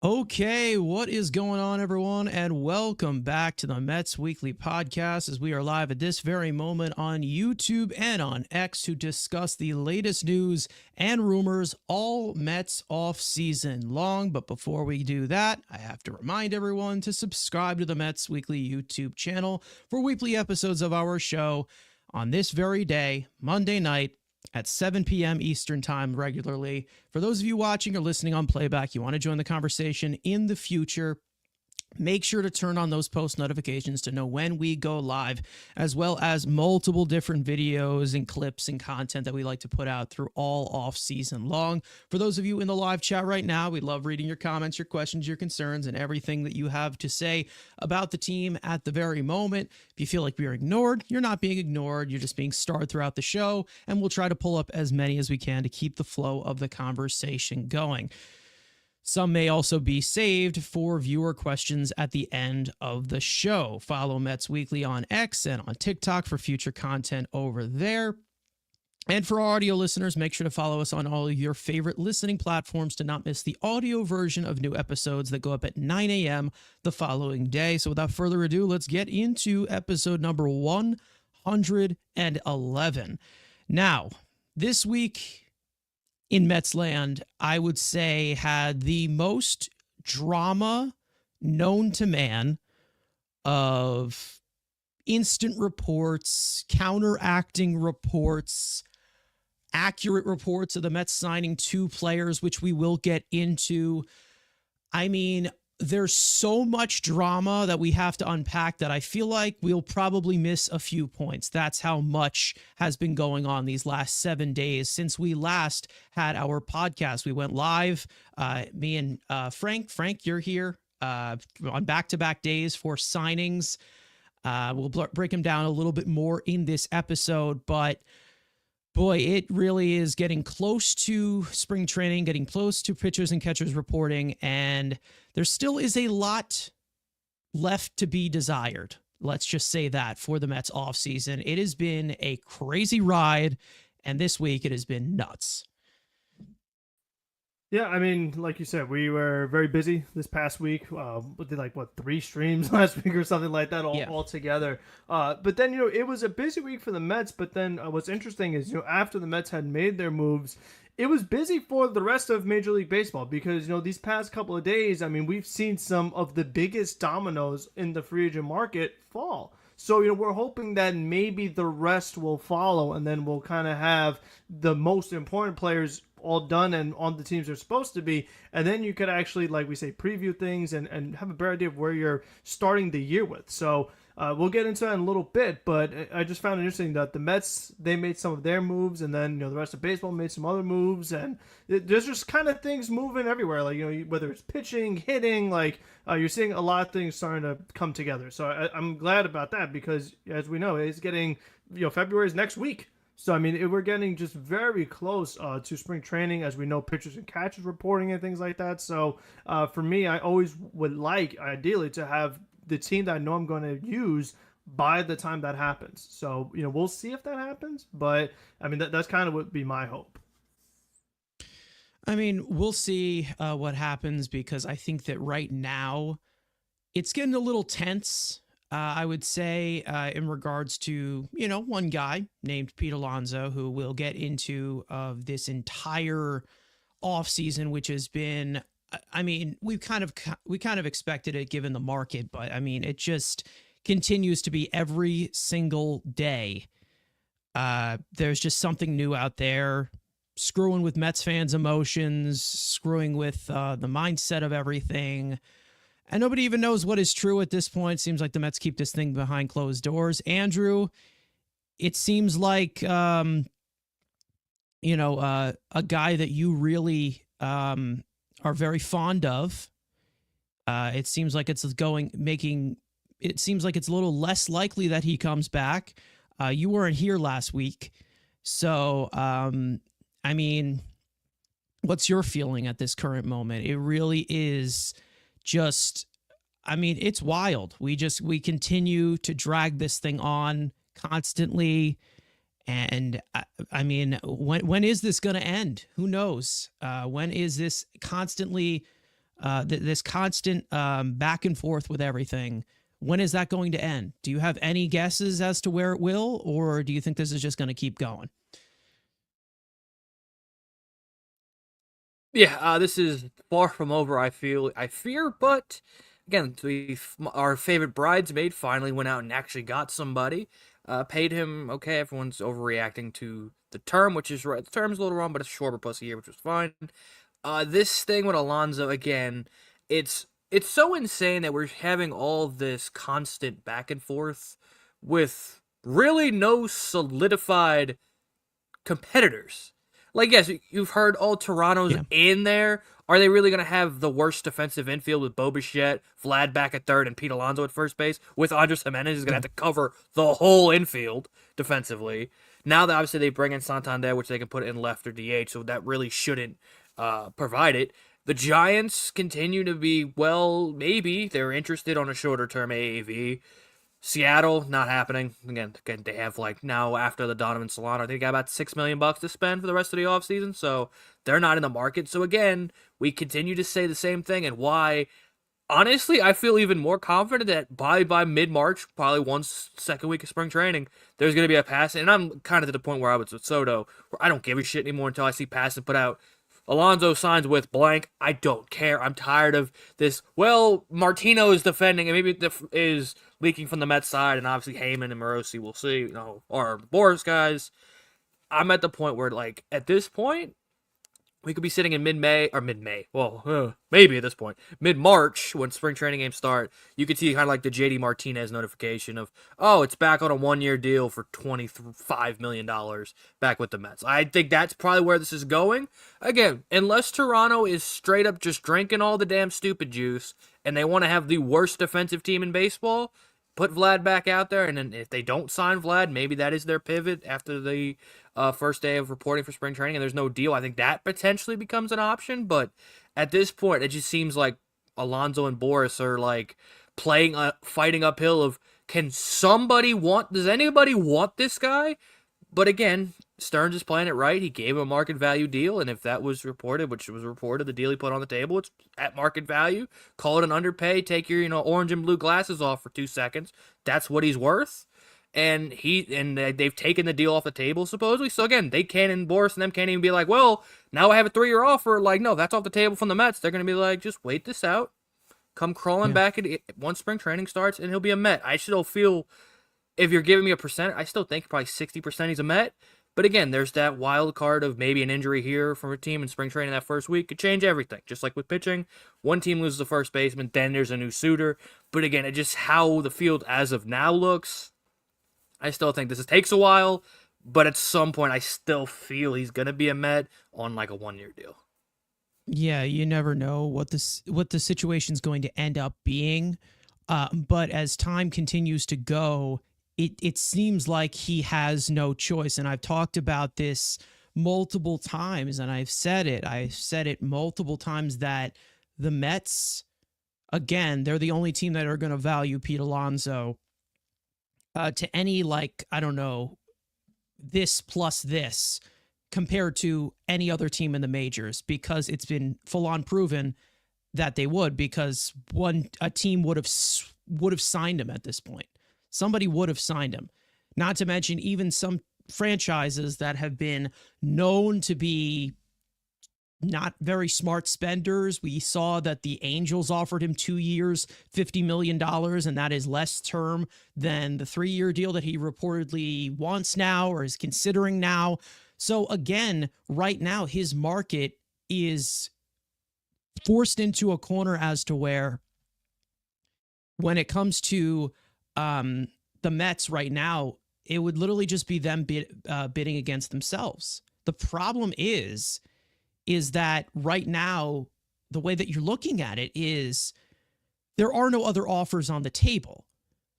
Okay, what is going on, everyone? And welcome back to the Mets Weekly Podcast as we are live at this very moment on YouTube and on X to discuss the latest news and rumors all Mets off season long. But before we do that, I have to remind everyone to subscribe to the Mets Weekly YouTube channel for weekly episodes of our show on this very day, Monday night, at 7 p.m. Eastern Time regularly. For those of you watching or listening on playback, you want to join the conversation in the future, make sure to turn on those post notifications to know when we go live, as well as multiple different videos and clips and content that we like to put out through all off season long. For those of you in the live chat right now, we love reading your comments, your questions, your concerns, and everything that you have to say about the team at the very moment. If you feel like we are ignored, you're not being ignored. You're just being starred throughout the show, and we'll try to pull up as many as we can to keep the flow of the conversation going. Some may also be saved for viewer questions at the end of the show. Follow Mets Weekly on X and on TikTok for future content over there. And for our audio listeners, make sure to follow us on all of your favorite listening platforms to not miss the audio version of new episodes that go up at 9 a.m. the following day. So without further ado, let's get into episode number 111. Now, this week in Mets land, I would say, had the most drama known to man of instant reports, counteracting reports, accurate reports of the Mets signing two players, which we will get into. I mean, there's so much drama that we have to unpack that I feel like we'll probably miss a few points. That's how much has been going on these last 7 days since we last had our podcast. We went live, me and Frank. Frank, you're here on back-to-back days for signings. We'll break them down a little bit more in this episode, but boy, it really is getting close to spring training, getting close to pitchers and catchers reporting, and there still is a lot left to be desired. Let's just say that for the Mets offseason. It has been a crazy ride, and this week it has been nuts. Yeah, I mean, like you said, we were very busy this past week. We did 3 streams last week or something like that all together. But then, it was a busy week for the Mets. But then what's interesting is, after the Mets had made their moves, it was busy for the rest of Major League Baseball because, these past couple of days, I mean, we've seen some of the biggest dominoes in the free agent market fall. So, we're hoping that maybe the rest will follow, and then we'll kind of have the most important players all done and on the teams they're supposed to be. And then you could actually, like we say, preview things and have a better idea of where you're starting the year with. So we'll get into that in a little bit, but I just found it interesting that the Mets, they made some of their moves, and then, the rest of baseball made some other moves, and there's just kind of things moving everywhere. Whether it's pitching, hitting, you're seeing a lot of things starting to come together. So I'm glad about that because, as we know, it's getting, February is next week. So, I mean, we're getting just very close to spring training, as we know, pitchers and catchers reporting and things like that. So, for me, I always would like, ideally, to have the team that I know I'm going to use by the time that happens. So, we'll see if that happens. But, I mean, that's kind of would be my hope. I mean, we'll see what happens because I think that right now it's getting a little tense. I would say in regards to, one guy named Pete Alonso, who we'll get into this entire offseason, which has been, I mean, we kind of expected it given the market, but I mean, it just continues to be every single day. There's just something new out there, screwing with Mets fans' emotions, screwing with the mindset of everything. And nobody even knows what is true at this point. Seems like the Mets keep this thing behind closed doors. Andrew, it seems like, a guy that you really are very fond of. It seems like it's it seems like it's a little less likely that he comes back. You weren't here last week. So, I mean, what's your feeling at this current moment? It really is just, I mean, it's wild. We continue to drag this thing on constantly. And I mean, when is this going to end? Who knows? When is this constantly this constant back and forth with everything. When is that going to end? Do you have any guesses as to where it will, or do you think this is just going to keep going? Yeah, this is far from over. I fear, but again, our favorite bridesmaid finally went out and actually got somebody. Paid him. Okay, everyone's overreacting to the term, which is right. The term's a little wrong, but it's shorter plus a year, which was fine. This thing with Alonso again, it's so insane that we're having all this constant back and forth with really no solidified competitors. Like, yes, you've heard, Toronto's in there. Are they really going to have the worst defensive infield with Bo Bichette, Vlad back at third, and Pete Alonso at first base? With Andres Gimenez, who's going to have to cover the whole infield defensively. Now that obviously they bring in Santander, which they can put in left or DH, so that really shouldn't provide it. The Giants continue to be, well, maybe they're interested on a shorter term AAV. Seattle, not happening. Again, they have now after the Donovan Solano, they got about $6 million to spend for the rest of the offseason, so they're not in the market. So again, we continue to say the same thing, and why, honestly, I feel even more confident that by mid-March, probably second week of spring training, there's going to be a pass, and I'm kind of to the point where I was with Soto, where I don't give a shit anymore until I see Passan put out, Alonso signs with blank. I don't care. I'm tired of this. Well, Martino is defending, and maybe is leaking from the Mets side, and obviously Heyman and Morosi, we'll see, are Boris guys. I'm at the point where, at this point, we could be sitting in mid-May. Well, maybe at this point. Mid-March, when spring training games start, you could see kind of like the JD Martinez notification of, it's back on a one-year deal for $25 million back with the Mets. I think that's probably where this is going. Again, unless Toronto is straight up just drinking all the damn stupid juice, and they want to have the worst defensive team in baseball, put Vlad back out there, and then if they don't sign Vlad, maybe that is their pivot after the first day of reporting for spring training, and there's no deal. I think that potentially becomes an option, but at this point, it just seems like Alonso and Boris are fighting uphill of, does anybody want this guy? But again, Stearns is playing it right. He gave him a market value deal, and if that was reported, which was reported, the deal he put on the table, it's at market value. Call it an underpay. Take your orange and blue glasses off for 2 seconds. That's what he's worth. And they've taken the deal off the table supposedly. So again, Boris and them can't even be like, well, now I have a 3-year offer. No, that's off the table from the Mets. They're gonna be like, just wait this out. Come crawling back once spring training starts, and he'll be a Met. I still feel, if you're giving me a percent, I still think probably 60% he's a Met. But again, there's that wild card of maybe an injury here from a team in spring training that first week could change everything. Just like with pitching, one team loses the first baseman, then there's a new suitor. But again, it just how the field as of now looks, I still think this takes a while. But at some point, I still feel he's going to be a Met on a 1-year deal. Yeah, you never know what the situation's going to end up being. But as time continues to go, it seems like he has no choice. And I've talked about this multiple times, and I've said it multiple times, that the Mets, again, they're the only team that are going to value Pete Alonso to any, I don't know, this plus this compared to any other team in the majors, because it's been full on proven that they would, because a team would have signed him at this point. Somebody would have signed him. Not to mention even some franchises that have been known to be not very smart spenders. We saw that the Angels offered him 2 years, $50 million, and that is less term than the 3-year deal that he reportedly wants now or is considering now. So again, right now, his market is forced into a corner as to where, when it comes to the Mets right now, it would literally just be them bidding against themselves. The problem is that right now, the way that you're looking at it is there are no other offers on the table.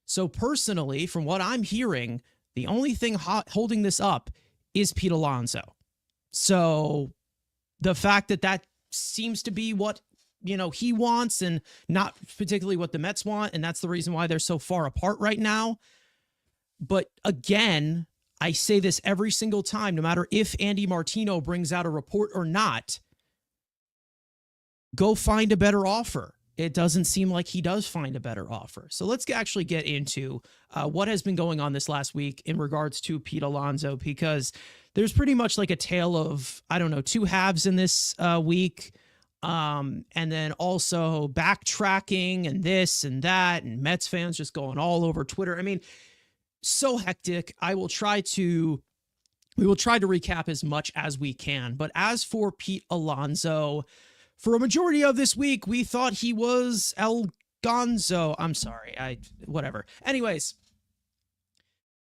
So personally, from what I'm hearing, the only thing holding this up is Pete Alonso. So the fact that seems to be what he wants and not particularly what the Mets want, and that's the reason why they're so far apart right now. But again, I say this every single time, no matter if Andy Martino brings out a report or not, go find a better offer. It doesn't seem like he does find a better offer. So let's actually get into what has been going on this last week in regards to Pete Alonso, because there's pretty much like a tale of, I don't know, two halves in this week. And then also backtracking and this and that, and Mets fans just going all over Twitter. I mean, so hectic. We will try to recap as much as we can. But as for Pete Alonso, for a majority of this week, we thought he was El Gonzo. I'm sorry. Whatever. Anyways,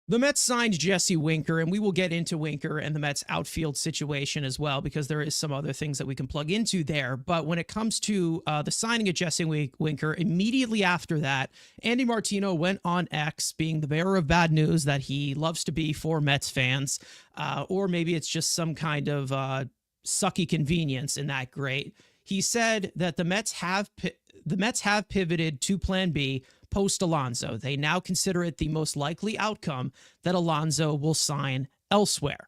the Mets signed Jesse Winker, and we will get into Winker and the Mets outfield situation as well, because there is some other things that we can plug into there. But when it comes to the signing of Jesse Winker, immediately after that, Andy Martino went on X, being the bearer of bad news that he loves to be for Mets fans, or maybe it's just some kind of sucky convenience in that great. He said that the Mets have pivoted to Plan B post Alonso. They now consider it the most likely outcome that Alonso will sign elsewhere.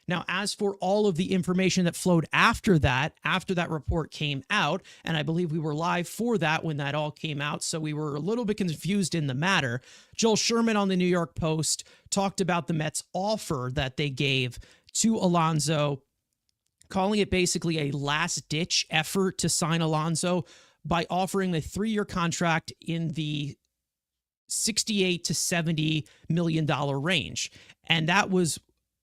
Now, as for all of the information that flowed after that report came out, and I believe we were live for that when that all came out, so we were a little bit confused in the matter. Joel Sherman on the New York Post talked about the Mets' offer that they gave to Alonso, calling it basically a last-ditch effort to sign Alonso by offering a 3-year contract in the $68 to $70 million range. And that was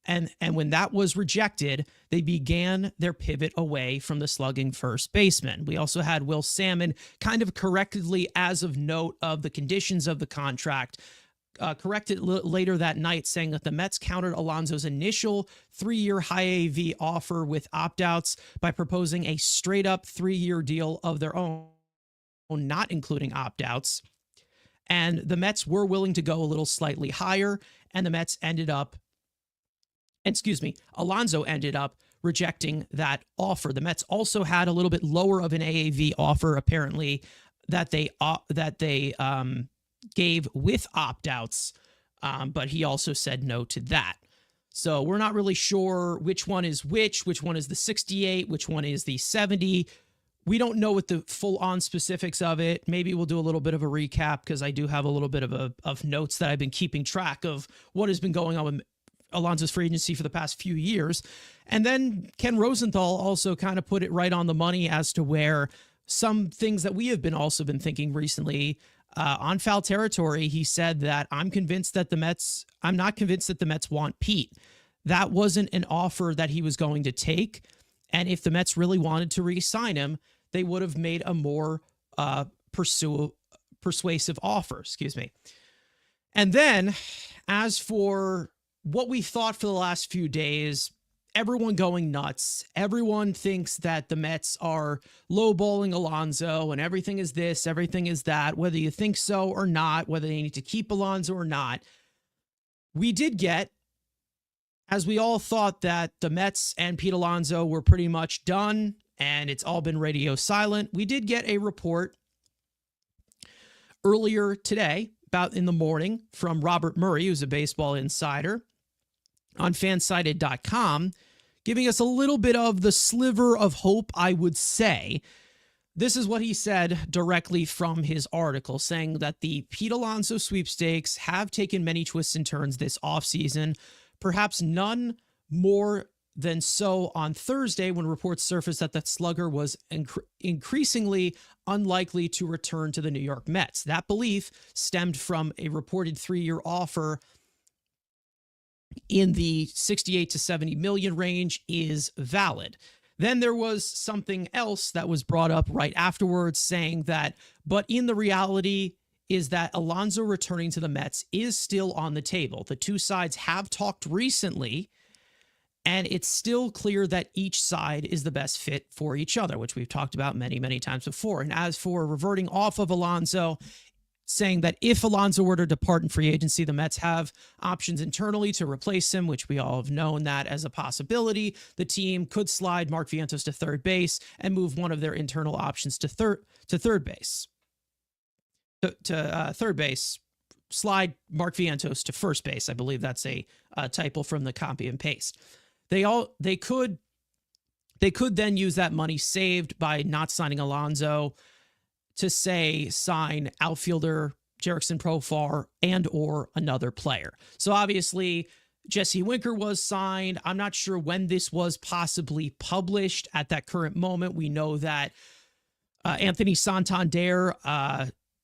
and when that was rejected, they began their pivot away from the slugging first baseman. We also had Will Salmon kind of correctly, as of note of the conditions of the contract, corrected later that night, saying that the Mets countered Alonso's initial 3-year high AV offer with opt-outs by proposing a straight-up 3-year deal of their own, not including opt-outs. And the Mets were willing to go a little slightly higher, and Alonso ended up rejecting that offer. The Mets also had a little bit lower of an AAV offer, apparently, that they gave with opt-outs, but he also said no to that. So we're not really sure which one is which one is the 68, which one is the 70. We don't know what the full-on specifics of it. Maybe we'll do a little bit of a recap, because I do have a little bit of notes that I've been keeping track of what has been going on with Alonso's free agency for the past few years. And then Ken Rosenthal also kind of put it right on the money as to where some things that we have also been thinking recently. On Foul Territory, he said that I'm not convinced that the Mets want Pete. That wasn't an offer that he was going to take. And if the Mets really wanted to re-sign him, they would have made a more persuasive offer. And then, as for what we thought for the last few days, everyone going nuts. Everyone thinks that the Mets are lowballing Alonso, and everything is this, everything is that, whether you think so or not, whether they need to keep Alonso or not. We did get, as we all thought that the Mets and Pete Alonso were pretty much done and it's all been radio silent, we did get a report earlier today, about in the morning, from Robert Murray, who's a baseball insider, on fansided.com, giving us a little bit of the sliver of hope, I would say. This is what he said directly from his article, saying that the Pete Alonso sweepstakes have taken many twists and turns this offseason, perhaps none more than so on Thursday, when reports surfaced that the slugger was increasingly unlikely to return to the New York Mets. That belief stemmed from a reported 3-year offer in the 68 to 70 million range is valid. Then there was something else that was brought up right afterwards, saying that, but in the reality is that Alonso returning to the Mets is still on the table. The two sides have talked recently, and it's still clear that each side is the best fit for each other, which we've talked about many, many times before. And as for reverting off of Alonso, saying that if Alonso were to depart in free agency, the Mets have options internally to replace him, which we all have known that as a possibility. The team could slide Mark Vientos to third base and move one of their internal options to third base. Third base, slide Mark Vientos to first base. I believe that's a typo from the copy and paste. They could They could then use that money saved by not signing Alonso to, say, sign outfielder Jerickson Profar and or another player. So obviously Jesse Winker was signed. I'm not sure when this was possibly published at that current moment. We know that Anthony Santander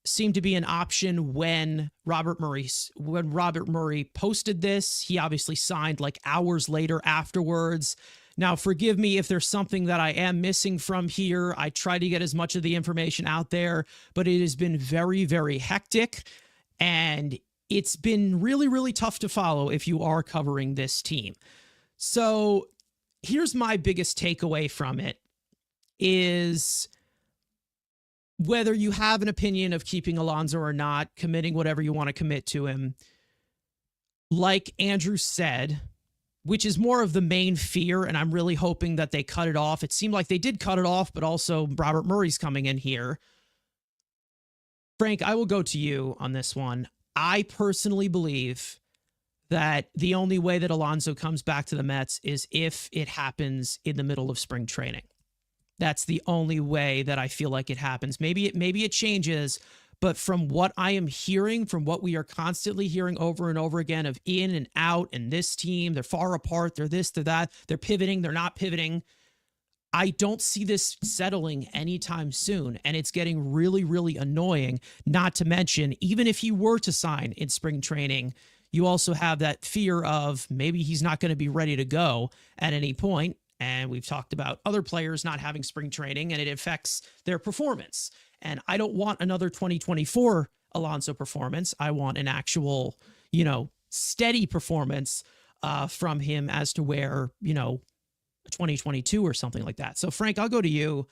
seemed to be an option when Robert Murray posted this. He obviously signed like hours later afterwards. Now, forgive me if there's something that I am missing from here. I try to get as much of the information out there, but it has been very, very hectic, and it's been really, really tough to follow if you are covering this team. So here's my biggest takeaway from it is whether you have an opinion of keeping Alonso or not, committing whatever you want to commit to him, like Andrew said, which is more of the main fear, and I'm really hoping that they cut it off. It seemed like they did cut it off, but also Robert Murray's coming in here. Frank, I will go to you on this one. I personally believe that the only way that Alonso comes back to the Mets is if it happens in the middle of spring training. That's the only way that I feel like it happens. Maybe it changes, but from what I am hearing, from what we are constantly hearing over and over again of in and out and this team, they're far apart, they're this, they're that, they're pivoting, they're not pivoting. I don't see this settling anytime soon, and it's getting really, really annoying, not to mention, even if he were to sign in spring training, you also have that fear of maybe he's not going to be ready to go at any point. And we've talked about other players not having spring training, and it affects their performance. And I don't want another 2024 Alonso performance. I want an actual, steady performance from him as to where, 2022 or something like that. So Frank, I'll go to you.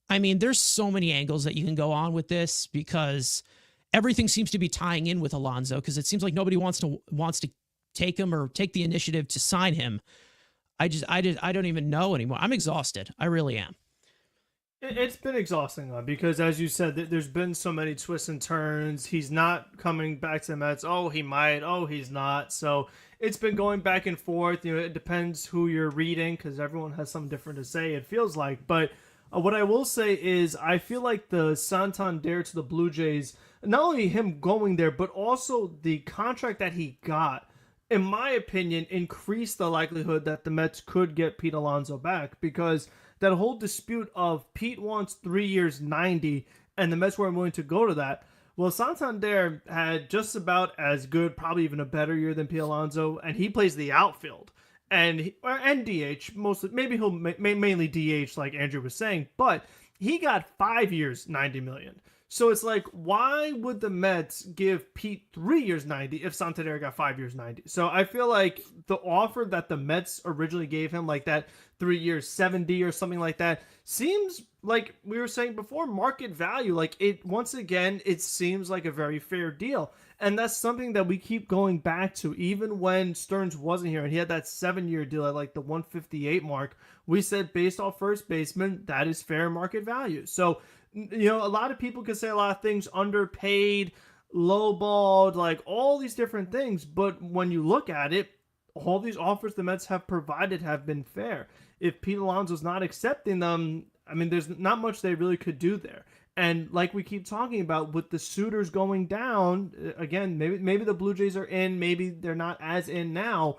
I mean, there's so many angles that you can go on with this because everything seems to be tying in with Alonso because it seems like nobody wants to take him or take the initiative to sign him. I don't even know anymore. I'm exhausted. I really am. It's been exhausting because, as you said, there's been so many twists and turns. He's not coming back to the Mets. Oh, he might. Oh, he's not. So it's been going back and forth. It depends who you're reading because everyone has something different to say, it feels like. But what I will say is I feel like the Santander to the Blue Jays, not only him going there, but also the contract that he got, in my opinion, increased the likelihood that the Mets could get Pete Alonso back because that whole dispute of Pete wants 3 years, 90, and the Mets weren't willing to go to that. Well, Santander had just about as good, probably even a better year than Pete Alonso, and he plays the outfield and DH mostly. Maybe he'll mainly DH, like Andrew was saying, but he got 5 years, $90 million. So it's like, why would the Mets give Pete 3 years, 90 if Santander got 5 years, 90? So I feel like the offer that the Mets originally gave him, like that 3 years, 70 or something like that, seems like we were saying before, market value. Like once again, it seems like a very fair deal. And that's something that we keep going back to. Even when Stearns wasn't here and he had that 7-year deal at like the 158 mark, we said based off first baseman, that is fair market value. So, a lot of people could say a lot of things, underpaid, lowballed, like all these different things. But when you look at it, all these offers the Mets have provided have been fair. If Pete Alonso's not accepting them, I mean, there's not much they really could do there. And like we keep talking about with the suitors going down, again, maybe the Blue Jays are in, maybe they're not as in now.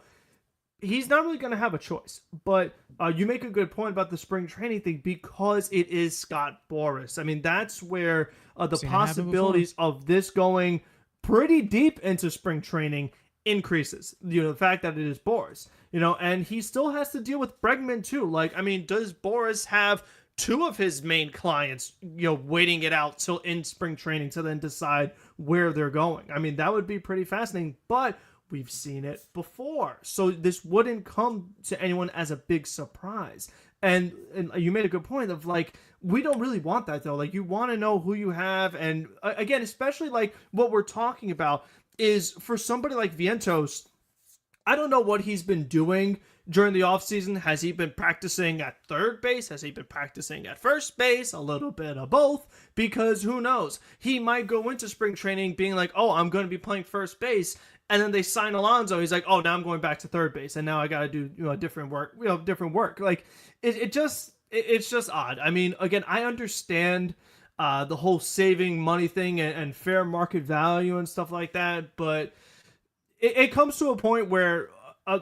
He's not really going to have a choice. But you make a good point about the spring training thing because it is Scott Boras. I mean, that's where the possibilities of this going pretty deep into spring training increases. The fact that it is Boras, and he still has to deal with Bregman too. Like, I mean, does Boras have two of his main clients, waiting it out till in spring training to then decide where they're going? I mean, that would be pretty fascinating, but we've seen it before. So this wouldn't come to anyone as a big surprise. And you made a good point of like, we don't really want that though. Like, you want to know who you have. And again, especially like what we're talking about is for somebody like Vientos, I don't know what he's been doing during the offseason. Has he been practicing at third base? Has he been practicing at first base? A little bit of both, because who knows? He might go into spring training being like, oh, I'm going to be playing first base. And then they sign Alonso. He's like, oh, now I'm going back to third base, and now I got to do different work. Like it's just odd. I mean, again, I understand the whole saving money thing and fair market value and stuff like that, but it comes to a point where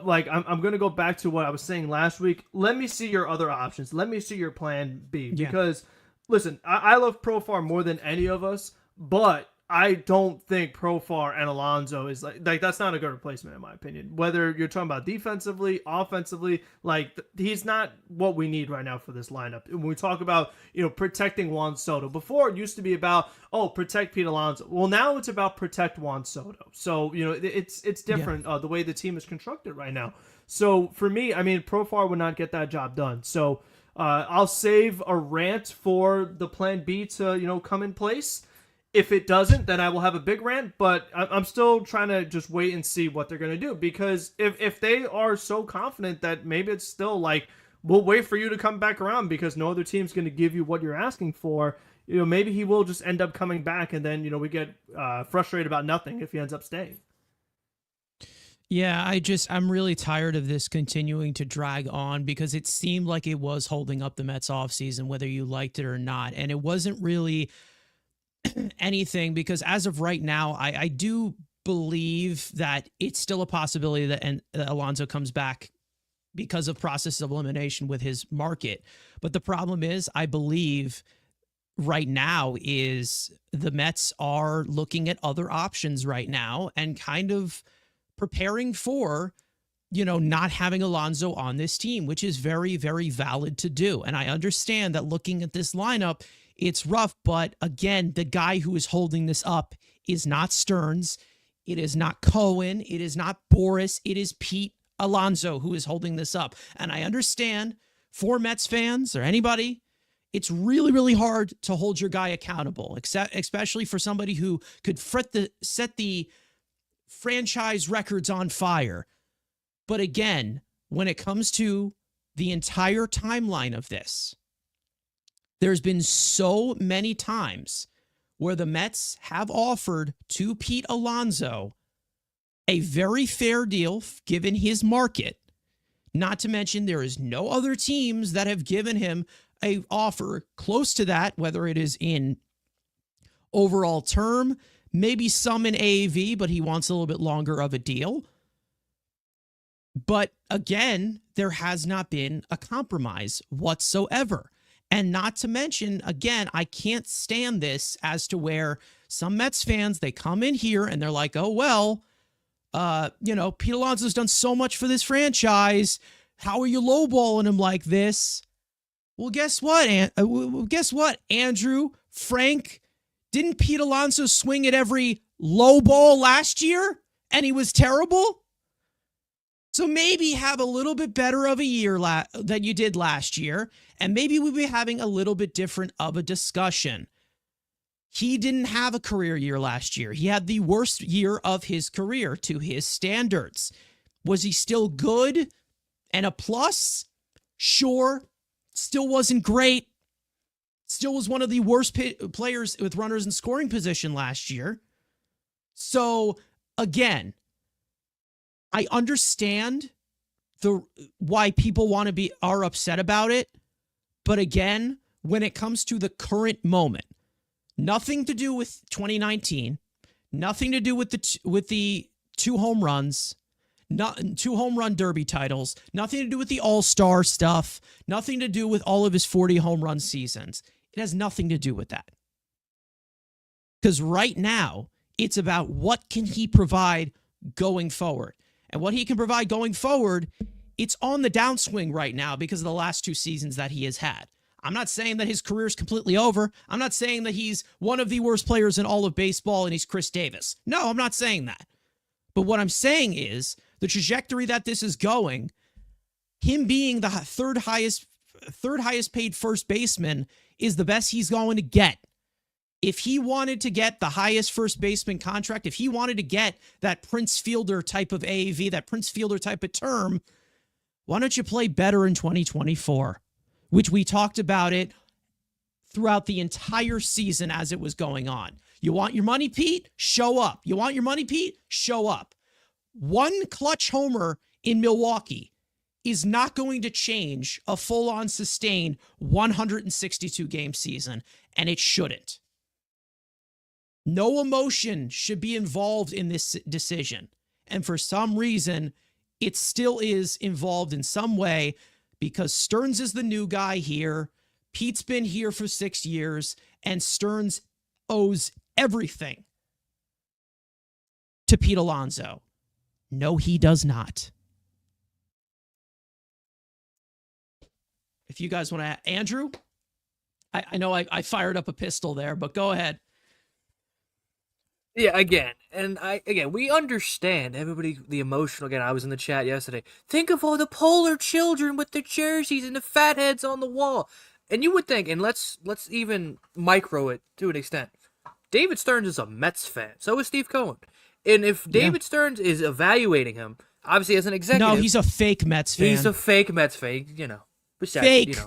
like I'm going to go back to what I was saying last week. Let me see your other options. Let me see your plan B. Because listen, I love Profar more than any of us, but I don't think Profar and Alonso is like that's not a good replacement in my opinion. Whether you're talking about defensively, offensively, like he's not what we need right now for this lineup. When we talk about protecting Juan Soto, before it used to be about protect Pete Alonso. Well, now it's about protect Juan Soto. So it's different the way the team is constructed right now. So for me, I mean, Profar would not get that job done. So I'll save a rant for the plan B to come in place. If it doesn't, then I will have a big rant, but I'm still trying to just wait and see what they're going to do, because if they are so confident that maybe it's still like, we'll wait for you to come back around because no other team's going to give you what you're asking for, maybe he will just end up coming back, and then, we get frustrated about nothing if he ends up staying. Yeah, I'm really tired of this continuing to drag on, because it seemed like it was holding up the Mets offseason, whether you liked it or not, and it wasn't really anything, because as of right now, I do believe that it's still a possibility that Alonso comes back because of process of elimination with his market. But the problem is, I believe right now is the Mets are looking at other options right now and kind of preparing for, not having Alonso on this team, which is very, very valid to do. And I understand that looking at this lineup, it's rough, but again, the guy who is holding this up is not Stearns. It is not Cohen. It is not Boris. It is Pete Alonso who is holding this up. And I understand for Mets fans or anybody, it's really, really hard to hold your guy accountable, especially for somebody who could set the franchise records on fire. But again, when it comes to the entire timeline of this, there's been so many times where the Mets have offered to Pete Alonso a very fair deal given his market. Not to mention there is no other teams that have given him a offer close to that, whether it is in overall term, maybe some in AAV, but he wants a little bit longer of a deal. But again, there has not been a compromise whatsoever. And not to mention, again, I can't stand this as to where some Mets fans, they come in here and they're like, oh, well, Pete Alonso's done so much for this franchise. How are you lowballing him like this? Well, guess what? Andrew, Frank, didn't Pete Alonso swing at every low ball last year and he was terrible? So maybe have a little bit better of a year than you did last year, and maybe we'll be having a little bit different of a discussion. He didn't have a career year last year. He had the worst year of his career to his standards. Was he still good and a plus? Sure. Still wasn't great. Still was one of the worst players with runners in scoring position last year. So, again, I understand why people are upset about it. But again, when it comes to the current moment, nothing to do with 2019, nothing to do with the 2 home runs, 2 home run derby titles, nothing to do with the all-star stuff, nothing to do with all of his 40 home run seasons. It has nothing to do with that. Because right now, it's about what can he provide going forward. And what he can provide going forward, it's on the downswing right now because of the last 2 seasons that he has had. I'm not saying that his career is completely over. I'm not saying that he's one of the worst players in all of baseball and he's Chris Davis. No, I'm not saying that. But what I'm saying is the trajectory that this is going, him being the third highest paid first baseman is the best he's going to get. If he wanted to get the highest first baseman contract, if he wanted to get that Prince Fielder type of AAV, that Prince Fielder type of term, why don't you play better in 2024? Which we talked about it throughout the entire season as it was going on. You want your money, Pete? Show up. You want your money, Pete? Show up. One clutch homer in Milwaukee is not going to change a full-on sustained 162-game season, and it shouldn't. No emotion should be involved in this decision. And for some reason, it still is involved in some way because Stearns is the new guy here. Pete's been here for 6 years, and Stearns owes everything to Pete Alonso. No, he does not. If you guys want to, Andrew, I know I fired up a pistol there, but go ahead. Yeah, again, we understand everybody, the emotional. Again, I was in the chat yesterday. Think of all the polar children with the jerseys and the fatheads on the wall. And you would think, and let's even micro it to an extent. David Stearns is a Mets fan. So is Steve Cohen. And if David Stearns is evaluating him, obviously as an executive. No, he's a fake Mets fan. He's a fake Mets fan, Fake.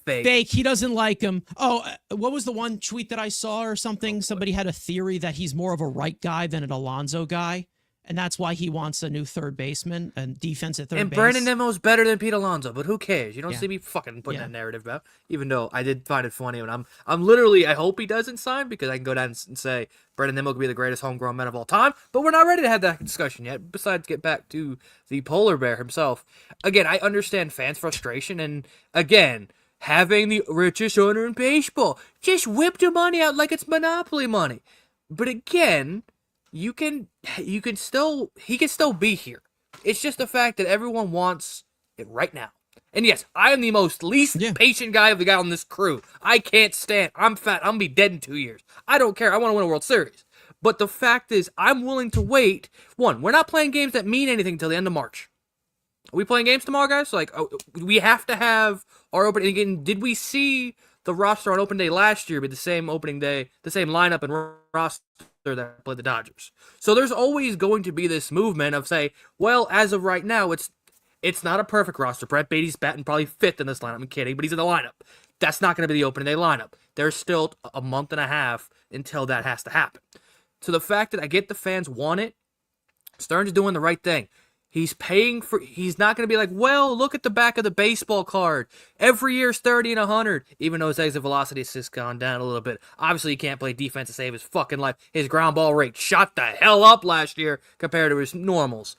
Fake. He doesn't like him. Oh, what was the one tweet that I saw or something? Somebody had a theory that he's more of a right guy than an Alonso guy. And that's why he wants a new third baseman and defense at third base. And Brandon Nimmo's better than Pete Alonso, but who cares? You don't see me fucking putting that narrative out. Even though I did find it funny, and I'm literally, I hope he doesn't sign because I can go down and say Brandon Nimmo could be the greatest homegrown Met of all time. But we're not ready to have that discussion yet. Besides, get back to the polar bear himself. Again, I understand fans' frustration, and again, having the richest owner in baseball just whip the money out like it's monopoly money. But again, he can still be here. It's just the fact that everyone wants it right now. And yes, I am the least patient guy of the guy on this crew. I can't stand. I'm fat. I'm gonna be dead in 2 years. I don't care. I want to win a World Series. But the fact is, I'm willing to wait. One, we're not playing games that mean anything until the end of March. Are we playing games tomorrow, guys? We have to have our opening. Again, did we see the roster on open day last year be the same opening day, the same lineup and roster that played the Dodgers? So there's always going to be this movement of say, well, as of right now, it's not a perfect roster. Brett Beatty's batting probably fifth in this lineup. I'm kidding, but he's in the lineup. That's not going to be the opening day lineup. There's still a month and a half until that has to happen. So the fact that I get the fans want it, Stearns is doing the right thing. He's not going to be like, well, look at the back of the baseball card. Every year's 30 and 100, even though his exit velocity has just gone down a little bit. Obviously, he can't play defense to save his fucking life. His ground ball rate shot the hell up last year compared to his normals.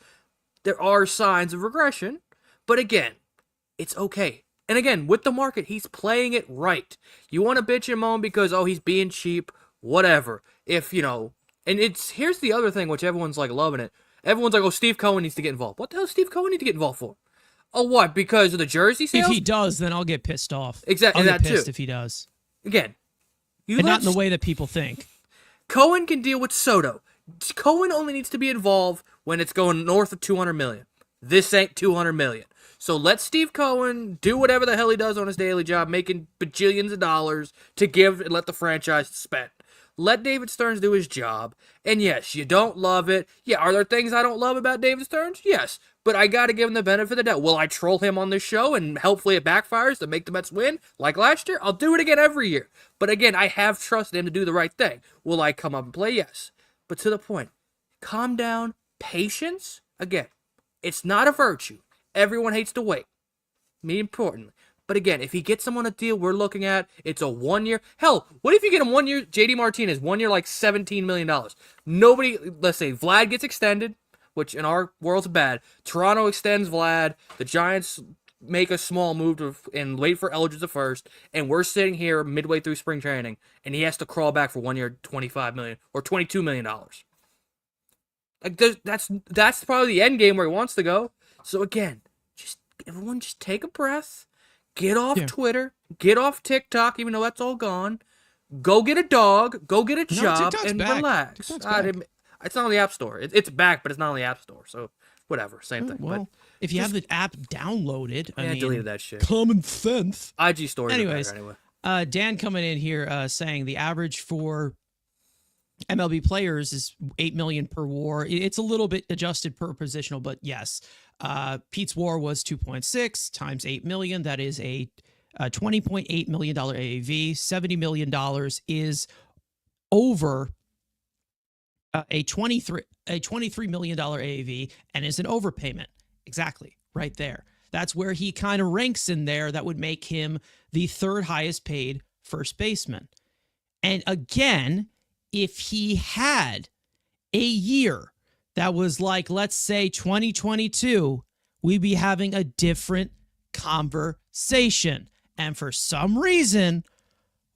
There are signs of regression, but again, it's okay. And again, with the market, he's playing it right. You want to bitch and moan because, he's being cheap, whatever. Here's the other thing, which everyone's like loving it. Everyone's like, Steve Cohen needs to get involved. What the hell does Steve Cohen need to get involved for? Oh, what? Because of the jersey sales? If he does, then I'll get pissed off. Exactly, I'll get that pissed too. if he does. Again. And not in the way that people think. Cohen can deal with Soto. Cohen only needs to be involved when it's going north of $200 million. This ain't $200 million. So let Steve Cohen do whatever the hell he does on his daily job, making bajillions of dollars to give and let the franchise spend. Let David Stearns do his job. And yes, you don't love it. Yeah, are there things I don't love about David Stearns? Yes. But I got to give him the benefit of the doubt. Will I troll him on this show and hopefully it backfires to make the Mets win like last year? I'll do it again every year. But again, I have trusted him to do the right thing. Will I come up and play? Yes. But to the point, calm down, patience. Again, it's not a virtue. Everyone hates to wait. Me importantly. But again, if he gets someone a deal we're looking at, it's a 1 year. Hell, what if you get him 1 year, JD Martinez, 1 year like $17 million? Nobody, let's say Vlad gets extended, which in our world's bad. Toronto extends Vlad. The Giants make a small move and wait for Eldridge the first. And we're sitting here midway through spring training, and he has to crawl back for 1 year, $25 million or $22 million. Like that's probably the end game where he wants to go. So again, everyone just take a breath. Get off Twitter. Get off TikTok, even though that's all gone. Go get a dog. Go get a job and relax. It's not on the App Store. It's back, but it's not on the App Store. So whatever, same thing. Well, if you have the app downloaded, I deleted that shit. Common sense. IG stories. Anyways, Dan coming in here saying the average for MLB players is $8 million per WAR. It's a little bit adjusted per positional, but yes. Pete's WAR was 2.6 times $8 million. That is a $20.8 million AAV. $70 million is over a $23 million AAV and is an overpayment. Exactly, right there. That's where he kind of ranks in there. That would make him the third highest paid first baseman. And again, if he had a year that was like, let's say 2022, we'd be having a different conversation. And for some reason,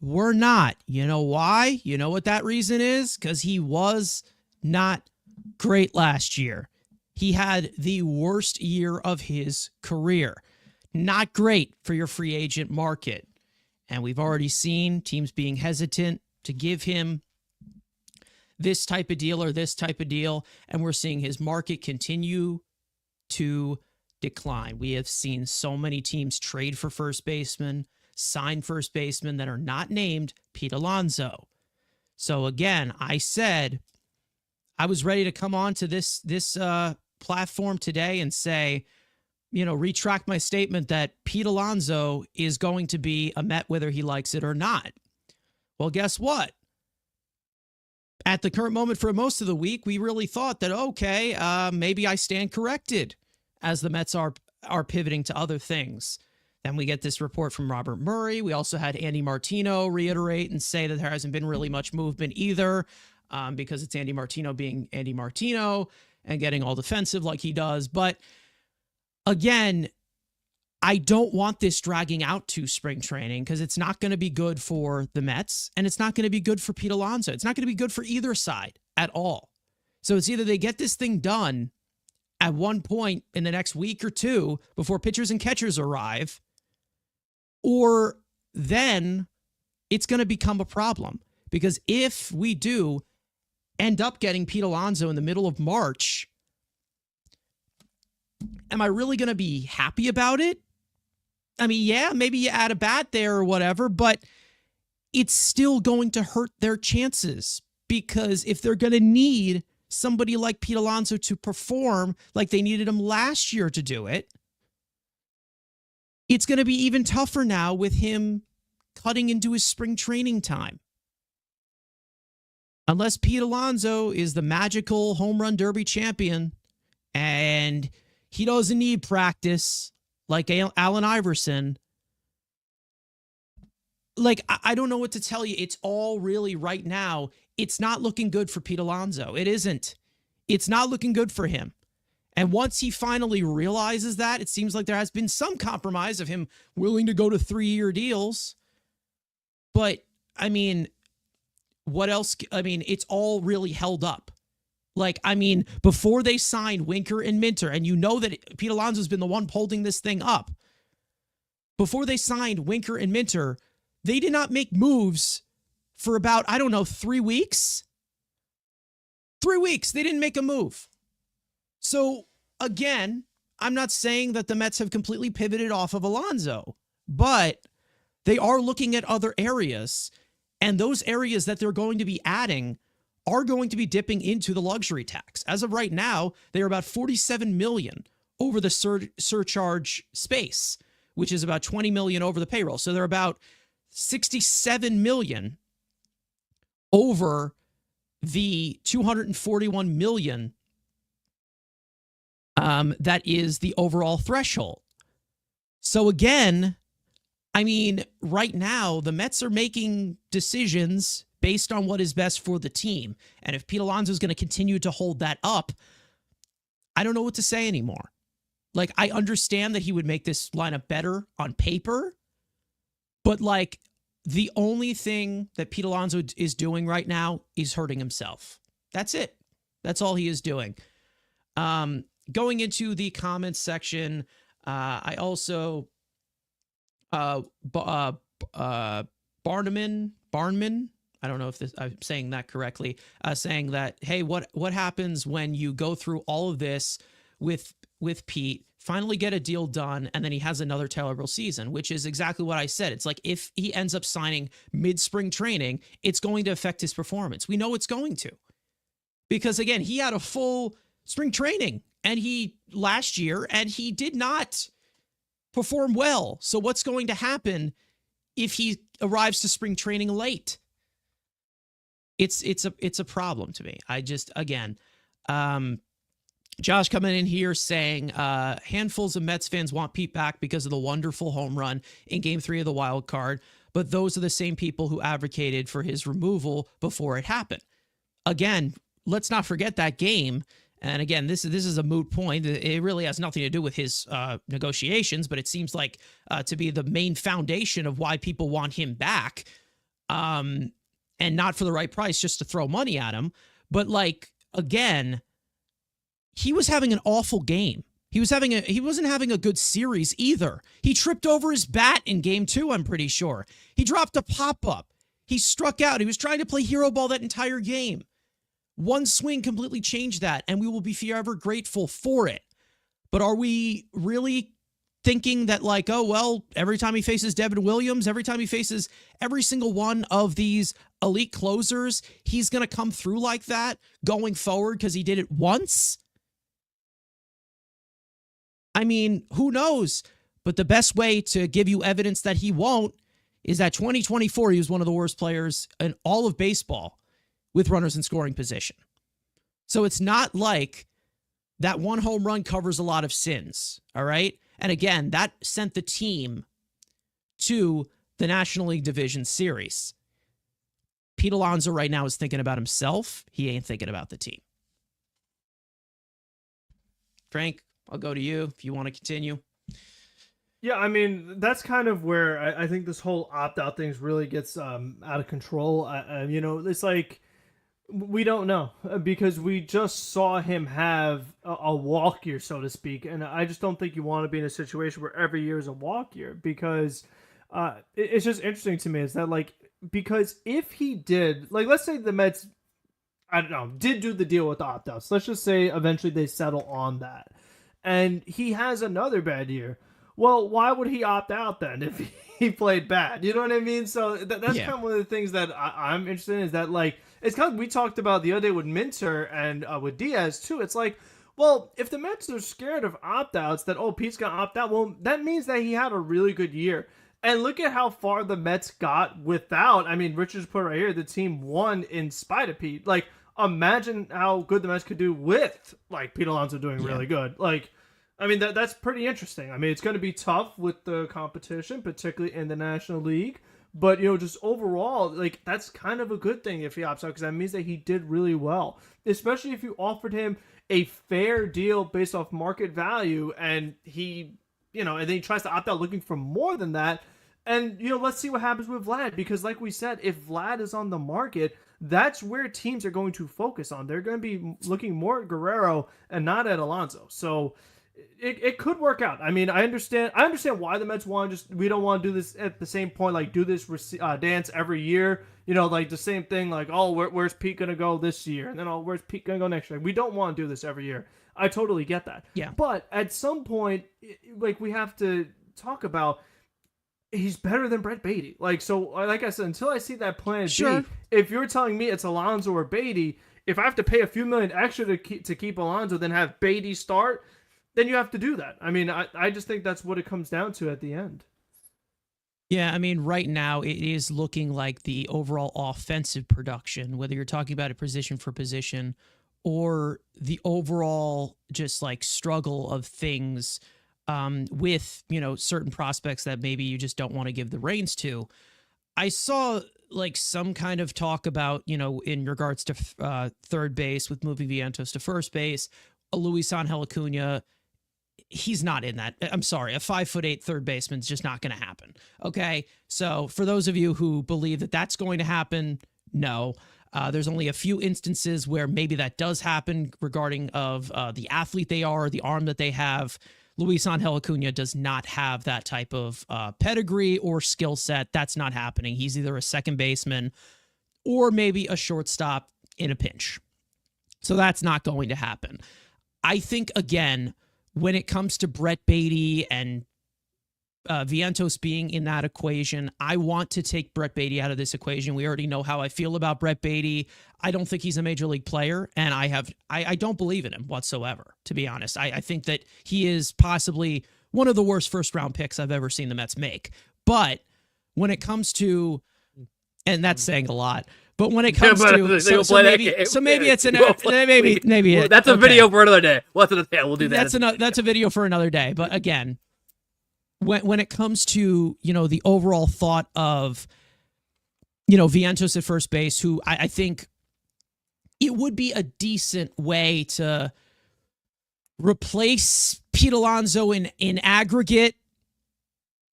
we're not. You know why? You know what that reason is? Because he was not great last year. He had the worst year of his career. Not great for your free agent market. And we've already seen teams being hesitant to give him this type of deal or this type of deal. And we're seeing his market continue to decline. We have seen so many teams trade for first baseman, sign first baseman that are not named Pete Alonso. So again, I said I was ready to come on to this platform today and say, retract my statement that Pete Alonso is going to be a Met whether he likes it or not. Well, guess what? At the current moment for most of the week, we really thought that, okay, maybe I stand corrected as the Mets are pivoting to other things. Then we get this report from Robert Murray. We also had Andy Martino reiterate and say that there hasn't been really much movement either because it's Andy Martino being Andy Martino and getting all defensive like he does. But again, I don't want this dragging out to spring training because it's not going to be good for the Mets and it's not going to be good for Pete Alonso. It's not going to be good for either side at all. So it's either they get this thing done at one point in the next week or two before pitchers and catchers arrive, or then it's going to become a problem. Because if we do end up getting Pete Alonso in the middle of March, am I really going to be happy about it? I mean, yeah, maybe you add a bat there or whatever, but it's still going to hurt their chances because if they're going to need somebody like Pete Alonso to perform like they needed him last year to do it, it's going to be even tougher now with him cutting into his spring training time. Unless Pete Alonso is the magical home run derby champion and he doesn't need practice like Allen Iverson. Like, I don't know what to tell you. It's all really right now. It's not looking good for Pete Alonso. It isn't. It's not looking good for him. And once he finally realizes that, it seems like there has been some compromise of him willing to go to 3-year deals. But, I mean, what else? I mean, it's all really held up. Like, I mean, before they signed Winker and Minter, and you know that Pete Alonso's been the one holding this thing up. Before they signed Winker and Minter, they did not make moves for about, 3 weeks. 3 weeks, they didn't make a move. So, again, I'm not saying that the Mets have completely pivoted off of Alonso, but they are looking at other areas, and those areas that they're going to be adding are going to be dipping into the luxury tax. As of right now, they are about $47 million over the surcharge space, which is about $20 million over the payroll. So they're about $67 million over the $241 million that is the overall threshold. So again, I mean, right now, the Mets are making decisions based on what is best for the team. And if Pete Alonso is going to continue to hold that up, I don't know what to say anymore. Like, I understand that he would make this lineup better on paper, but like, the only thing that Pete Alonso is doing right now is hurting himself. That's it. That's all he is doing. Going into the comments section, I also Barnman, I don't know if I'm saying that correctly, saying that, hey, what happens when you go through all of this with Pete, finally get a deal done, and then he has another terrible season, which is exactly what I said. It's like if he ends up signing mid-spring training, it's going to affect his performance. We know it's going to. Because, again, he had a full spring training last year, and he did not perform well. So what's going to happen if he arrives to spring training late? it's a problem to me. I just, again, Josh coming in here saying handfuls of Mets fans want Pete back because of the wonderful home run in Game 3 of the wild card, but those are the same people who advocated for his removal before it happened. Again, let's not forget that game. And again, this is a moot point. It really has nothing to do with his negotiations, but it seems like to be the main foundation of why people want him back, and not for the right price, just to throw money at him. But like, again, he was having an awful game. He wasn't having a good series either. He tripped over his bat in Game 2, I'm pretty sure. He dropped a pop-up. He struck out. He was trying to play hero ball that entire game. One swing completely changed that, and we will be forever grateful for it. But are we really thinking that, like, oh, well, every time he faces Devin Williams, every time he faces every single one of these elite closers, he's going to come through like that going forward because he did it once? I mean, who knows? But the best way to give you evidence that he won't is that 2024, he was one of the worst players in all of baseball with runners in scoring position. So it's not like that one home run covers a lot of sins, all right? And again, that sent the team to the National League Division Series. Pete Alonso right now is thinking about himself. He ain't thinking about the team. Frank, I'll go to you if you want to continue. Yeah, I mean, that's kind of where I think this whole opt-out thing really gets out of control. It's like, we don't know because we just saw him have a walk year, so to speak. And I just don't think you want to be in a situation where every year is a walk year because it's just interesting to me is that, like, because if he did, like, let's say the Mets, I don't know, did do the deal with the opt-outs. Let's just say eventually they settle on that. And he has another bad year. Well, why would he opt out then if he played bad? You know what I mean? So that's kind of one of the things that I'm interested in is that, like, it's kind of, we talked about the other day with Minter and with Diaz too. It's like, well, if the Mets are scared of opt-outs that, oh, Pete's going to opt out, well, that means that he had a really good year. And look at how far the Mets got without, I mean, Richard's put right here, the team won in spite of Pete. Like, imagine how good the Mets could do with, like, Pete Alonso doing really good. Like, I mean, that's pretty interesting. I mean, it's going to be tough with the competition, particularly in the National League. But, just overall, like, that's kind of a good thing if he opts out because that means that he did really well. Especially if you offered him a fair deal based off market value and he, and then he tries to opt out looking for more than that. And, let's see what happens with Vlad because like we said, if Vlad is on the market, that's where teams are going to focus on. They're going to be looking more at Guerrero and not at Alonso. So it could work out. I mean, I understand why the Mets we don't want to do this at the same point, like do this dance every year, like the same thing, like, oh, where's Pete going to go this year? And then, oh, where's Pete going to go next year? We don't want to do this every year. I totally get that. Yeah. But at some point, like, we have to talk about, he's better than Brett Beatty. Like, so, like I said, until I see that plan B, if you're telling me it's Alonso or Beatty, if I have to pay a few million extra to keep Alonso, then have Beatty start, then you have to do that. I mean, I just think that's what it comes down to at the end. Yeah, I mean, right now it is looking like the overall offensive production, whether you're talking about it position for position or the overall just like struggle of things with, certain prospects that maybe you just don't want to give the reins to. I saw like some kind of talk about, in regards to third base with moving Vientos to first base, Luis Angel Acuna. He's not in that. I'm sorry. A 5'8" third baseman's just not going to happen. Okay. So for those of you who believe that that's going to happen, no. There's only a few instances where maybe that does happen regarding of the athlete they are, the arm that they have. Luis Angel Acuna does not have that type of pedigree or skill set. That's not happening. He's either a second baseman or maybe a shortstop in a pinch. So that's not going to happen. I think, again, when it comes to Brett Beatty and Vientos being in that equation, I want to take Brett Beatty out of this equation. We already know how I feel about Brett Beatty. I don't think he's a major league player, and I don't believe in him whatsoever, to be honest. I think that he is possibly one of the worst first-round picks I've ever seen the Mets make. But when it comes to, and that's saying a lot, But when it comes to so maybe it's maybe that's a video for another day. We'll do that. That's a video for another day. But again, when it comes to the overall thought of Vientos at first base, who I think it would be a decent way to replace Pete Alonso in aggregate.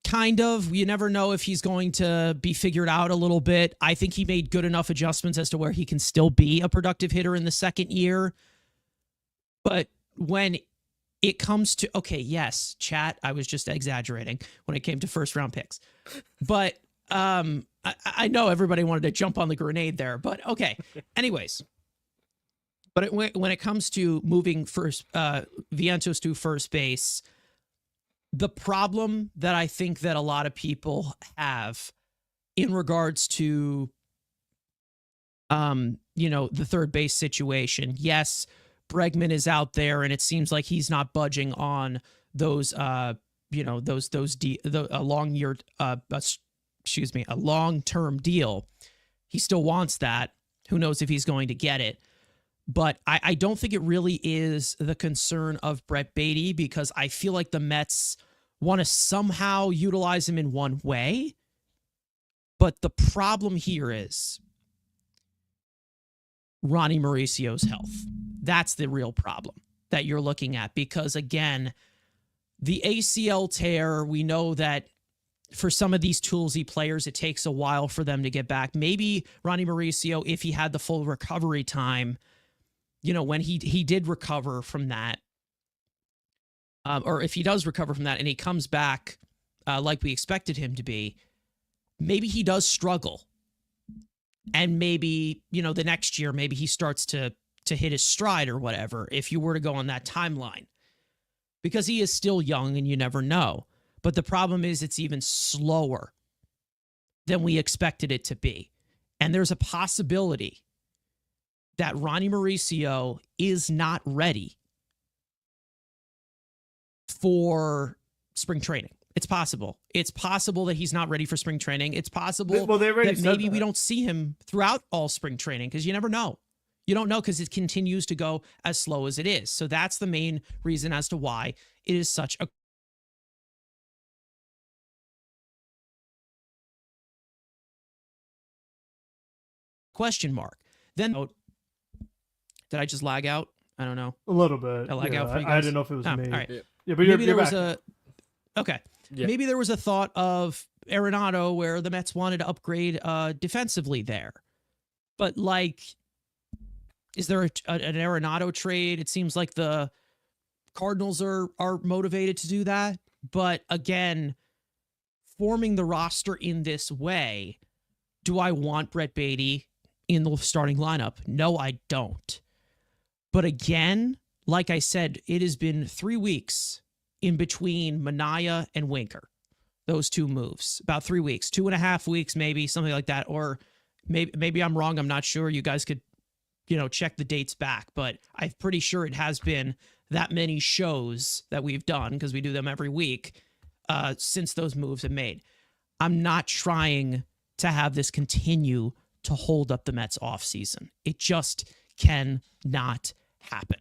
Kind of. You never know if he's going to be figured out a little bit. I think he made good enough adjustments as to where he can still be a productive hitter in the second year. But when it comes to, okay, yes, chat, I was just exaggerating when it came to first round picks. But I know everybody wanted to jump on the grenade there, but okay. Anyways. But when it comes to moving Vientos to first base, the problem that I think that a lot of people have in regards to, the third base situation. Yes, Bregman is out there, and it seems like he's not budging on those, a long-term deal. He still wants that. Who knows if he's going to get it? But I don't think it really is the concern of Brett Baty, because I feel like the Mets want to somehow utilize him in one way. But the problem here is Ronnie Mauricio's health. That's the real problem that you're looking at, because, again, the ACL tear, we know that for some of these toolsy players, it takes a while for them to get back. Maybe Ronnie Mauricio, if he had the full recovery time, when he did recover from that, or if he does recover from that and he comes back like we expected him to be, maybe he does struggle. And maybe, the next year, maybe he starts to hit his stride or whatever, if you were to go on that timeline. Because he is still young and you never know. But the problem is it's even slower than we expected it to be. And there's a possibility that Ronnie Mauricio is not ready for spring training. It's possible. It's possible that he's not ready for spring training. It's possible that maybe we don't see him throughout all spring training, because you never know. You don't know, because it continues to go as slow as it is. So that's the main reason as to why it is such a question mark. Then, did I just lag out? I don't know. A little bit. I lag out for you guys? I didn't know if it was me. All right. Yeah, but maybe you're there was back. Okay. Yeah. Maybe there was a thought of Arenado where the Mets wanted to upgrade defensively there. But, is there an Arenado trade? It seems like the Cardinals are motivated to do that. But, again, forming the roster in this way, do I want Brett Baty in the starting lineup? No, I don't. But again, like I said, it has been 3 weeks in between Minaya and Winker. Those two moves. About 3 weeks. 2.5 weeks, maybe, something like that. Or maybe I'm wrong. I'm not sure. You guys could, check the dates back. But I'm pretty sure it has been that many shows that we've done, because we do them every week, since those moves have made. I'm not trying to have this continue to hold up the Mets offseason. It just cannot happen.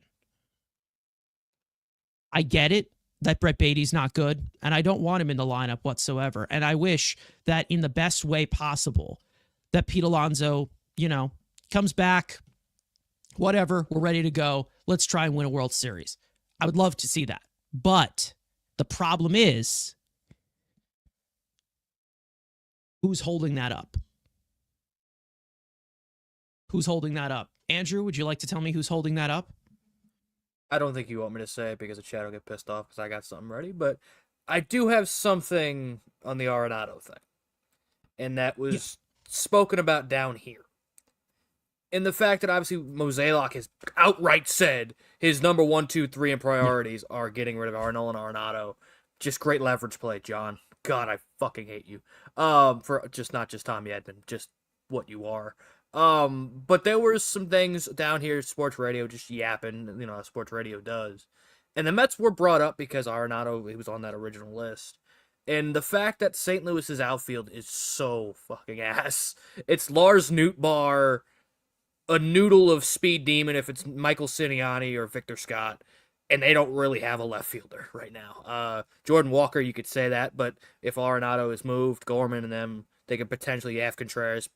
I get it that Brett Baty's not good, and I don't want him in the lineup whatsoever. And I wish that in the best way possible that Pete Alonso, comes back, whatever, we're ready to go. Let's try and win a World Series. I would love to see that. But the problem is, who's holding that up? Who's holding that up? Andrew, would you like to tell me who's holding that up? I don't think you want me to say it, because the chat will get pissed off because I got something ready, but I do have something on the Arenado thing. And that was spoken about down here. And the fact that obviously Mozeliak has outright said his number 1, 2, 3 in priorities are getting rid of Arnold and Arenado. Just great leverage play, John. God, I fucking hate you. For just not just Tommy Edman, just what you are. But there were some things down here, sports radio just yapping, sports radio does. And the Mets were brought up because Arenado, he was on that original list. And the fact that St. Louis's outfield is so fucking ass. It's Lars Nootbaar, a noodle of speed demon if it's Michael Siniani or Victor Scott, and they don't really have a left fielder right now. Jordan Walker, you could say that, but if Arenado is moved, Gorman and them, they could potentially have Contreras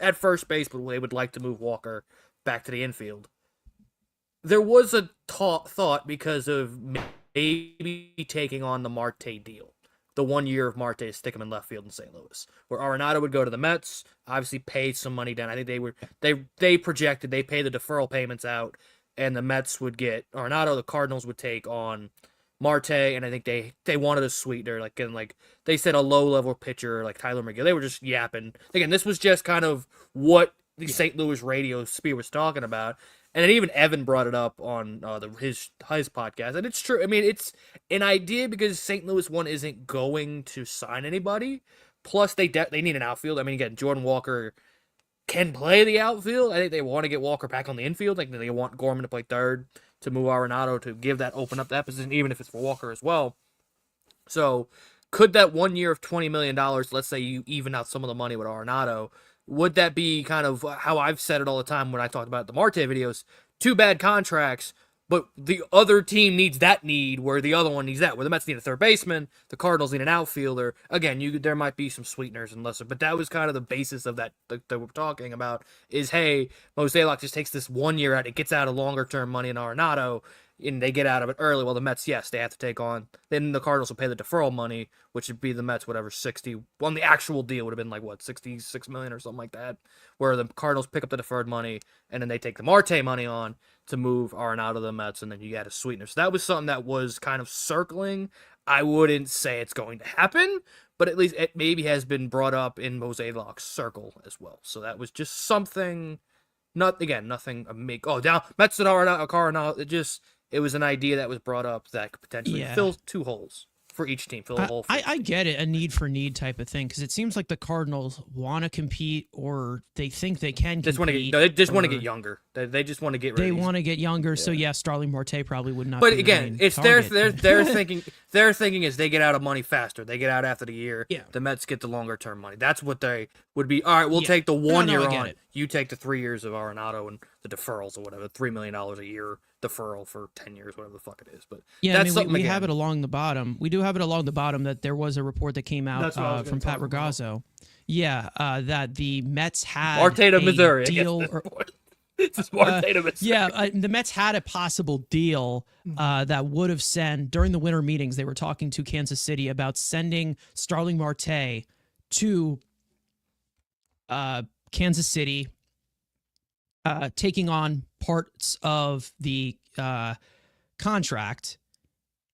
at first base, but they would like to move Walker back to the infield. There was a thought because of maybe taking on the Marte deal. The 1 year of Marte to stick him in left field in St. Louis, where Arenado would go to the Mets, obviously pay some money down. I think they projected they pay the deferral payments out, and the Mets would get Arenado. The Cardinals would take on Marte, and I think they wanted a sweetener, like they said a low level pitcher like Tyler McGill. They were just yapping. Again, this was just kind of what the St. Louis radio sphere was talking about. And then even Evan brought it up on his podcast. And it's true. I mean, it's an idea because St. Louis one isn't going to sign anybody. Plus, they need an outfield. I mean, again, Jordan Walker can play the outfield. I think they want to get Walker back on the infield. Like they want Gorman to play third to move Arenado to open up that position, even if it's for Walker as well. So, could that 1 year of $20 million, let's say you even out some of the money with Arenado, would that be kind of how I've said it all the time when I talked about the Marte videos? 2 bad contracts, but the other team needs that need where the other one needs that. Where the Mets need a third baseman, the Cardinals need an outfielder. Again, there might be some sweeteners and lesser, but that was kind of the basis of that we're talking about is, hey, Mozeliak just takes this 1 year out. It gets out of longer-term money in Arenado, and they get out of it early. Well, the Mets, yes, they have to take on. Then the Cardinals will pay the deferral money, which would be the Mets, whatever, 60. On the actual deal would have been like, what, 66 million or something like that, where the Cardinals pick up the deferred money, and then they take the Marte money on to move Arenado to the Mets, and then you got a sweetener. So that was something that was kind of circling. I wouldn't say it's going to happen, but at least it maybe has been brought up in Mozeliak's circle as well. So that was just something, nothing down, Mets and Arenado, it was an idea that was brought up that could potentially fill 2 holes for each team. Fill a hole. I get it, a need for need type of thing, because it seems like the Cardinals want to compete, or they think they can compete. They just want to get younger. They just want to get. They want to get younger. Yeah. So yeah, Starling Marte probably would not. But be again, it's their thinking. Their thinking is they get out of money faster. They get out after the year. Yeah. The Mets get the longer term money. That's what they would be. All right, we'll take the 1 year on it. You take the 3 years of Arenado and the deferrals or whatever. $3 million a year deferral for 10 years, whatever the fuck it is. But yeah, that's we have it along the bottom. We do have it along the bottom that there was a report that came out from Pat Ragazzo. Yeah, that the Mets had Marte to Missouri deal. The Mets had a possible deal that would have sent during the winter meetings. They were talking to Kansas City about sending Starling Marte to Kansas City, taking on parts of the contract,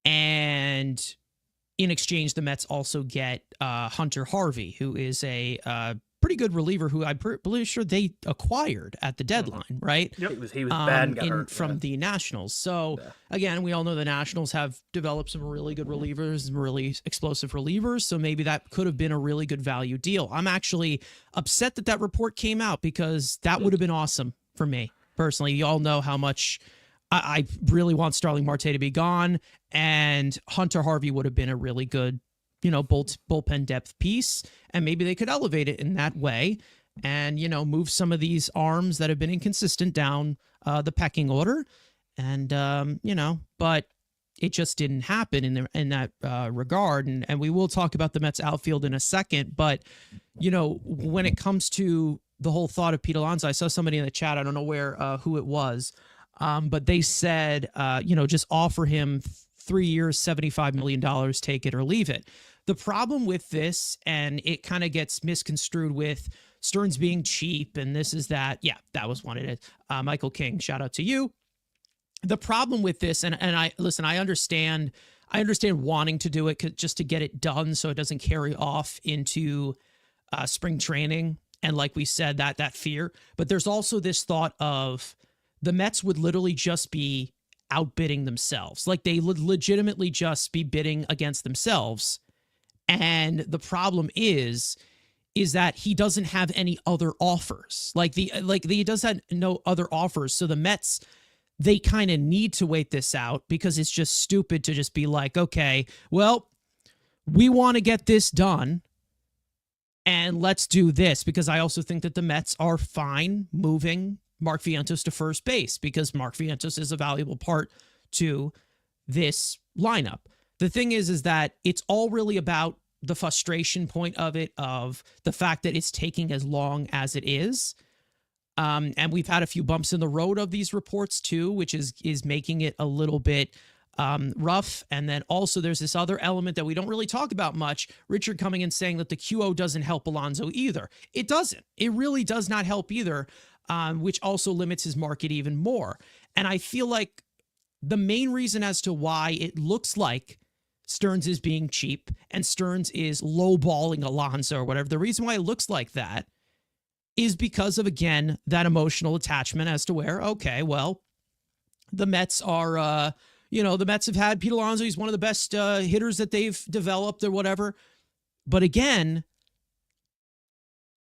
and in exchange, the Mets also get Hunter Harvey, who is a pretty good reliever who I'm pretty sure they acquired at the deadline, right? Yep. He was bad and got hurt. From the Nationals. So, again, we all know the Nationals have developed some really good relievers, some really explosive relievers, so maybe that could have been a really good value deal. I'm actually upset that report came out, because that would have been awesome for me, personally. You all know how much I really want Starling Marte to be gone, and Hunter Harvey would have been a really good bullpen depth piece, and maybe they could elevate it in that way and, move some of these arms that have been inconsistent down the pecking order. And, but it just didn't happen in that regard. And we will talk about the Mets outfield in a second. But, when it comes to the whole thought of Pete Alonso, I saw somebody in the chat, I don't know who it was, but they said, just offer him 3 years, $75 million, take it or leave it. The problem with this, and it kind of gets misconstrued with Stearns being cheap and this is that. Yeah, that was one of it. Michael King, shout out to you. The problem with this, and I understand wanting to do it just to get it done so it doesn't carry off into spring training. And like we said, that fear. But there's also this thought of the Mets would literally just be outbidding themselves. Like they would legitimately just be bidding against themselves. And the problem is that he doesn't have any other offers. He does have no other offers. So the Mets, they kind of need to wait this out, because it's just stupid to just be like, okay, well, we want to get this done and let's do this, because I also think that the Mets are fine moving Mark Vientos to first base because Mark Vientos is a valuable part to this lineup. The thing is that it's all really about the frustration point of it, of the fact that it's taking as long as it is. And we've had a few bumps in the road of these reports too, which is making it a little bit rough. And then also there's this other element that we don't really talk about much. Richard coming in saying that the QO doesn't help Alonso either. It doesn't. It really does not help either, which also limits his market even more. And I feel like the main reason as to why it looks like Stearns is being cheap and Stearns is lowballing Alonso or whatever, the reason why it looks like that is because of, again, that emotional attachment as to where, okay, well, the Mets are, the Mets have had Pete Alonso. He's one of the best hitters that they've developed or whatever. But again,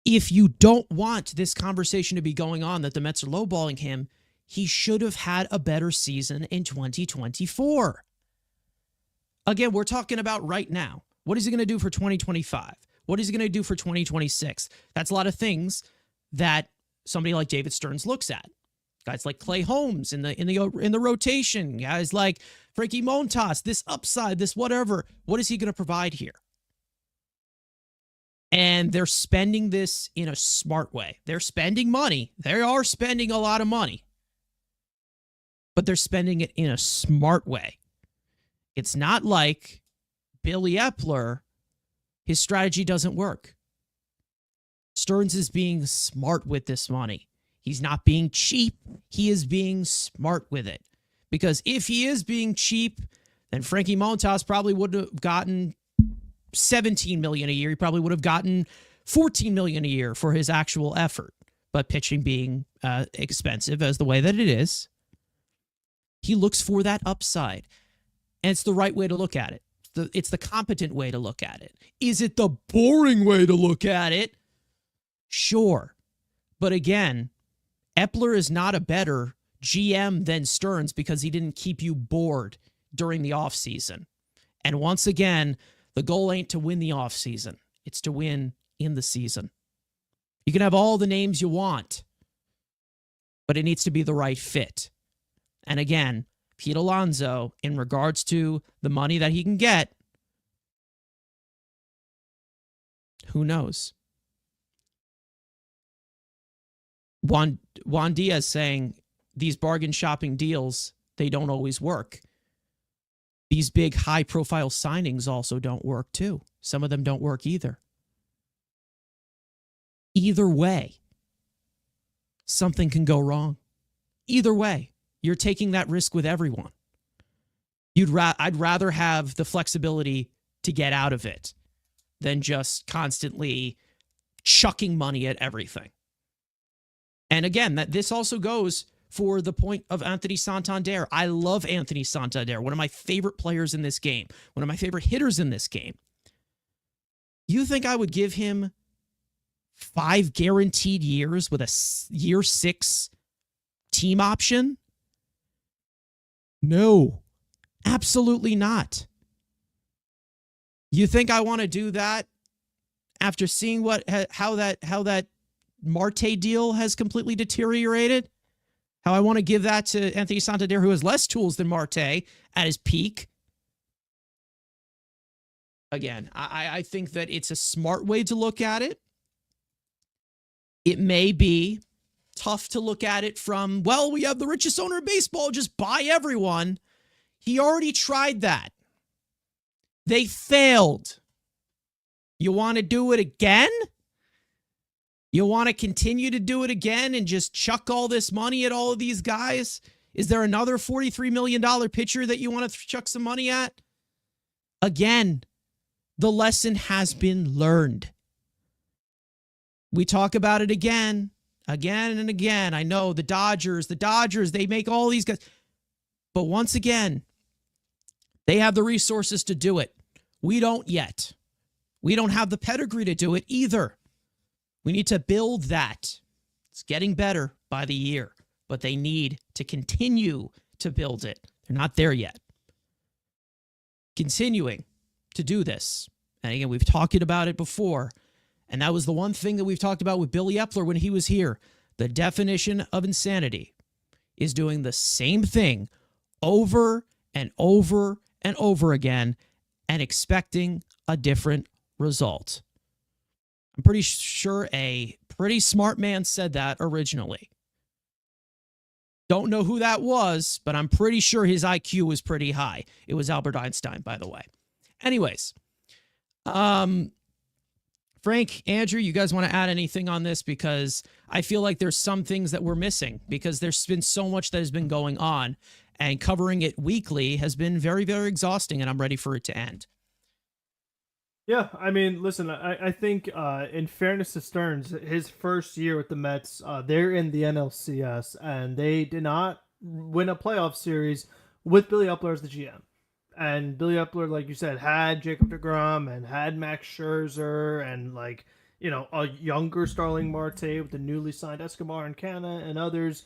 if you don't want this conversation to be going on that the Mets are lowballing him, he should have had a better season in 2024. Again, we're talking about right now. What is he going to do for 2025? What is he going to do for 2026? That's a lot of things that somebody like David Stearns looks at. Guys like Clay Holmes in the rotation. Guys like Frankie Montas, this upside, this whatever. What is he going to provide here? And they're spending this in a smart way. They're spending money. They are spending a lot of money. But they're spending it in a smart way. It's not like Billy Epler, his strategy doesn't work. Stearns is being smart with this money. He's not being cheap. He is being smart with it. Because if he is being cheap, then Frankie Montas probably would have gotten $17 million a year. He probably would have gotten $14 million a year for his actual effort. But pitching being expensive as the way that it is, he looks for that upside. And it's the right way to look at it. It's the competent way to look at it. Is it the boring way to look at it? Sure. But again, Epler is not a better GM than Stearns because he didn't keep you bored during the offseason. And once again, the goal ain't to win the offseason. It's to win in the season. You can have all the names you want, but it needs to be the right fit. And again, Pete Alonso, in regards to the money that he can get, who knows? Juan Diaz saying these bargain shopping deals, they don't always work. These big high-profile signings also don't work too. Some of them don't work either. Either way, something can go wrong. Either way. You're taking that risk with everyone. I'd rather have the flexibility to get out of it than just constantly chucking money at everything. And again, this also goes for the point of Anthony Santander. I love Anthony Santander, one of my favorite players in this game, one of my favorite hitters in this game. You think I would give him 5 guaranteed years with a year 6 team option? No, absolutely not. You think I want to do that after seeing how that Marte deal has completely deteriorated? How I want to give that to Anthony Santander, who has less tools than Marte at his peak? Again, I think that it's a smart way to look at it. It may be tough to look at it from, well, we have the richest owner in baseball, just buy everyone. He already tried that. They failed. You want to do it again? You want to continue to do it again and just chuck all this money at all of these guys? Is there another $43 million pitcher that you want to chuck some money at? Again, the lesson has been learned. We talk about it again and again. I know the Dodgers, they make all these guys. But once again, they have the resources to do it. We don't yet. We don't have the pedigree to do it either. We need to build that. It's getting better by the year, but they need to continue to build it. They're not there yet. Continuing to do this. And again, we've talked about it before. And that was the one thing that we've talked about with Billy Epler when he was here. The definition of insanity is doing the same thing over and over and over again and expecting a different result. I'm pretty sure a pretty smart man said that originally. Don't know who that was, but I'm pretty sure his IQ was pretty high. It was Albert Einstein, by the way. Anyways, Frank, Andrew, you guys want to add anything on this? Because I feel like there's some things that we're missing because there's been so much that has been going on, and covering it weekly has been very, very exhausting, and I'm ready for it to end. Yeah, I mean, listen, I think in fairness to Stearns, his first year with the Mets, they're in the NLCS, and they did not win a playoff series with Billy Epler as the GM. And Billy Epler, like you said, had Jacob deGrom and had Max Scherzer and, like, you know, a younger Starling Marte with the newly signed Escobar and Canna and others.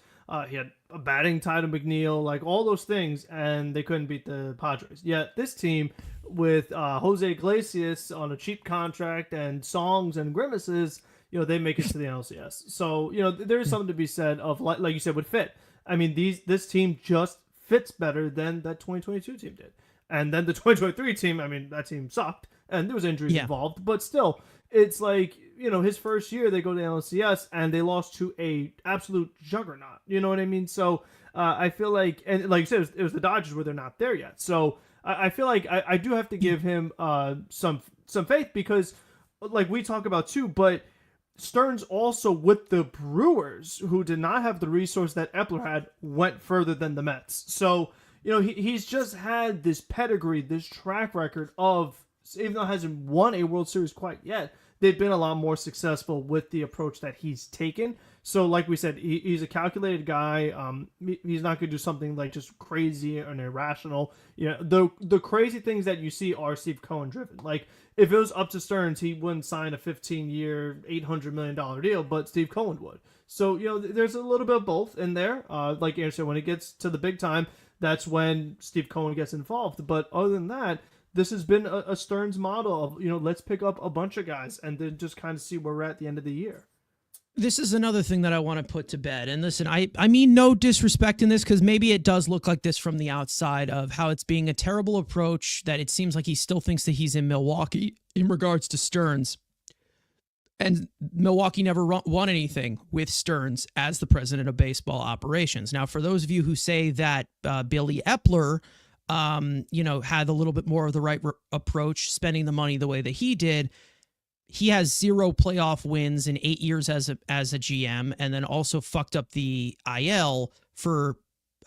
He had a batting title, McNeil, like all those things, and they couldn't beat the Padres. Yet this team with Jose Iglesias on a cheap contract and songs and grimaces, you know, they make it to the NLCS. So, you know, there's something to be said of, like you said, would fit. I mean, this team just fits better than that 2022 team did. And then the 2023 team, I mean, that team sucked, and there was injuries involved. But still, it's like, you know, his first year, they go to the NLCS, and they lost to a absolute juggernaut. You know what I mean? So I feel like, and like you said, it was the Dodgers where they're not there yet. So I feel like I do have to give him some faith because, like we talk about too, but Stearns also with the Brewers, who did not have the resource that Epler had, went further than the Mets. So, you know, he's just had this pedigree, this track record of, even though he hasn't won a World Series quite yet, they've been a lot more successful with the approach that he's taken. So, like we said, he's a calculated guy. He's not going to do something like just crazy and irrational. You know, the crazy things that you see are Steve Cohen driven. Like, if it was up to Stearns, he wouldn't sign a 15-year, $800 million deal, but Steve Cohen would. So, you know, there's a little bit of both in there. Like Aaron said, when it gets to the big time, that's when Steve Cohen gets involved. But other than that, this has been a Stearns model of, you know, let's pick up a bunch of guys and then just kind of see where we're at the end of the year. This is another thing that I want to put to bed. And listen, I mean no disrespect in this, because maybe it does look like this from the outside of how it's being a terrible approach, that it seems like he still thinks that he's in Milwaukee in regards to Stearns. And Milwaukee never won anything with Stearns as the president of baseball operations. Now, for those of you who say that Billy Epler, you know, had a little bit more of the right approach, spending the money the way that he did, he has 0 playoff wins in 8 years as a GM, and then also fucked up the IL for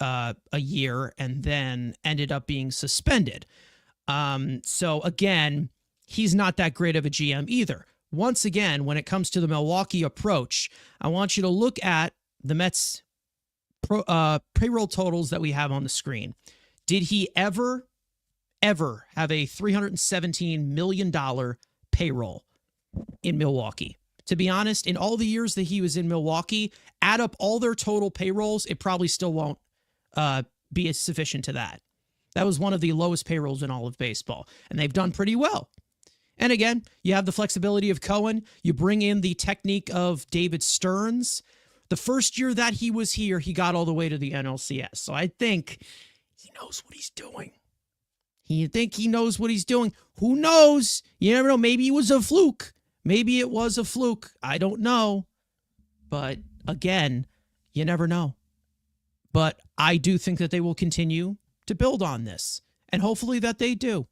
a year and then ended up being suspended. So again, he's not that great of a GM either. Once again, when it comes to the Milwaukee approach, I want you to look at the Mets payroll totals that we have on the screen. Did he ever have a $317 million payroll in Milwaukee? To be honest, in all the years that he was in Milwaukee, add up all their total payrolls, it probably still won't be as sufficient to that. That was one of the lowest payrolls in all of baseball, and they've done pretty well. And again, you have the flexibility of Cohen. You bring in the technique of David Stearns. The first year that he was here, he got all the way to the NLCS. So I think he knows what he's doing. You think he knows what he's doing? Who knows? You never know. Maybe it was a fluke. Maybe it was a fluke. I don't know. But again, you never know. But I do think that they will continue to build on this. And hopefully that they do.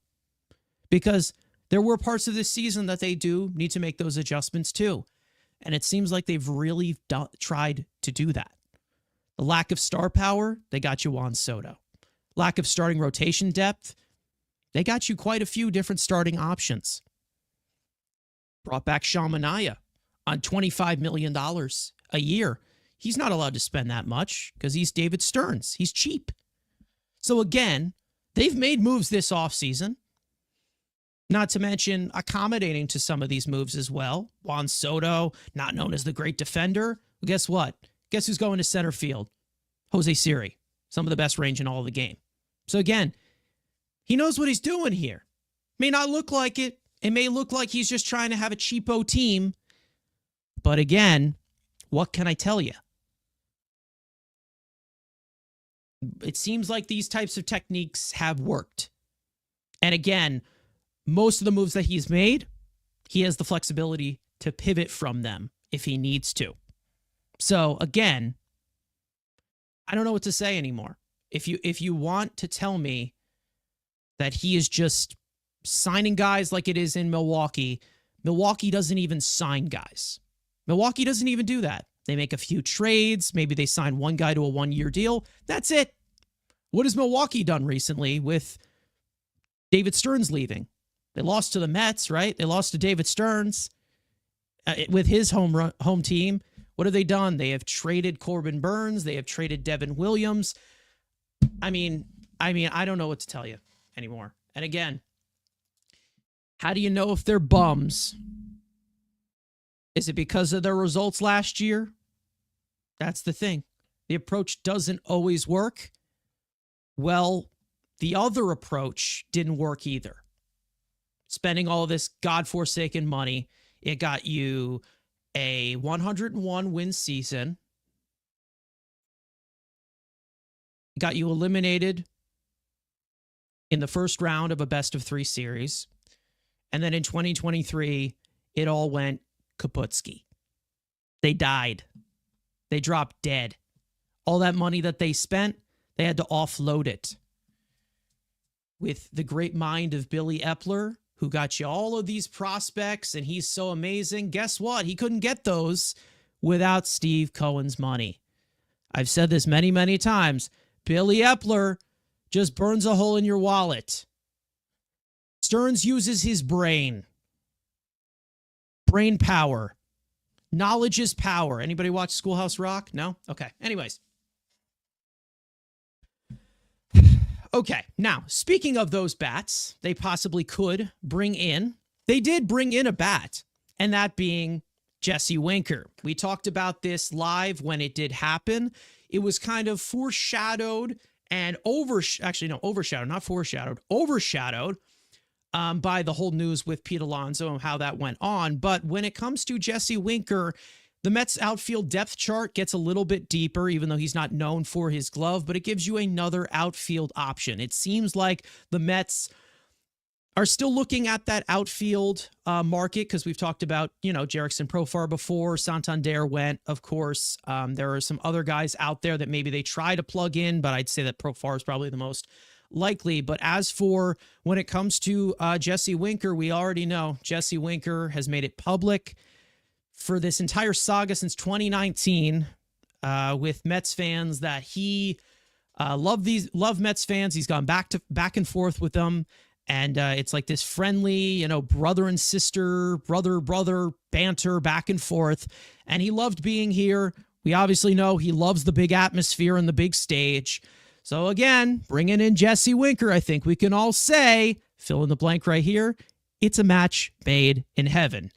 Because there were parts of this season that they do need to make those adjustments too. And it seems like they've really tried to do that. The lack of star power, they got you Juan Soto. Lack of starting rotation depth, they got you quite a few different starting options. Brought back Sean Manaea on $25 million a year. He's not allowed to spend that much because he's David Stearns. He's cheap. So again, they've made moves this offseason. Not to mention accommodating to some of these moves as well. Juan Soto, not known as the great defender. Well, guess what? Guess who's going to center field? Jose Siri. Some of the best range in all of the game. So again, he knows what he's doing here. May not look like it. It may look like he's just trying to have a cheapo team. But again, what can I tell you? It seems like these types of techniques have worked. And again, most of the moves that he's made, he has the flexibility to pivot from them if he needs to. So again, I don't know what to say anymore. If you want to tell me that he is just signing guys like it is in Milwaukee, Milwaukee doesn't even sign guys. Milwaukee doesn't even do that. They make a few trades. Maybe they sign one guy to a 1-year deal. That's it. What has Milwaukee done recently with David Stearns leaving? They lost to the Mets, right? They lost to David Stearns with his home team. What have they done? They have traded Corbin Burns. They have traded Devin Williams. I mean, I don't know what to tell you anymore. And again, how do you know if they're bums? Is it because of their results last year? That's the thing. The approach doesn't always work. Well, the other approach didn't work either. Spending all this godforsaken money, it got you a 101 win season. It got you eliminated in the first round of a best-of-3 series. And then in 2023, it all went kaputski. They died. They dropped dead. All that money that they spent, they had to offload it. With the great mind of Billy Epler, who got you all of these prospects, and he's so amazing. Guess what? He couldn't get those without Steve Cohen's money. I've said this many, many times. Billy Epler just burns a hole in your wallet. Stearns uses his brain. Brain power. Knowledge is power. Anybody watch Schoolhouse Rock? No? Okay. Anyways. Okay. Now, speaking of those bats, they possibly could bring in. They did bring in a bat, and that being Jesse Winker. We talked about this live when it did happen. It was kind of foreshadowed and overshadowed by the whole news with Pete Alonso and how that went on. But when it comes to Jesse Winker, the Mets outfield depth chart gets a little bit deeper, even though he's not known for his glove, but it gives you another outfield option. It seems like the Mets are still looking at that outfield market because we've talked about, Jerickson Profar before. Santander went, of course. There are some other guys out there that maybe they try to plug in, but I'd say that Profar is probably the most likely. But as for when it comes to Jesse Winker, we already know Jesse Winker has made it public for this entire saga since 2019 with Mets fans that he love Mets fans. He's gone back and forth with them. And it's like this friendly, brother and sister, brother banter back and forth. And he loved being here. We obviously know he loves the big atmosphere and the big stage. So again, bringing in Jesse Winker, I think we can all say, fill in the blank right here, it's a match made in heaven.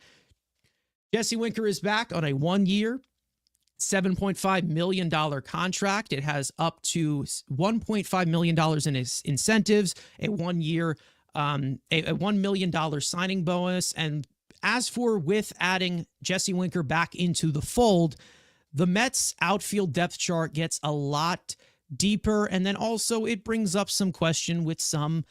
Jesse Winker is back on a 1-year, $7.5 million contract. It has up to $1.5 million in his incentives, a 1-year, a $1 million signing bonus. And as for with adding Jesse Winker back into the fold, the Mets outfield depth chart gets a lot deeper. And then also it brings up some question with some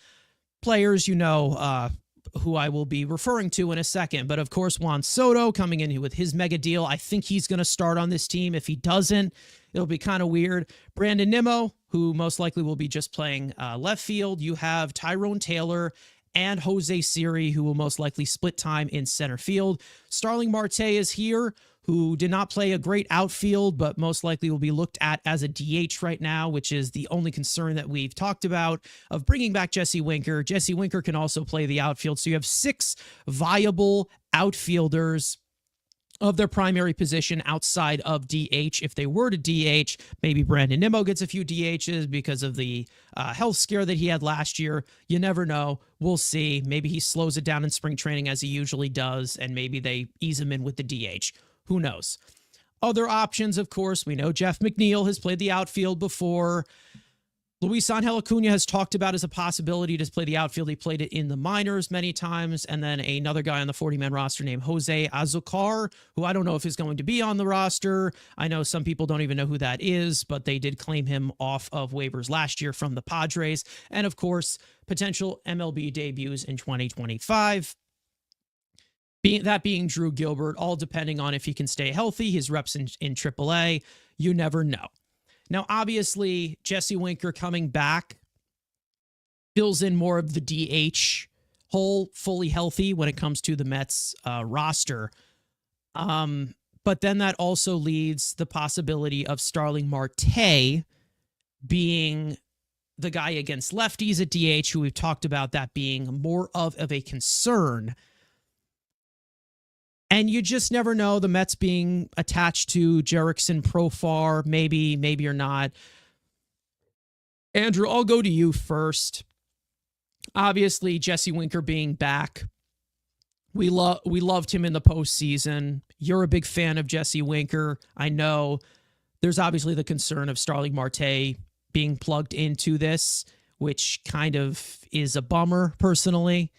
players, who I will be referring to in a second. But of course, Juan Soto coming in with his mega deal. I think he's going to start on this team. If he doesn't, it'll be kind of weird. Brandon Nimmo, who most likely will be just playing left field. You have Tyrone Taylor and Jose Siri, who will most likely split time in center field. Starling Marte is here, who did not play a great outfield, but most likely will be looked at as a DH right now, which is the only concern that we've talked about of bringing back Jesse Winker. Jesse Winker can also play the outfield. So you have 6 viable outfielders of their primary position outside of DH. If they were to DH, maybe Brandon Nimmo gets a few DHs because of the health scare that he had last year. You never know. We'll see. Maybe he slows it down in spring training as he usually does, and maybe they ease him in with the DH. Who knows? Other options, of course, we know Jeff McNeil has played the outfield before. Luis Angel Acuna has talked about as a possibility to play the outfield. He played it in the minors many times. And then another guy on the 40-man roster named Jose Azocar, who I don't know if he's going to be on the roster. I know some people don't even know who that is, but they did claim him off of waivers last year from the Padres. And of course, potential MLB debuts in 2025. Being Drew Gilbert, all depending on if he can stay healthy, his reps in AAA. You never know. Now, obviously, Jesse Winker coming back fills in more of the DH hole, fully healthy when it comes to the Mets roster. But then that also leads the possibility of Starling Marte being the guy against lefties at DH, who we've talked about that being more of a concern. And you just never know, the Mets being attached to Jerickson Profar, maybe or not. Andrew, I'll go to you first. Obviously, Jesse Winker being back. We loved him in the postseason. You're a big fan of Jesse Winker. I know there's obviously the concern of Starling Marte being plugged into this, which kind of is a bummer personally.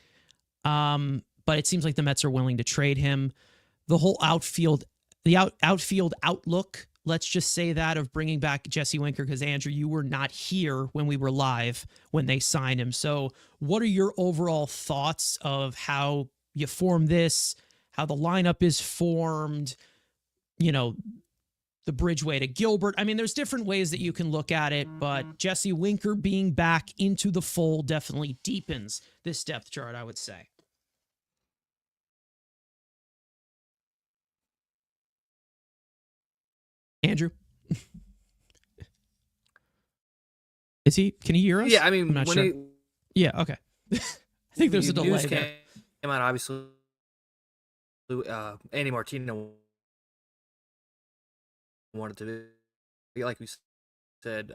But it seems like the Mets are willing to trade him. The whole outfield outlook, let's just say that, of bringing back Jesse Winker, because Andrew, you were not here when we were live when they signed him. So what are your overall thoughts of how you form this, how the lineup is formed, you know, the bridgeway to Gilbert? I mean, there's different ways that you can look at it, but Jesse Winker being back into the fold definitely deepens this depth chart, I would say. Andrew? Is he? Can he hear us? Yeah, I mean, I'm not sure. Yeah, okay. I think there's a delay there. Came out, obviously, Andy Martino wanted to be, like we said,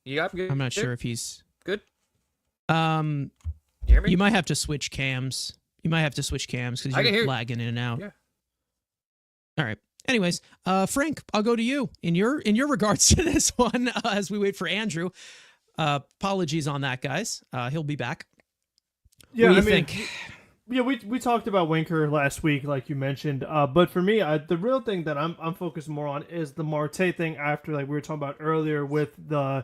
you got good? I'm not sure if he's good. You hear me? You might have to switch cams. You might have to switch cams because you're lagging in and out. Yeah. All right. Anyways, Frank, I'll go to you in your regards to this one as we wait for Andrew. Apologies on that, guys. He'll be back. Yeah, what do you think? Yeah, we talked about Winker last week, like you mentioned. But for me, the real thing that I'm focused more on is the Marte thing. After, like we were talking about earlier, with the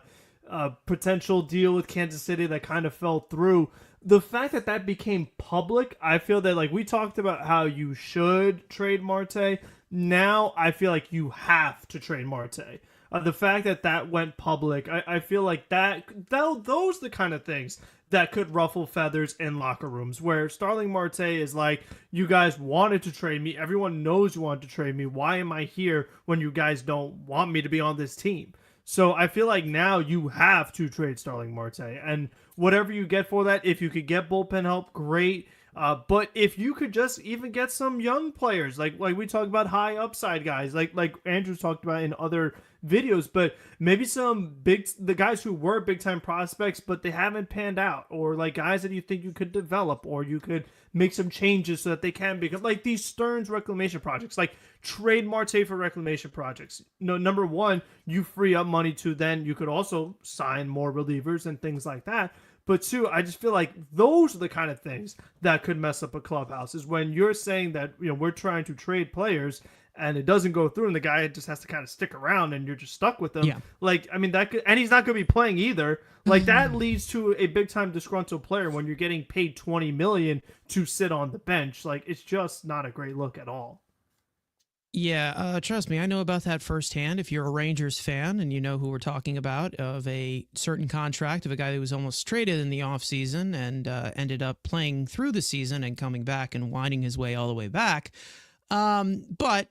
potential deal with Kansas City that kind of fell through. The fact that became public, I feel that, like we talked about how you should trade Marte. Now I feel like you have to trade Marte. The fact that went public, I feel like those are the kind of things that could ruffle feathers in locker rooms, where Starling Marte is like, you guys wanted to trade me. Everyone knows you wanted to trade me. Why am I here when you guys don't want me to be on this team? So I feel like now you have to trade Starling Marte, and whatever you get for that, if you could get bullpen help, great. But if you could just even get some young players, like we talk about high upside guys, like Andrew's talked about in other videos, but maybe the guys who were big time prospects, but they haven't panned out, or like guys that you think you could develop, or you could make some changes so that they can become like these Stearns reclamation projects, like trade Marte for reclamation projects. No, number one, you free up money to then you could also sign more relievers and things like that. But two, I just feel like those are the kind of things that could mess up a clubhouse, is when you're saying that, you know, we're trying to trade players and it doesn't go through and the guy just has to kind of stick around and you're just stuck with them. Yeah. Like, I mean, that could, and he's not going to be playing either. Like, that leads to a big time disgruntled player when you're getting paid $20 million to sit on the bench. Like, it's just not a great look at all. Yeah, trust me, I know about that firsthand. If you're a Rangers fan and you know who we're talking about, of a certain contract of a guy who was almost traded in the offseason and ended up playing through the season and coming back and winding his way all the way back. But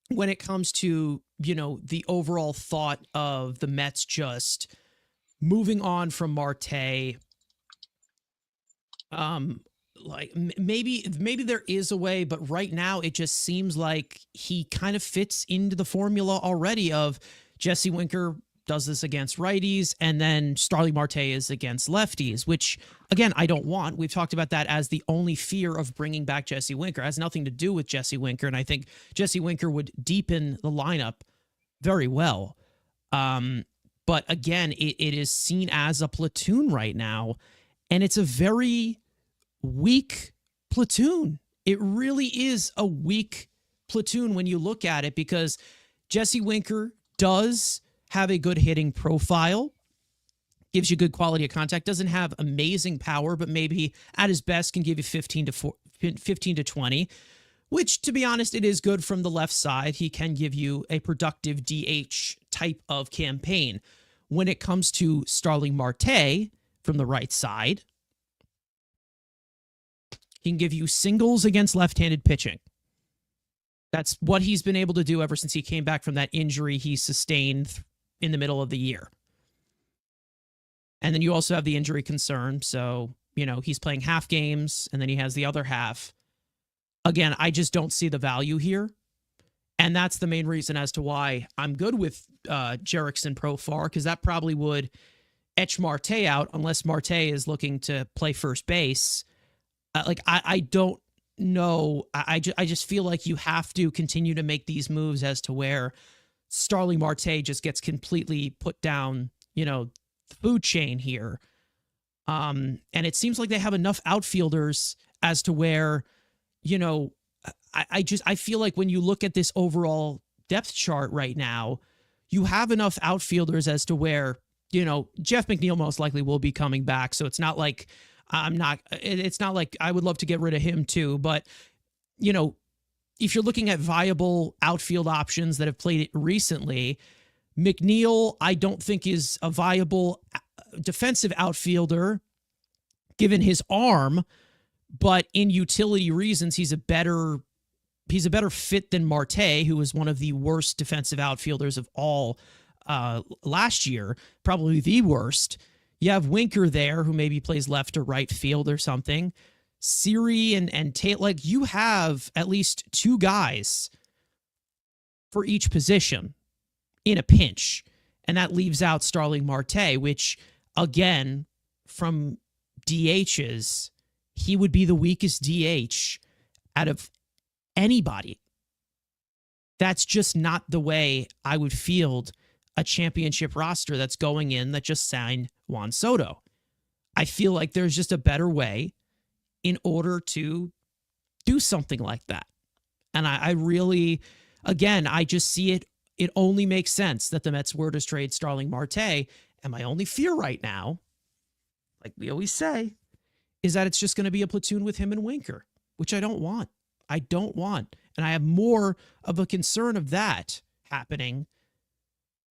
when it comes to, you know, the overall thought of the Mets just moving on from Marte, like maybe there is a way, but right now it just seems like he kind of fits into the formula already of Jesse Winker does this against righties, and then Starling Marte is against lefties, which again, I don't want. We've talked about that as the only fear of bringing back Jesse Winker. It has nothing to do with Jesse Winker, and I think Jesse Winker would deepen the lineup very well. But again, it is seen as a platoon right now, and it's a very weak platoon. It really is a weak platoon when you look at it, because Jesse Winker does have a good hitting profile, gives you good quality of contact, doesn't have amazing power, but maybe at his best can give you 15 to 20, which, to be honest, it is good from the left side. He can give you a productive DH type of campaign. When it comes to Starling Marte from the right side, he can give you singles against left-handed pitching. That's what he's been able to do ever since he came back from that injury he sustained in the middle of the year. And then you also have the injury concern. So, he's playing half games and then he has the other half. Again, I just don't see the value here. And that's the main reason as to why I'm good with Jerickson Profar, because that probably would etch Marte out unless Marte is looking to play first base. I don't know. I just feel like you have to continue to make these moves as to where Starling Marte just gets completely put down, the food chain here. And it seems like they have enough outfielders as to where, I feel like when you look at this overall depth chart right now, you have enough outfielders as to where, Jeff McNeil most likely will be coming back. So it's not like it's not like I would love to get rid of him too. But, if you're looking at viable outfield options that have played it recently, McNeil, I don't think is a viable defensive outfielder given his arm, but in utility reasons, he's a better fit than Marte, who was one of the worst defensive outfielders of all last year, probably the worst. You have Winker there, who maybe plays left or right field or something. Siri and Tate, like, you have at least two guys for each position in a pinch. And that leaves out Starling Marte, which, again, from DHs, he would be the weakest DH out of anybody. That's just not the way I would field a championship roster that's going in that just signed Juan Soto. I feel like there's just a better way in order to do something like that. And I really, again, I just see it. It only makes sense that the Mets were to trade Starling Marte. And my only fear right now, like we always say, is that it's just going to be a platoon with him and Winker, which I don't want. I don't want. And I have more of a concern of that happening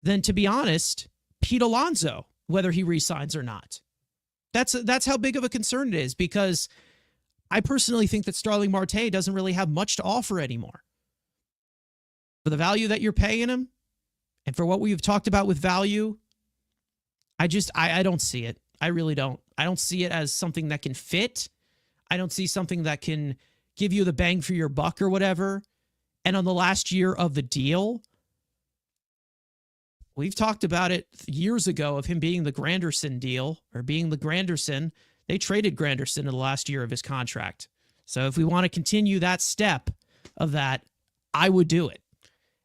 than, to be honest, Pete Alonso, whether he resigns or not. That's how big of a concern it is, because I personally think that Starling Marte doesn't really have much to offer anymore. For the value that you're paying him, and for what we've talked about with value, I don't see it. I really don't. I don't see it as something that can fit. I don't see something that can give you the bang for your buck or whatever. And on the last year of the deal, we've talked about it years ago of him being the Granderson deal, or being the Granderson. They traded Granderson in the last year of his contract. So if we want to continue that step of that, I would do it.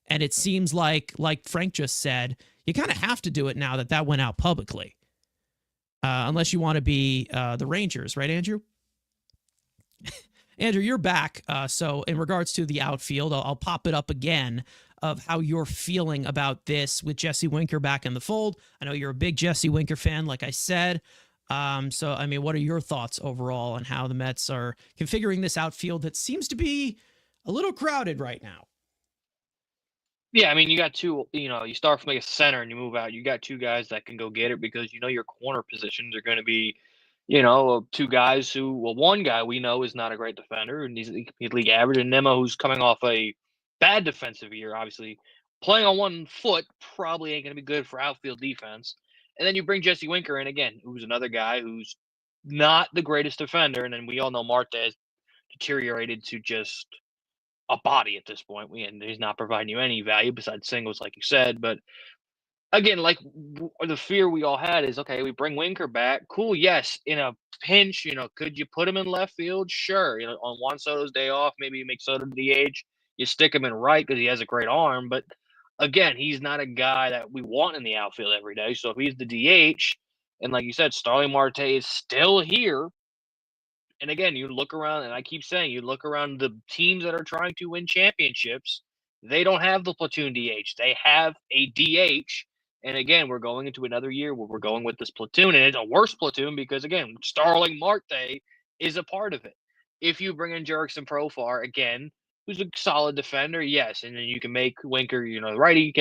And it seems like Frank just said, you kind of have to do it now that went out publicly. Unless you want to be the Rangers, right, Andrew? Andrew, you're back. So in regards to the outfield, I'll pop it up again of how you're feeling about this with Jesse Winker back in the fold. I know you're a big Jesse Winker fan, like I said. So, I mean, what are your thoughts overall on how the Mets are configuring this outfield that seems to be a little crowded right now? Yeah, I mean, you got two, you start from like a center and you move out. You got two guys that can go get it, because your corner positions are going to be, two guys who, well, one guy we know is not a great defender and he's league average, and Nemo, who's coming off a bad defensive year, obviously playing on one foot probably ain't going to be good for outfield defense. And then you bring Jesse Winker in again, who's another guy who's not the greatest defender, and then we all know Marte has deteriorated to just a body at this point. And he's not providing you any value besides singles, like you said. But again, like the fear we all had is, okay, we bring Winker back. Cool. Yes. In a pinch, could you put him in left field? Sure. On Juan Soto's day off, maybe you make Soto DH. You stick him in right because he has a great arm. But again, he's not a guy that we want in the outfield every day. So if he's the DH, and like you said, Starling Marte is still here. And again, you look around, and I keep saying, you look around the teams that are trying to win championships, they don't have the platoon DH. They have a DH. And again, we're going into another year where we're going with this platoon, and it's a worse platoon because, again, Starling Marte is a part of it. If you bring in Jurickson Profar, again, who's a solid defender, yes, and then you can make Winker, the righty.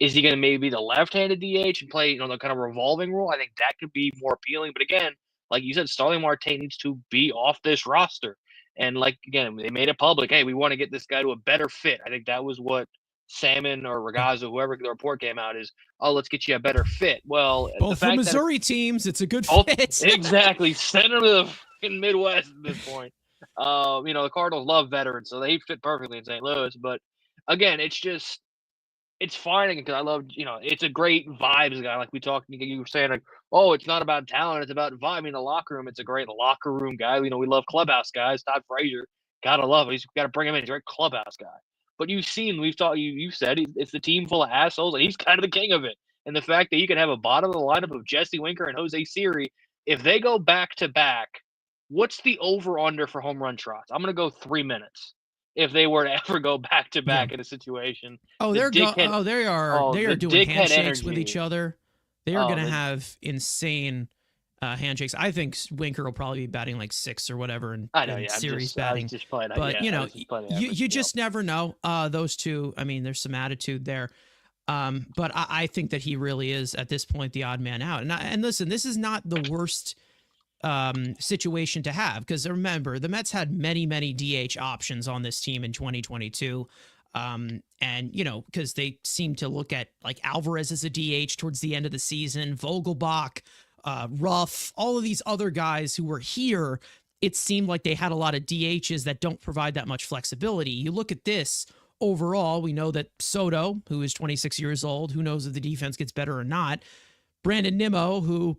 Is he going to maybe be the left-handed DH and play, the kind of revolving role? I think that could be more appealing. But again, like you said, Starling Marte needs to be off this roster. And again, they made it public. Hey, we want to get this guy to a better fit. I think that was what Salmon or Ragazzo, whoever the report came out is, let's get you a better fit. Well, both for Missouri teams, it's a good fit. Exactly. Send them to the fucking Midwest at this point. The Cardinals love veterans, so they fit perfectly in St. Louis. But again, it's fine because I love, it's a great vibes guy. Like you were saying, it's not about talent, it's about vibe. The locker room, it's a great locker room guy. We love clubhouse guys. Todd Frazier, gotta love him. He's got to bring him in. He's a great clubhouse guy. But you've said it's the team full of assholes, and he's kind of the king of it. And the fact that you can have a bottom of the lineup of Jesse Winker and Jose Siri, if they go back to back, what's the over under for home run trots? I'm gonna go 3 minutes. If they were to ever go back to back in a situation, they are doing handshakes with each other. They are going to have insane handshakes. I think Winker will probably be batting like 6 or whatever, and series batting. You just never know. Those two, there's some attitude there. But I think that he really is at this point the odd man out. And listen, this is not the worst situation to have, because remember, the Mets had many DH options on this team in 2022, and because they seem to look at like Alvarez as a DH towards the end of the season, Vogelbach, Ruff, all of these other guys who were here. It seemed like they had a lot of DHs that don't provide that much flexibility. You look at this overall, we know that Soto, who is 26 years old, who knows if the defense gets better or not, Brandon Nimmo, who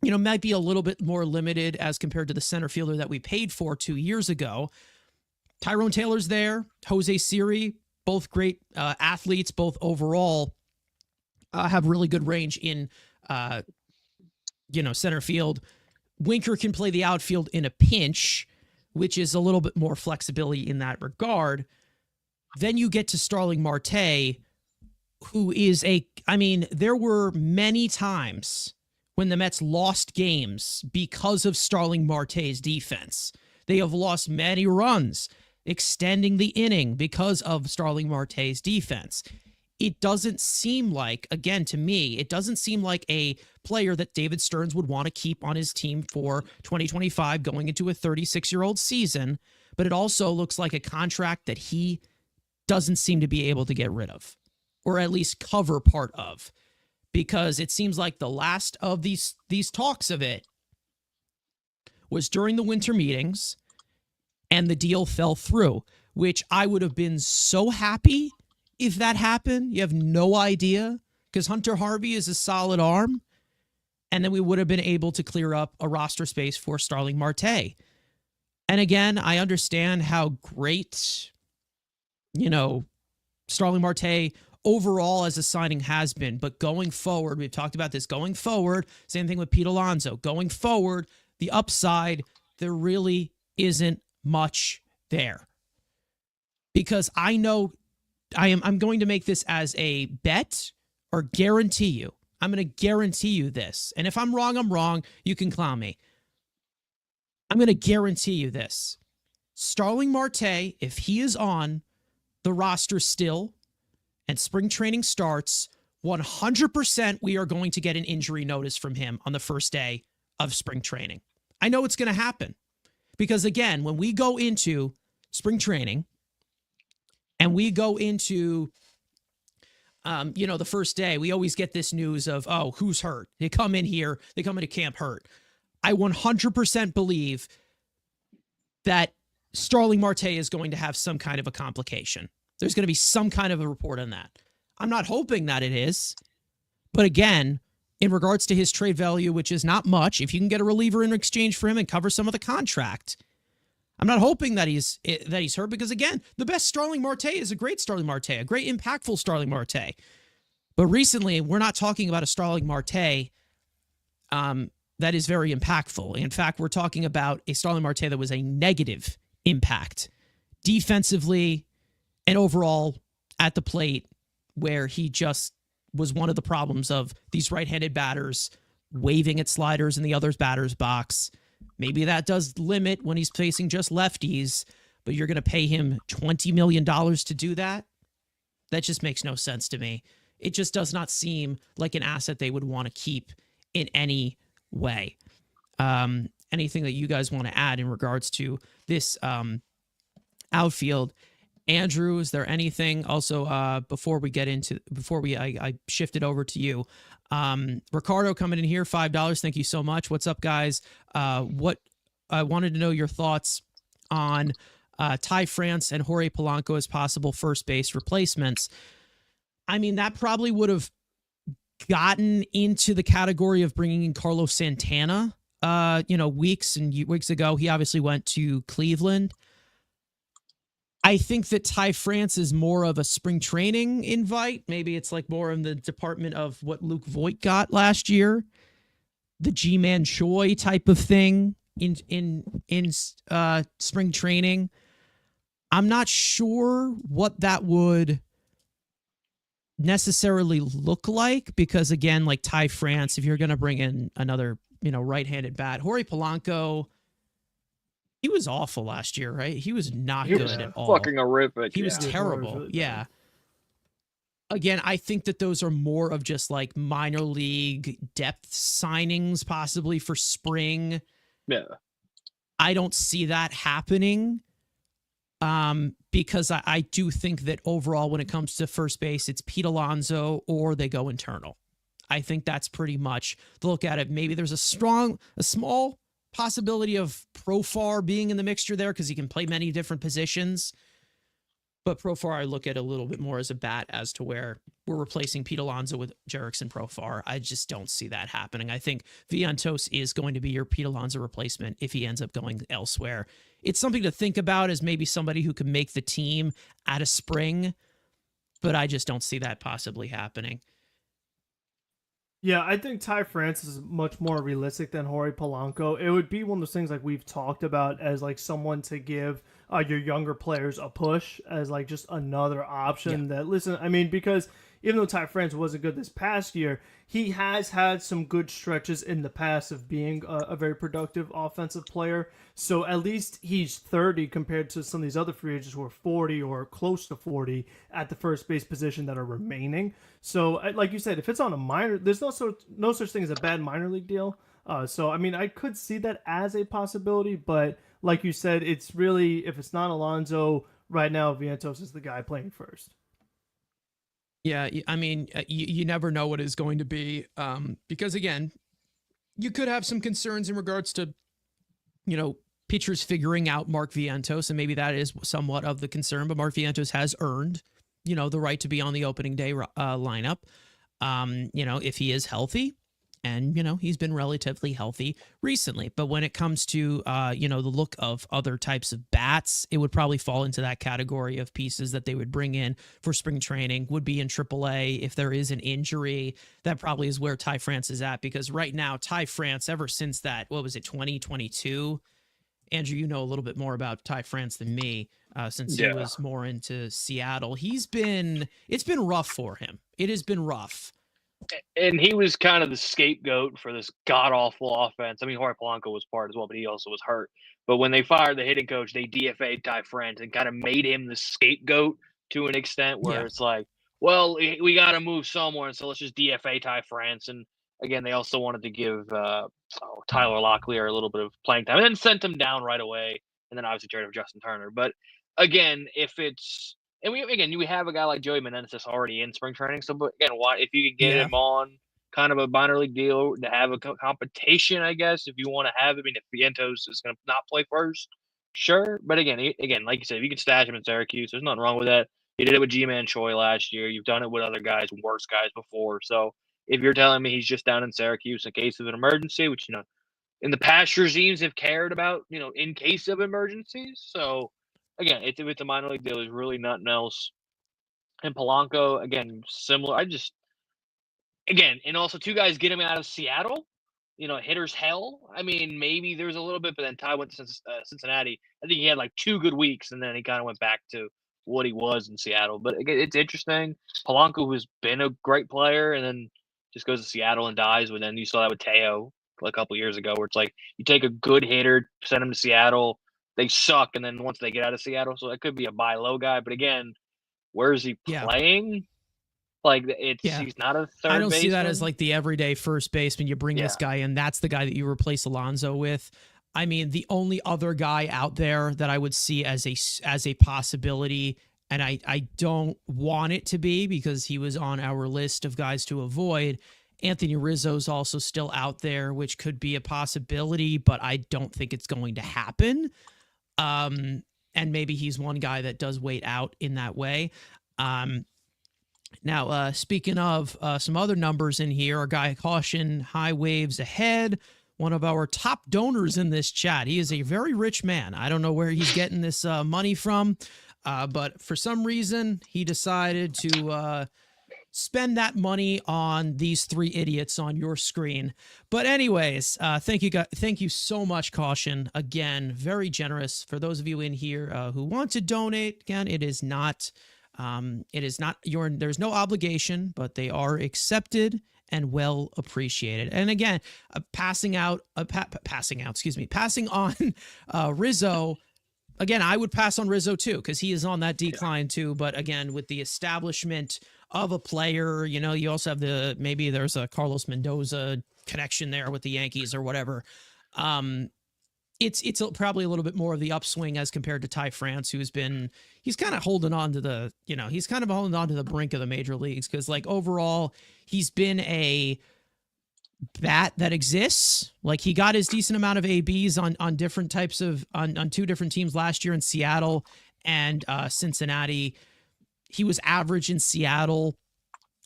might be a little bit more limited as compared to the center fielder that we paid for 2 years ago. Tyrone Taylor's there. Jose Siri, both great athletes, both overall have really good range in, center field. Winker can play the outfield in a pinch, which is a little bit more flexibility in that regard. Then you get to Starling Marte, who is there were many times when the Mets lost games because of Starling Marte's defense. They have lost many runs extending the inning because of Starling Marte's defense. It doesn't seem like, again, to me, it doesn't seem like a player that David Stearns would want to keep on his team for 2025 going into a 36-year-old season, but it also looks like a contract that he doesn't seem to be able to get rid of, or at least cover part of. Because it seems like the last of these talks of it was during the winter meetings, and the deal fell through, which I would have been so happy if that happened. You have no idea, because Hunter Harvey is a solid arm, and then we would have been able to clear up a roster space for Starling Marte. And again, I understand how great, Starling Marte overall as a signing has been, but going forward, we've talked about this, going forward, same thing with Pete Alonso, going forward, the upside, there really isn't much there. Because I know I'm going to make this as a bet or guarantee you. I'm going to guarantee you this. And if I'm wrong, I'm wrong. You can clown me. I'm going to guarantee you this. Starling Marte, if he is on the roster still, and spring training starts, 100% we are going to get an injury notice from him on the first day of spring training. I know it's going to happen because, again, when we go into spring training and we go into, the first day, we always get this news of, who's hurt? They come into camp hurt. I 100% believe that Starling Marte is going to have some kind of a complication. There's going to be some kind of a report on that. I'm not hoping that it is. But again, in regards to his trade value, which is not much, if you can get a reliever in exchange for him and cover some of the contract, I'm not hoping that he's hurt because, again, the best Starling Marte is a great Starling Marte, a great impactful Starling Marte. But recently, we're not talking about a Starling Marte that is very impactful. In fact, we're talking about a Starling Marte that was a negative impact defensively and overall at the plate, where he just was one of the problems of these right-handed batters waving at sliders in the other batter's box. Maybe that does limit when he's facing just lefties, but you're going to pay him $20 million to do that? That just makes no sense to me. It just does not seem like an asset they would want to keep in any way. Anything that you guys want to add in regards to this outfield? Andrew, is there anything also before I shift it over to you? Ricardo coming in here, $5. Thank you so much. What's up, guys? What I wanted to know your thoughts on Ty France and Jorge Polanco as possible first base replacements. I mean, that probably would have gotten into the category of bringing in Carlos Santana, weeks ago. He obviously went to Cleveland. I think that Ty France is more of a spring training invite. Maybe it's like more in the department of what Luke Voigt got last year, the G-Man Choi type of thing in spring training. I'm not sure what that would necessarily look like because, again, like Ty France, if you're going to bring in another, right-handed bat, Jorge Polanco, he was awful last year, right? He was not good at all. Fucking horrific. He was terrible. Yeah. Again, I think that those are more of just like minor league depth signings, possibly for spring. Yeah. I don't see that happening because I do think that overall, when it comes to first base, it's Pete Alonso or they go internal. I think that's pretty much the look at it. Maybe there's a small possibility of Profar being in the mixture there because he can play many different positions. But Profar, I look at a little bit more as a bat as to where we're replacing Pete Alonso with Jerickson Profar. I just don't see that happening. I think Vientos is going to be your Pete Alonso replacement if he ends up going elsewhere. It's something to think about as maybe somebody who can make the team at a spring, but I just don't see that possibly happening. Yeah, I think Ty France is much more realistic than Jorge Polanco. It would be one of those things like we've talked about as like someone to give your younger players a push as like just another option because even though Ty France wasn't good this past year, he has had some good stretches in the past of being a very productive offensive player. So at least he's 30 compared to some of these other free agents who are 40 or close to 40 at the first base position that are remaining. So like you said, if it's on a minor, there's no such thing as a bad minor league deal. So, I mean, I could see that as a possibility, but like you said, it's really, if it's not Alonso right now, Vientos is the guy playing first. Yeah, I mean, you never know what is going to be because, again, you could have some concerns in regards to, pitchers figuring out Mark Vientos, and maybe that is somewhat of the concern, but Mark Vientos has earned, the right to be on the opening day lineup, if he is healthy. And, he's been relatively healthy recently. But when it comes to, the look of other types of bats, it would probably fall into that category of pieces that they would bring in for spring training, would be in AAA. If there is an injury, that probably is where Ty France is at. Because right now, Ty France, ever since that, 2022? Andrew, you know a little bit more about Ty France than me since he was more into Seattle. It's been rough for him. It has been rough. And he was kind of the scapegoat for this god-awful offense. I mean, Jorge Polanco was part as well, but he also was hurt. But when they fired the hitting coach, they DFA'd Ty France and kind of made him the scapegoat to an extent where it's like, well, we got to move somewhere, so let's just DFA Ty France. And, again, they also wanted to give Tyler Locklear a little bit of playing time and then sent him down right away and then obviously traded for Justin Turner. But, again, if it's – and we have a guy like Joey Meneses already in spring training. So, but again, if you can get him on kind of a minor league deal to have a competition, I guess, if you want to have it. I mean, if Vientos is going to not play first, sure. But again, like you said, if you can stash him in Syracuse, there's nothing wrong with that. You did it with G-Man Choi last year. You've done it with other guys, worse guys before. So if you're telling me he's just down in Syracuse in case of an emergency, which, in the past regimes have cared about, in case of emergencies. So again, it's a minor league deal. There's really nothing else. And Polanco, again, similar. And also two guys get him out of Seattle. Hitter's hell. I mean, maybe there's a little bit, but then Ty went to Cincinnati. I think he had like 2 good weeks, and then he kind of went back to what he was in Seattle. But again, it's interesting. Polanco, who's been a great player, and then just goes to Seattle and dies. But then you saw that with Teo a couple years ago, where it's like you take a good hitter, send him to Seattle, they suck, and then once they get out of Seattle, so that could be a buy low guy. But again, where is he playing? Like he's not a third. I don't see that baseman. as like the everyday first baseman. You bring this guy in, that's the guy that you replace Alonso with. I mean, the only other guy out there that I would see as a possibility, and I don't want it to be because he was on our list of guys to avoid. Anthony Rizzo's also still out there, which could be a possibility, but I don't think it's going to happen. And maybe he's one guy that does wait out in that way. Now, speaking of some other numbers in here, our guy Caution High Waves Ahead, one of our top donors in this chat. He is a very rich man. I don't know where he's getting this money from, but for some reason, he decided to spend that money on these 3 idiots on your screen. But anyways, thank you so much, Caution. Again, very generous. For those of you in here who want to donate, again, there's no obligation, but they are accepted and well appreciated. And again, passing on Rizzo. Again, I would pass on Rizzo too, because he is on that decline too. But again, with the establishment of a player, you also have maybe there's a Carlos Mendoza connection there with the Yankees or whatever. It's probably a little bit more of the upswing as compared to Ty France, he's kind of holding on to the brink of the major leagues. Cause like overall he's been a bat that exists. Like he got his decent amount of ABs on different types of, on 2 different teams last year in Seattle and Cincinnati. He was average in Seattle,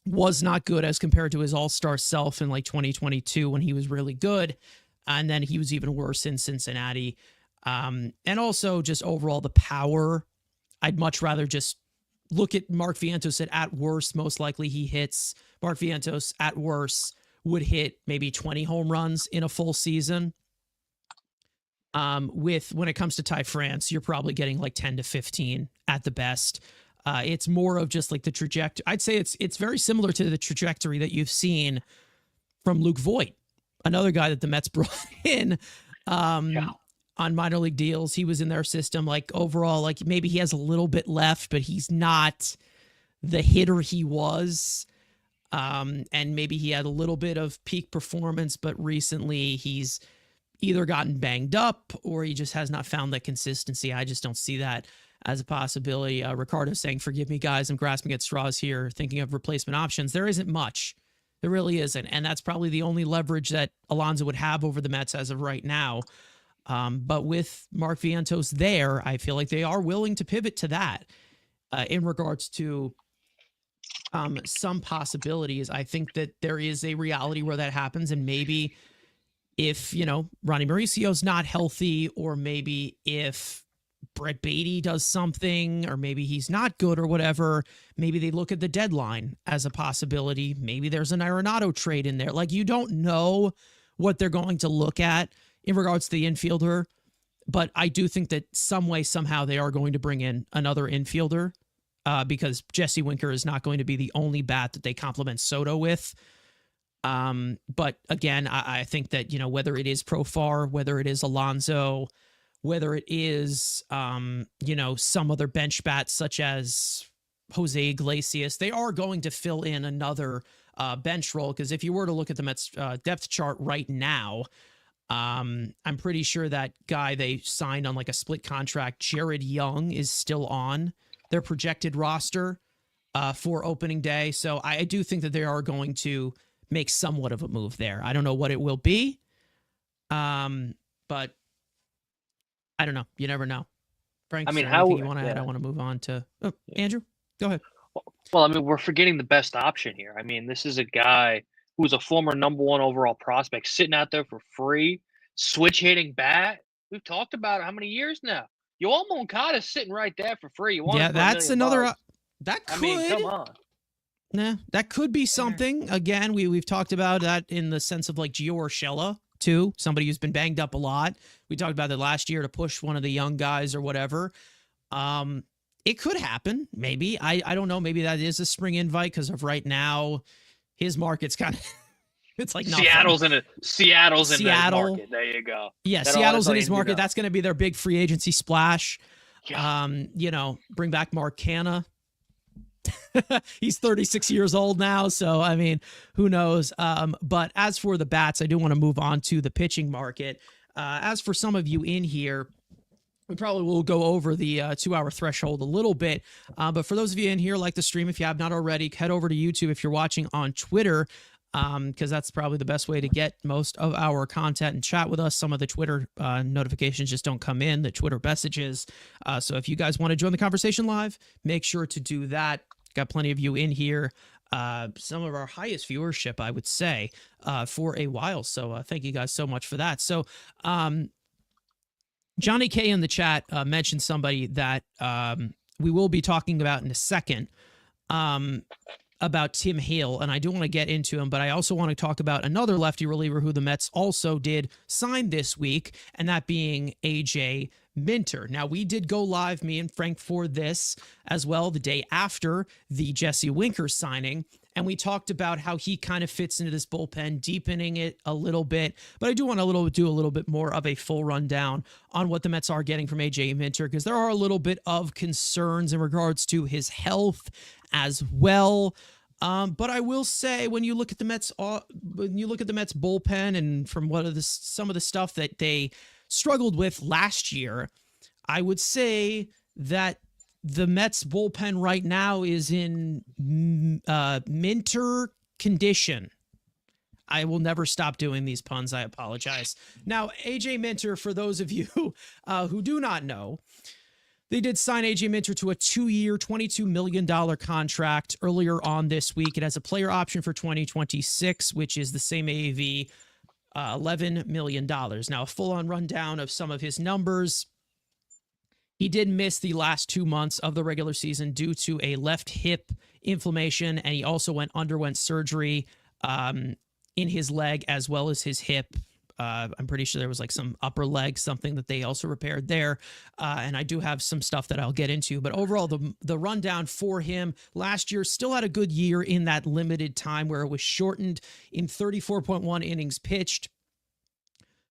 was not good as compared to his all-star self in like 2022 when he was really good. And then he was even worse in Cincinnati. And also just overall the power. I'd much rather just look at Mark Vientos at worst. Most likely he hits. Mark Vientos at worst would hit maybe 20 home runs in a full season. When it comes to Ty France, you're probably getting like 10 to 15 at the best. It's more of just like the trajectory. I'd say it's very similar to the trajectory that you've seen from Luke Voit, another guy that the Mets brought in on minor league deals. He was in their system. Like overall, like maybe he has a little bit left, but he's not the hitter he was. And maybe he had a little bit of peak performance, but recently he's either gotten banged up or he just has not found that consistency. I just don't see that as a possibility. Ricardo saying, forgive me, guys, I'm grasping at straws here, thinking of replacement options. There isn't much. There really isn't. And that's probably the only leverage that Alonso would have over the Mets as of right now. But with Mark Vientos there, I feel like they are willing to pivot to that in regards to some possibilities. I think that there is a reality where that happens. And maybe if, Ronnie Mauricio's not healthy, or maybe if Brett Beatty does something, or maybe he's not good or whatever, maybe they look at the deadline as a possibility. Maybe there's an Arenado trade in there. Like, you don't know what they're going to look at in regards to the infielder, but I do think that some way, somehow they are going to bring in another infielder because Jesse Winker is not going to be the only bat that they complement Soto with. But again, I think that, whether it is Profar, whether it is Alonso, whether it is, some other bench bats such as Jose Iglesias, they are going to fill in another bench role. Because if you were to look at the Mets depth chart right now, I'm pretty sure that guy they signed on like a split contract, Jared Young, is still on their projected roster for opening day. So I do think that they are going to make somewhat of a move there. I don't know what it will be, but I don't know. You never know. Frank, anything you want to add? I want to move on to Andrew. Go ahead. Well, we're forgetting the best option here. This is a guy who's a former #1 overall prospect sitting out there for free. switch hitting bat. We've talked about it how many years now? Yoel Moncada's sitting right there for free. You want Yeah, that's another. That could. I mean, come on. Nah, that could be something. Again, we've talked about that in the sense of like Gio Urshela too, somebody who's been banged up a lot. We talked about that last year to push one of the young guys or whatever. It could happen, maybe. I don't know. Maybe that is a spring invite because of right now, his market's kind of. It's like Seattle's in his market. There you go. Yeah, Seattle's in his market. That's going to be their big free agency splash. Yeah. Bring back Mark Canha. He's 36 years old now, so I mean, who knows? But as for the bats, I do want to move on to the pitching market. As for some of you in here, we probably will go over the 2-hour threshold a little bit. But for those of you in here, like the stream, if you have not already, head over to YouTube if you're watching on Twitter. Because that's probably the best way to get most of our content and chat with us. Some of the Twitter notifications just don't come in, the Twitter messages. So if you guys want to join the conversation live, make sure to do that. Got plenty of you in here. Some of our highest viewership, I would say, for a while. So thank you guys so much for that. So Johnny K in the chat mentioned somebody that we will be talking about in a second. About Tim Hale, and I do want to get into him, but I also want to talk about another lefty reliever who the Mets also did sign this week, and that being AJ Minter. Now, we did go live, me and Frank, for this as well the day after the Jesse Winker signing, and we talked about how he kind of fits into this bullpen, deepening it a little bit, but I do want to do a little bit more of a full rundown on what the Mets are getting from AJ Minter, because there are a little bit of concerns in regards to his health as well. But I will say, when you look at the Mets, bullpen, and from some of the stuff that they struggled with last year, I would say that the Mets bullpen right now is in Minter condition. I will never stop doing these puns. I apologize. Now, AJ Minter, for those of you who do not know, they did sign AJ Minter to a 2-year, $22 million contract earlier on this week. It has a player option for 2026, which is the same AAV, $11 million. Now, a full-on rundown of some of his numbers. He did miss the last 2 months of the regular season due to a left hip inflammation, and he also underwent surgery in his leg as well as his hip. I'm pretty sure there was like some upper leg, something that they also repaired there. And I do have some stuff that I'll get into. But overall, the rundown for him last year still had a good year in that limited time where it was shortened in 34.1 innings pitched,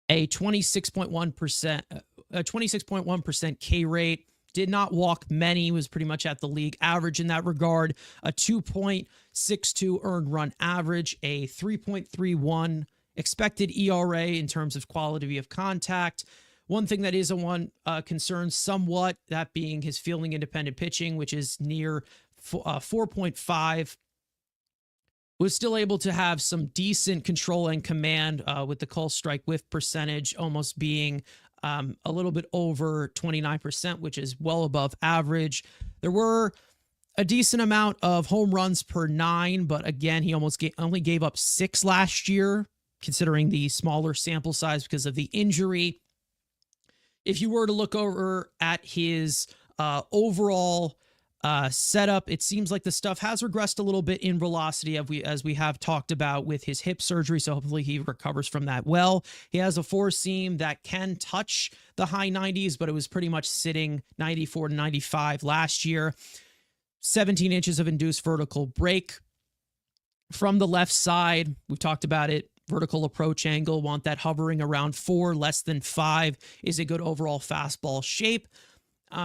a 26.1% K rate, did not walk many, was pretty much at the league average in that regard, a 2.62 earned run average, a 3.31 expected ERA in terms of quality of contact. One thing that is a concern somewhat, that being his fielding independent pitching, which is near 4.5. Was still able to have some decent control and command with the call strike whiff percentage almost being a little bit over 29%, which is well above average. There were a decent amount of home runs per 9, but again, he only gave up 6 last year, considering the smaller sample size because of the injury. If you were to look over at his overall setup, it seems like the stuff has regressed a little bit in velocity as we have talked about with his hip surgery, so hopefully he recovers from that well. He has a four-seam that can touch the high 90s, but it was pretty much sitting 94 to 95 last year. 17 inches of induced vertical break. From the left side, we've talked about it, vertical approach angle, want that hovering around 4, less than 5 is a good overall fastball shape.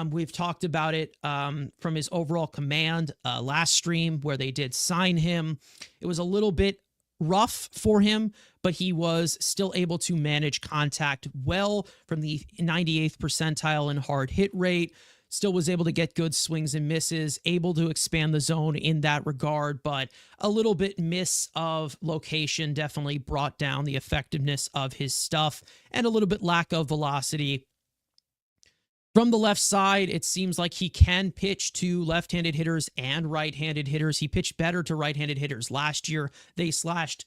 We've talked about it from his overall command last stream where they did sign him. It was a little bit rough for him, but he was still able to manage contact well from the 98th percentile in hard hit rate. Still was able to get good swings and misses, able to expand the zone in that regard, but a little bit miss of location definitely brought down the effectiveness of his stuff and a little bit lack of velocity. From the left side, it seems like he can pitch to left-handed hitters and right-handed hitters. He pitched better to right-handed hitters last year. They slashed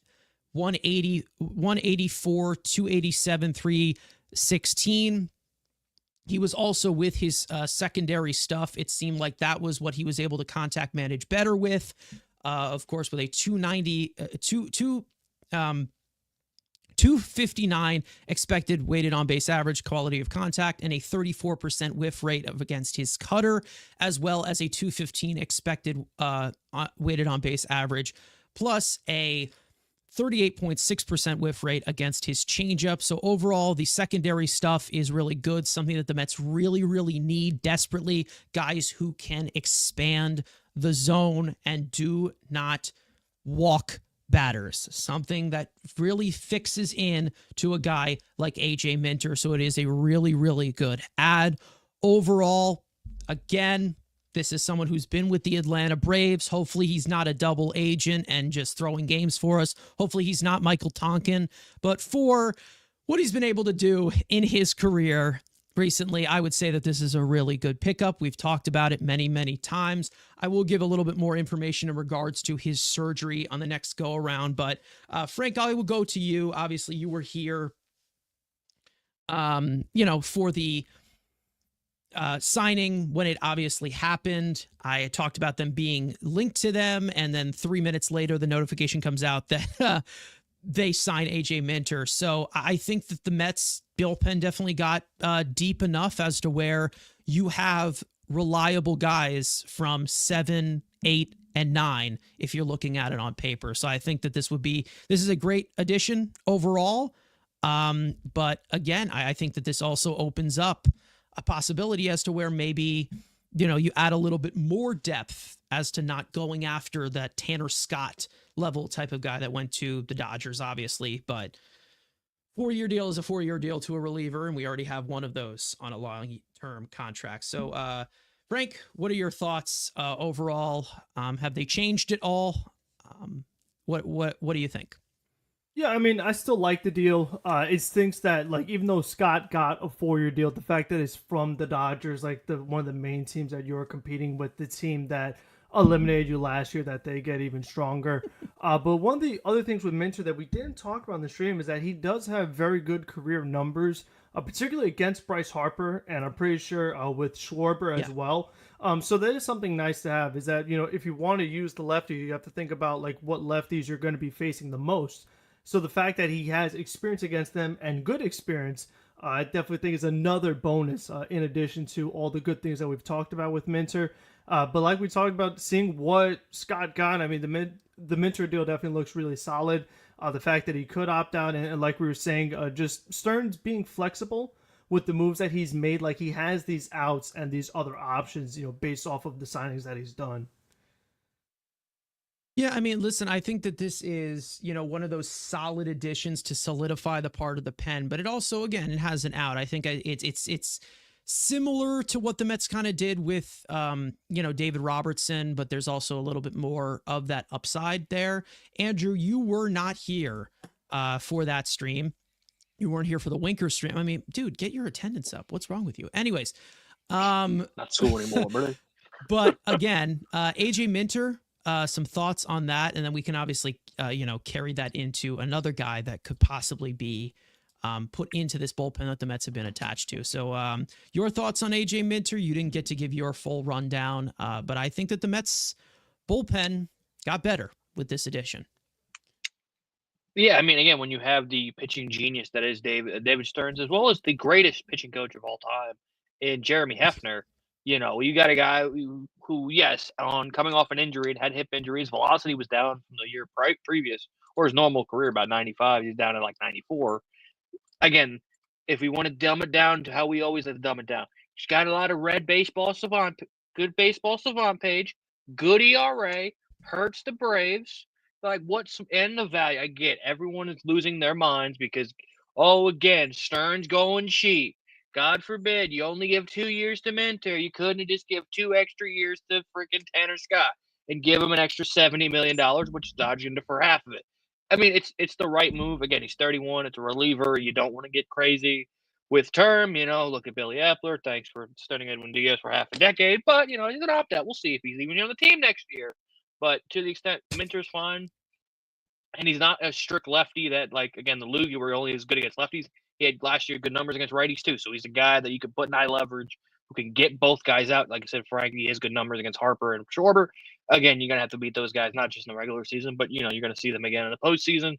180, 184, 287, 316. He was also with his secondary stuff. It seemed like that was what he was able to contact manage better with. Of course, with a 259 expected weighted on base average quality of contact and a 34% whiff rate against his cutter, as well as a 215 expected weighted on base average, plus a 38.6% whiff rate against his changeup. So overall, the secondary stuff is really good, something that the Mets really, really need desperately. Guys who can expand the zone and do not walk batters, something that really fixes in to a guy like AJ Minter. So it is a really, really good add. Overall, again, this is someone who's been with the Atlanta Braves. Hopefully he's not a double agent and just throwing games for us. Hopefully he's not Michael Tonkin. But for what he's been able to do in his career recently, I would say that this is a really good pickup. We've talked about it many, many times. I will give a little bit more information in regards to his surgery on the next go around. But Frank, I will go to you. Obviously, you were here, for the signing when it obviously happened. I talked about them being linked to them, and then 3 minutes later, the notification comes out that they sign AJ Minter. So I think that the Mets bullpen definitely got deep enough as to where you have reliable guys from 7, 8, and 9 if you're looking at it on paper. So I think that this is a great addition overall. But again, I think that this also opens up a possibility as to where maybe, you add a little bit more depth as to not going after that Tanner Scott level type of guy that went to the Dodgers, obviously. But 4-year deal is a 4-year deal to a reliever, and we already have one of those on a long-term contract. So, Frank, what are your thoughts overall? Have they changed at all? What do you think? Yeah, I mean, I still like the deal. It stinks that, like, even though Scott got a 4-year deal, the fact that it's from the Dodgers, like one of the main teams that you're competing with, the team that eliminated you last year, that they get even stronger. But one of the other things with Minter that we didn't talk about on the stream is that he does have very good career numbers, particularly against Bryce Harper, and I'm pretty sure with Schwarber as well. So that is something nice to have, is that, if you want to use the lefty, you have to think about, like, what lefties you're going to be facing the most. So the fact that he has experience against them and good experience, I definitely think is another bonus in addition to all the good things that we've talked about with Minter. But like we talked about, seeing what Scott got, I mean, the Minter deal definitely looks really solid. The fact that he could opt out, and like we were saying, just Stearns being flexible with the moves that he's made, like he has these outs and these other options, based off of the signings that he's done. Yeah, I mean, listen, I think that this is, one of those solid additions to solidify the part of the pen, but it also, again, it has an out. I think it's similar to what the Mets kind of did with, David Robertson, but there's also a little bit more of that upside there. Andrew, you were not here for that stream. You weren't here for the Winker stream. I mean, dude, get your attendance up. What's wrong with you? Anyways. Not school anymore, really. But again, AJ Minter, some thoughts on that, and then we can obviously, carry that into another guy that could possibly be put into this bullpen that the Mets have been attached to. So your thoughts on AJ Minter? You didn't get to give your full rundown, but I think that the Mets bullpen got better with this addition. Yeah, I mean, again, when you have the pitching genius that is David Stearns, as well as the greatest pitching coach of all time in Jeremy Hefner, you got a guy who, yes, on coming off an injury and had hip injuries, velocity was down from the year previous, or his normal career about 95. He's down at like 94. Again, if we want to dumb it down to how we always have to dumb it down, he's got a lot of red baseball savant, good baseball savant page, good ERA, hurts the Braves. Like, what's and the value? I get everyone is losing their minds because, again, Stearns going cheap. God forbid you only give 2 years to Minter. You couldn't just give 2 extra years to freaking Tanner Scott and give him an extra $70 million, which is dodging into for half of it. I mean, it's the right move. Again, he's 31. It's a reliever. You don't want to get crazy with term. Look at Billy Epler. Thanks for studying Edwin Diaz for half a decade. But, he's an opt-out. We'll see if he's even on the team next year. But to the extent Minter's fine, And he's not a strict lefty that, like, again, the Lugia where he only is good against lefties. He had last year good numbers against righties too. So he's a guy that you can put in high leverage, who can get both guys out. Like I said, Frankie has good numbers against Harper and Schwarber. Again, you're gonna have to beat those guys not just in the regular season, but you're gonna see them again in the postseason.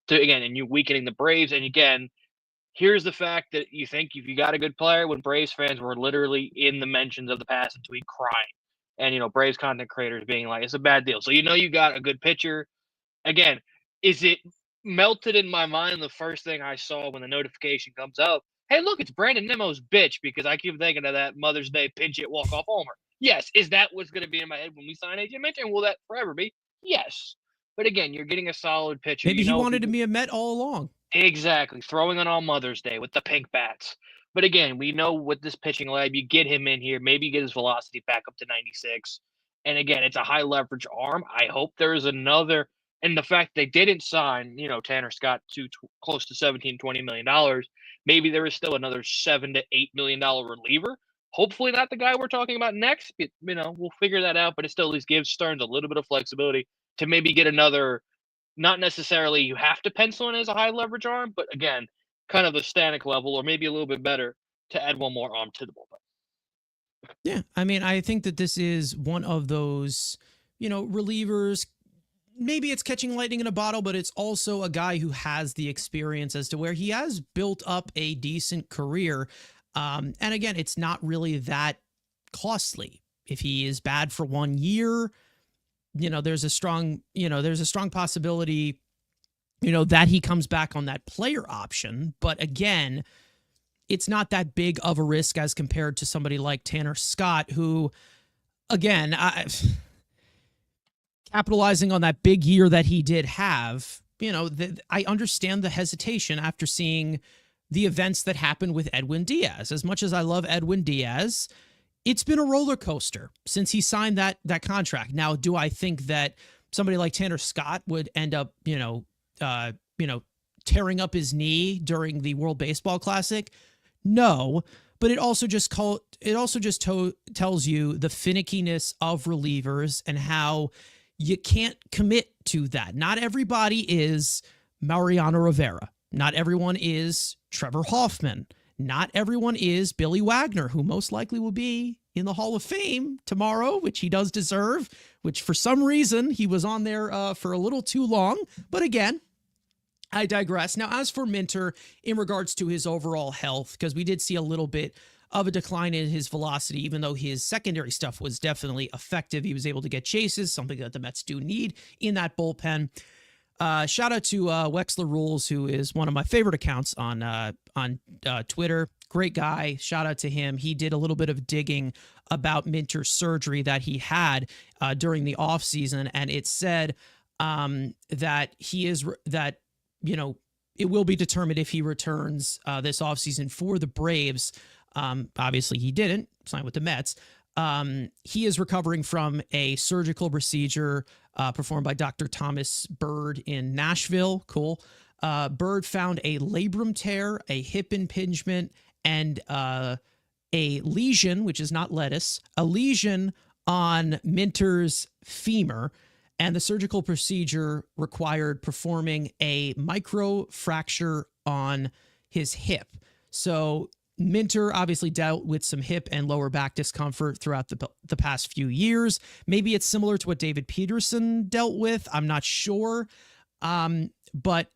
And you weakening the Braves. And again, here's the fact that you think if you got a good player, when Braves fans were literally in the mentions of the past and tweet crying, and Braves content creators being like, it's a bad deal. So you got a good pitcher. Again, is it melted in my mind the first thing I saw when the notification comes up? Hey, look, it's Brandon Nimmo's bitch, because I keep thinking of that Mother's Day pinch hit walk-off homer. Yes. Is that what's going to be in my head when we sign AJ Mitch? And will that forever be? Yes. But again, you're getting a solid pitcher. Maybe he wanted to be a Met all along. Exactly. Throwing on Mother's Day with the pink bats. But again, we know with this pitching lab, you get him in here, maybe you get his velocity back up to 96. And again, it's a high leverage arm. I hope there's another. And the fact they didn't sign, Tanner Scott to close to $17-20 million, maybe there is still another $7 to $8 million reliever. Hopefully not the guy we're talking about next. We'll figure that out, but it still at least gives Stearns a little bit of flexibility to maybe get another. Not necessarily you have to pencil in as a high leverage arm, but again, kind of a static level or maybe a little bit better to add one more arm to the bullpen. Yeah, I mean, I think that this is one of those, relievers. Maybe it's catching lightning in a bottle, but it's also a guy who has the experience as to where he has built up a decent career. And again, it's not really that costly. If he is bad for 1 year, there's a strong possibility, that he comes back on that player option. But again, it's not that big of a risk as compared to somebody like Tanner Scott, who, again, capitalizing on that big year that he did have, I understand the hesitation after seeing the events that happened with Edwin Diaz. As much as I love Edwin Diaz, it's been a roller coaster since he signed that contract. Now, do I think that somebody like Tanner Scott would end up, tearing up his knee during the World Baseball Classic? No, but it also just tells you the finickiness of relievers and how you can't commit to that. Not everybody is Mariano Rivera. Not everyone is Trevor Hoffman. Not everyone is Billy Wagner, who most likely will be in the Hall of Fame tomorrow, which he does deserve, which for some reason he was on there for a little too long. But again, I digress. Now, as for Minter, in regards to his overall health, because we did see a little bit of a decline in his velocity, even though his secondary stuff was definitely effective. He was able to get chases, something that the Mets do need in that bullpen. Shout out to Wexler Rules, who is one of my favorite accounts on Twitter. Great guy. Shout out to him. He did a little bit of digging about Minter's surgery that he had during the offseason, and it said that it will be determined if he returns this offseason for the Braves. Obviously, he didn't sign with the Mets. He is recovering from a surgical procedure performed by Dr. Thomas Bird in Nashville. Cool. Bird found a labrum tear, a hip impingement, and a lesion, which is not lettuce, a lesion on Minter's femur. And the surgical procedure required performing a microfracture on his hip. So Minter obviously dealt with some hip and lower back discomfort throughout the past few years. Maybe it's similar to what David Peterson dealt with. I'm not sure. But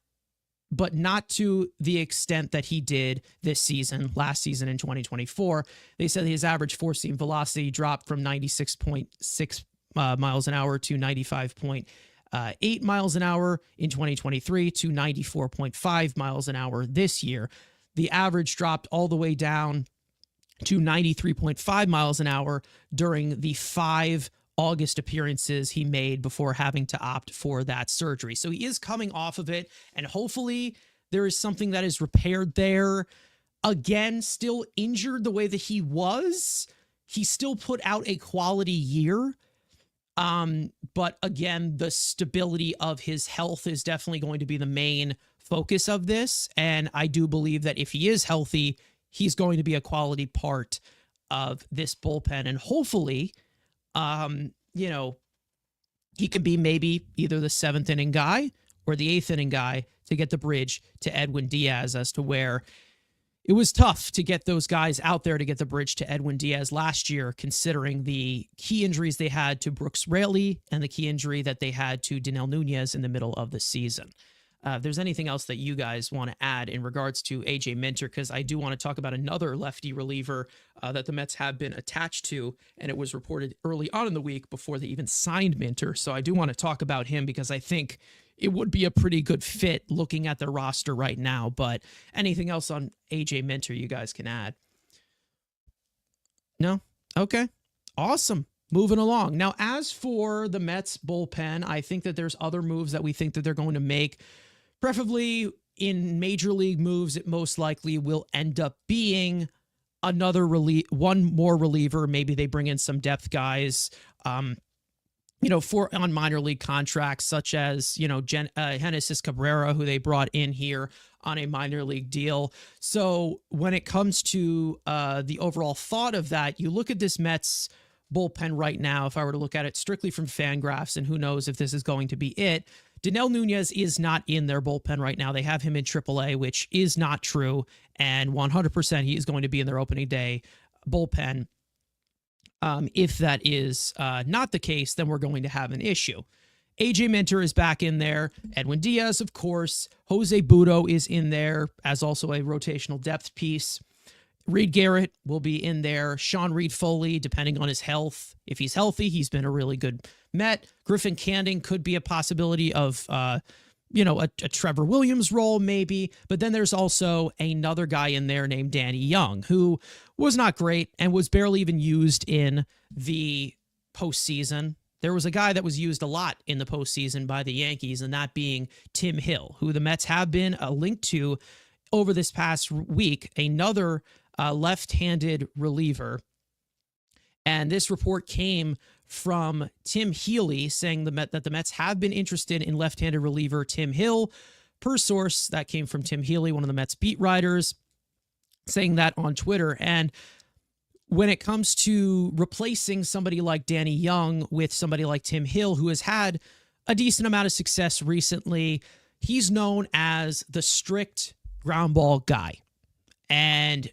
not to the extent that he did last season in 2024. They said his average four-seam velocity dropped from 96.6 miles an hour to 95.8 miles an hour in 2023 to 94.5 miles an hour this year. The average dropped all the way down to 93.5 miles an hour during the 5 August appearances he made before having to opt for that surgery. So he is coming off of it, and hopefully there is something that is repaired there. Again, still injured the way that he was. He still put out a quality year. But again, the stability of his health is definitely going to be the main focus of this. And I do believe that if he is healthy, he's going to be a quality part of this bullpen. And hopefully, he can be maybe either the 7th inning guy or the eighth inning guy to get the bridge to Edwin Diaz, as to where it was tough to get those guys out there to get the bridge to Edwin Diaz last year, considering the key injuries they had to Brooks Raley and the key injury that they had to Dinel Nunez in the middle of the season. If there's anything else that you guys want to add in regards to AJ Minter, because I do want to talk about another lefty reliever that the Mets have been attached to, and it was reported early on in the week before they even signed Minter. So I do want to talk about him because I think it would be a pretty good fit looking at the roster right now. But anything else on AJ Minter you guys can add? No? Okay. Awesome. Moving along. Now, as for the Mets bullpen, I think that there's other moves that we think that they're going to make. Preferably in major league moves, it most likely will end up being one more reliever. Maybe they bring in some depth guys, on minor league contracts, such as, Genesis Cabrera, who they brought in here on a minor league deal. So when it comes to the overall thought of that, you look at this Mets bullpen right now, if I were to look at it strictly from Fangraphs, and who knows if this is going to be it, Dinel Nunez is not in their bullpen right now. They have him in AAA, which is not true, and 100% he is going to be in their opening day bullpen. If that is not the case, then we're going to have an issue. AJ Minter is back in there. Edwin Diaz, of course. Jose Budo is in there as also a rotational depth piece. Reed Garrett will be in there. Sean Reed-Foley, depending on his health. If he's healthy, he's been a really good Met. Griffin Canning could be a possibility of, a Trevor Williams role maybe. But then there's also another guy in there named Danny Young, who was not great and was barely even used in the postseason. There was a guy that was used a lot in the postseason by the Yankees, and that being Tim Hill, who the Mets have been linked to over this past week, another left-handed reliever. And this report came from Tim Healy saying that the Mets have been interested in left-handed reliever Tim Hill. Per source, that came from Tim Healy, one of the Mets beat writers, saying that on Twitter. And when it comes to replacing somebody like Danny Young with somebody like Tim Hill, who has had a decent amount of success recently, he's known as the strict ground ball guy. And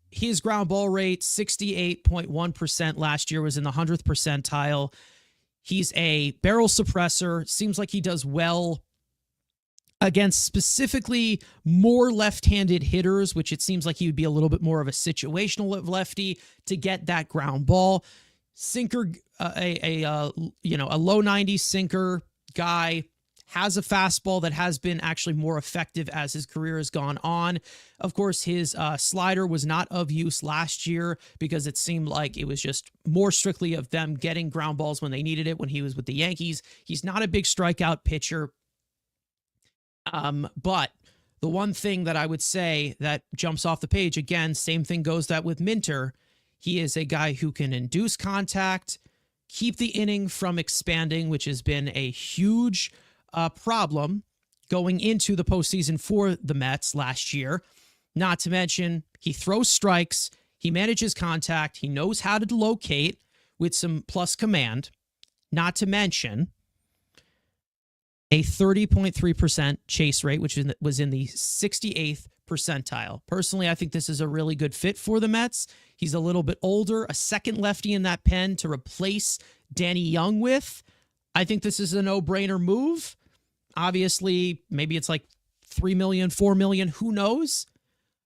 his ground ball rate, 68.1% last year, was in the 100th percentile. He's a barrel suppressor. Seems like he does well against specifically more left-handed hitters, which it seems like he would be a little bit more of a situational lefty to get that ground ball. Sinker, a low 90s sinker guy, has a fastball that has been actually more effective as his career has gone on. Of course, his slider was not of use last year because it seemed like it was just more strictly of them getting ground balls when they needed it when he was with the Yankees. He's not a big strikeout pitcher. But the one thing that I would say that jumps off the page, again, same thing goes that with Minter. He is a guy who can induce contact, keep the inning from expanding, which has been a huge problem going into the postseason for the Mets last year. Not to mention, he throws strikes, he manages contact, he knows how to locate with some plus command. Not to mention a 30.3% chase rate, which was in the 68th percentile. Personally, I think this is a really good fit for the Mets. He's a little bit older, a second lefty in that pen to replace Danny Young with. I think this is a no-brainer move. Obviously, maybe it's like $3 million, $4 million, who knows?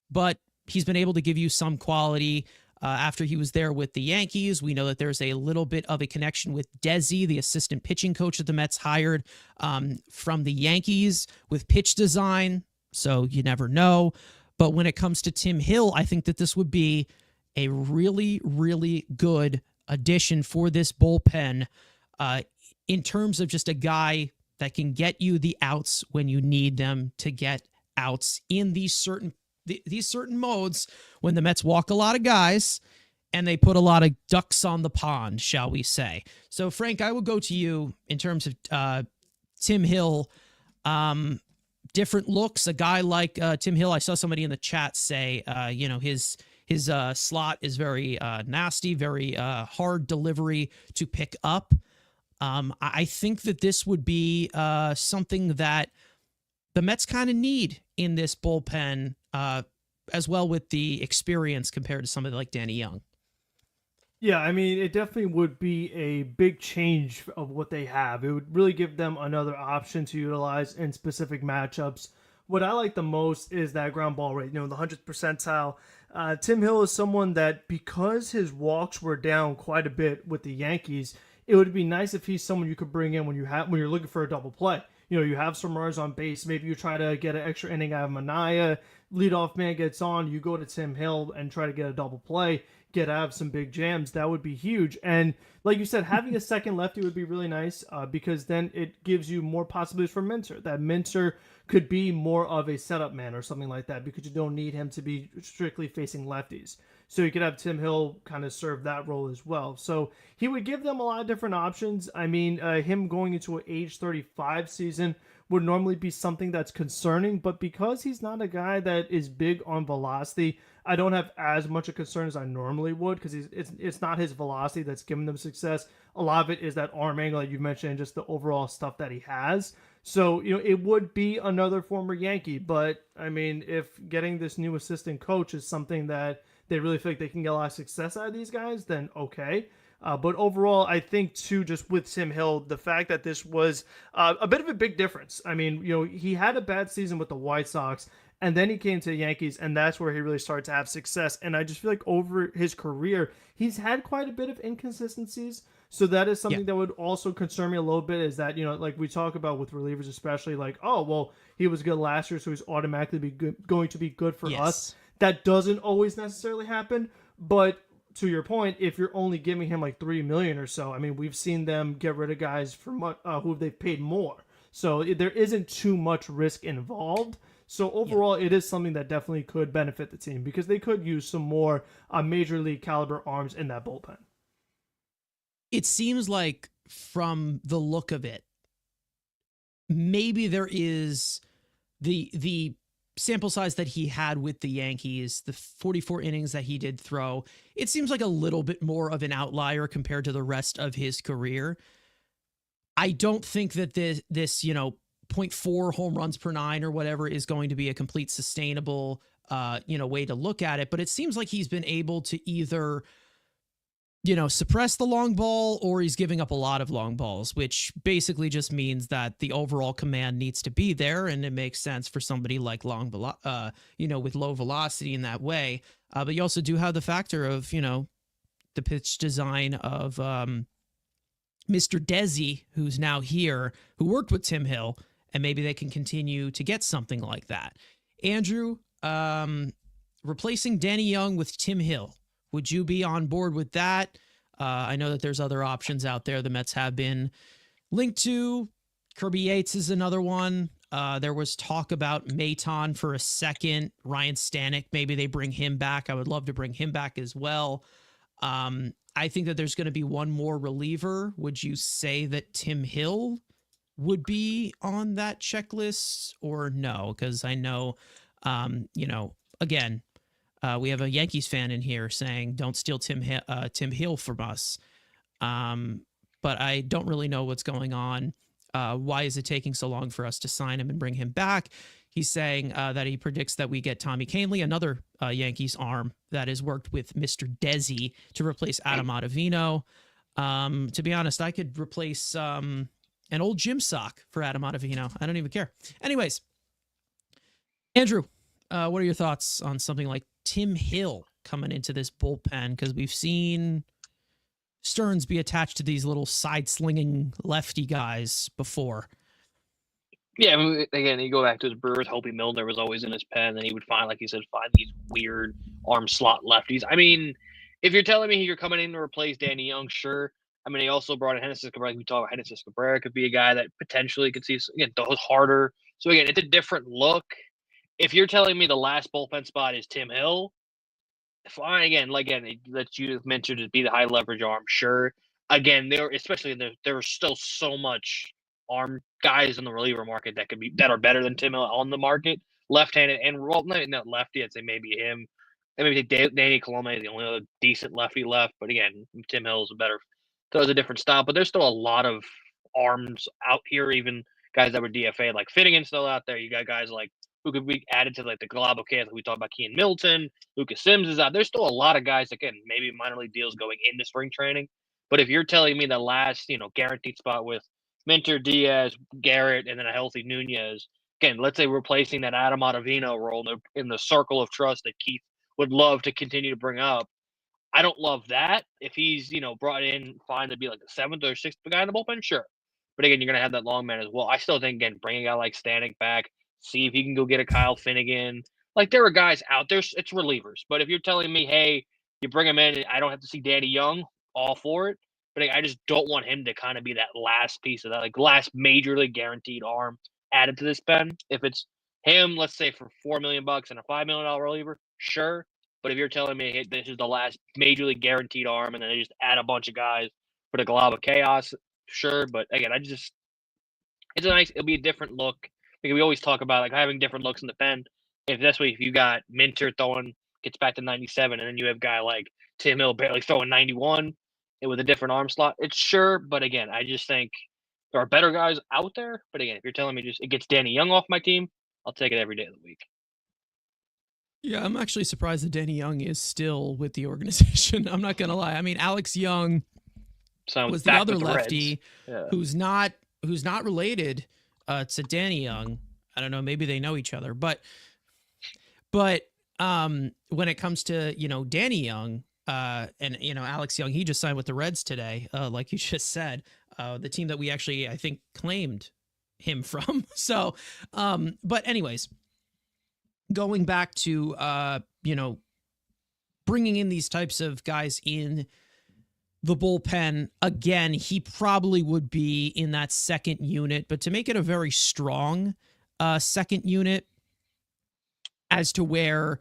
But he's been able to give you some quality after he was there with the Yankees. We know that there's a little bit of a connection with Desi, the assistant pitching coach that the Mets hired from the Yankees, with pitch design. So you never know. But when it comes to Tim Hill, I think that this would be a really, really good addition for this bullpen in terms of just a guy that can get you the outs when you need them to get outs in these certain modes when the Mets walk a lot of guys and they put a lot of ducks on the pond, shall we say. So, Frank, I will go to you in terms of Tim Hill. Different looks. A guy like Tim Hill, I saw somebody in the chat say, his slot is very nasty, very hard delivery to pick up. I think that this would be something that the Mets kind of need in this bullpen, as well with the experience compared to somebody like Danny Young. Yeah, I mean, it definitely would be a big change of what they have. It would really give them another option to utilize in specific matchups. What I like the most is that ground ball rate, the 100th percentile. Tim Hill is someone that, because his walks were down quite a bit with the Yankees, it would be nice if he's someone you could bring in when you're looking for a double play. You have some runners on base. Maybe you try to get an extra inning out of Manaea. Leadoff man gets on. You go to Tim Hill and try to get a double play, get out of some big jams. That would be huge. And like you said, having a second lefty would be really nice, because then it gives you more possibilities for Minter. That Minter could be more of a setup man or something like that, because you don't need him to be strictly facing lefties. So you could have Tim Hill kind of serve that role as well. So he would give them a lot of different options. I mean, him going into an age 35 season would normally be something that's concerning, but because he's not a guy that is big on velocity, I don't have as much a concern as I normally would, because it's not his velocity that's giving them success. A lot of it is that arm angle that you mentioned, and just the overall stuff that he has. So, it would be another former Yankee, but I mean, if getting this new assistant coach is something that they really feel like they can get a lot of success out of these guys, then okay. But overall, I think too, just with Tim Hill, the fact that this was a bit of a big difference. I mean, he had a bad season with the White Sox, and then he came to the Yankees, and that's where he really started to have success. And I just feel like over his career, he's had quite a bit of inconsistencies. So that is something that would also concern me a little bit, is that, like we talk about with relievers, especially, like, oh, well, he was good last year, so he's automatically going to be good for us. That doesn't always necessarily happen. But to your point, if you're only giving him like $3 million or so, I mean, we've seen them get rid of guys for who they've paid more. So there isn't too much risk involved. So overall, it is something that definitely could benefit the team, because they could use some more major league caliber arms in that bullpen. It seems like, from the look of it, maybe there is the sample size that he had with the Yankees, the 44 innings that he did throw, it seems like a little bit more of an outlier compared to the rest of his career. I don't think that this 0.4 home runs per nine or whatever is going to be a complete sustainable, way to look at it. But it seems like he's been able to either, suppress the long ball, or he's giving up a lot of long balls, which basically just means that the overall command needs to be there. And it makes sense for somebody like with low velocity in that way. But you also do have the factor of, the pitch design of Mr. Desi, who's now here, who worked with Tim Hill, and maybe they can continue to get something like that. Andrew, replacing Danny Young with Tim Hill, would you be on board with that? I know that there's other options out there the Mets have been linked to. Kirby Yates is another one. There was talk about Maton for a second. Ryan Stanek, maybe they bring him back. I would love to bring him back as well. I think that there's going to be one more reliever. Would you say that Tim Hill would be on that checklist, or no? Because I know, again, we have a Yankees fan in here saying, don't steal Tim Hill from us. But I don't really know what's going on. Why is it taking so long for us to sign him and bring him back? He's saying that he predicts that we get Tommy Kahnle, another Yankees arm that has worked with Mr. Desi, to replace Adam Ottavino. To be honest, I could replace an old gym sock for Adam Ottavino. I don't even care. Anyways, Andrew, what are your thoughts on something like Tim Hill coming into this bullpen? Because we've seen Stearns be attached to these little side-slinging lefty guys before. Yeah, I mean, again, you go back to his Brewers. Hopi Milner was always in his pen, and he would find, like he said, these weird arm slot lefties. I mean, if you're telling me you're coming in to replace Danny Young, sure. I mean, he also brought in Genesis Cabrera. We talk about Genesis Cabrera could be a guy that potentially could see, again, those harder. So again, it's a different look. If you're telling me the last bullpen spot is Tim Hill, fine. Again, that you mentioned to be the high leverage arm, sure. Again, there's still so much arm guys in the reliever market that are better than Tim Hill on the market, left-handed and not lefty. I'd say maybe him. And maybe Danny Colome is the only other decent lefty left. But again, Tim Hill is a different style. But there's still a lot of arms out here, even guys that were DFA, like Finnegan still out there. You got guys like who could be added to like the Global case. Like we talked about Kean Milton, Lucas Sims is out. There's still a lot of guys, again, maybe minor league deals going into spring training. But if you're telling me the last, guaranteed spot with Minter, Diaz, Garrett, and then a healthy Nunez, again, let's say replacing that Adam Ottavino role in the circle of trust that Keith would love to continue to bring up. I don't love that. If he's, brought in fine to be like the 7th or 6th guy in the bullpen, sure. But again, you're going to have that long man as well. I still think, again, bring a guy like Stanek back, see if he can go get a Kyle Finnegan. Like, there are guys out there. It's relievers. But if you're telling me, hey, you bring him in and I don't have to see Danny Young, all for it. But I just don't want him to kind of be that last piece of that, like last major league guaranteed arm added to this pen. If it's him, let's say for $4 million and a $5 million reliever, sure. But if you're telling me, hey, this is the last major league guaranteed arm, and then they just add a bunch of guys for the glob of chaos, sure. But again, it'll be a different look. Like we always talk about, like having different looks in the pen. If you got Minter gets back to 97, and then you have a guy like Tim Hill barely throwing 91 with a different arm slot, it's sure. But again, I just think there are better guys out there. But again, if you're telling me it gets Danny Young off my team, I'll take it every day of the week. Yeah, I'm actually surprised that Danny Young is still with the organization. I'm not going to lie. I mean, Alex Young was the other lefty who's not related to Danny Young. I don't know. Maybe they know each other. But when it comes to, Danny Young and, Alex Young, he just signed with the Reds today, like you just said, the team that we actually, I think, claimed him from. So, but anyways, going back to, bringing in these types of guys in the bullpen, again, he probably would be in that second unit, but to make it a very strong second unit as to where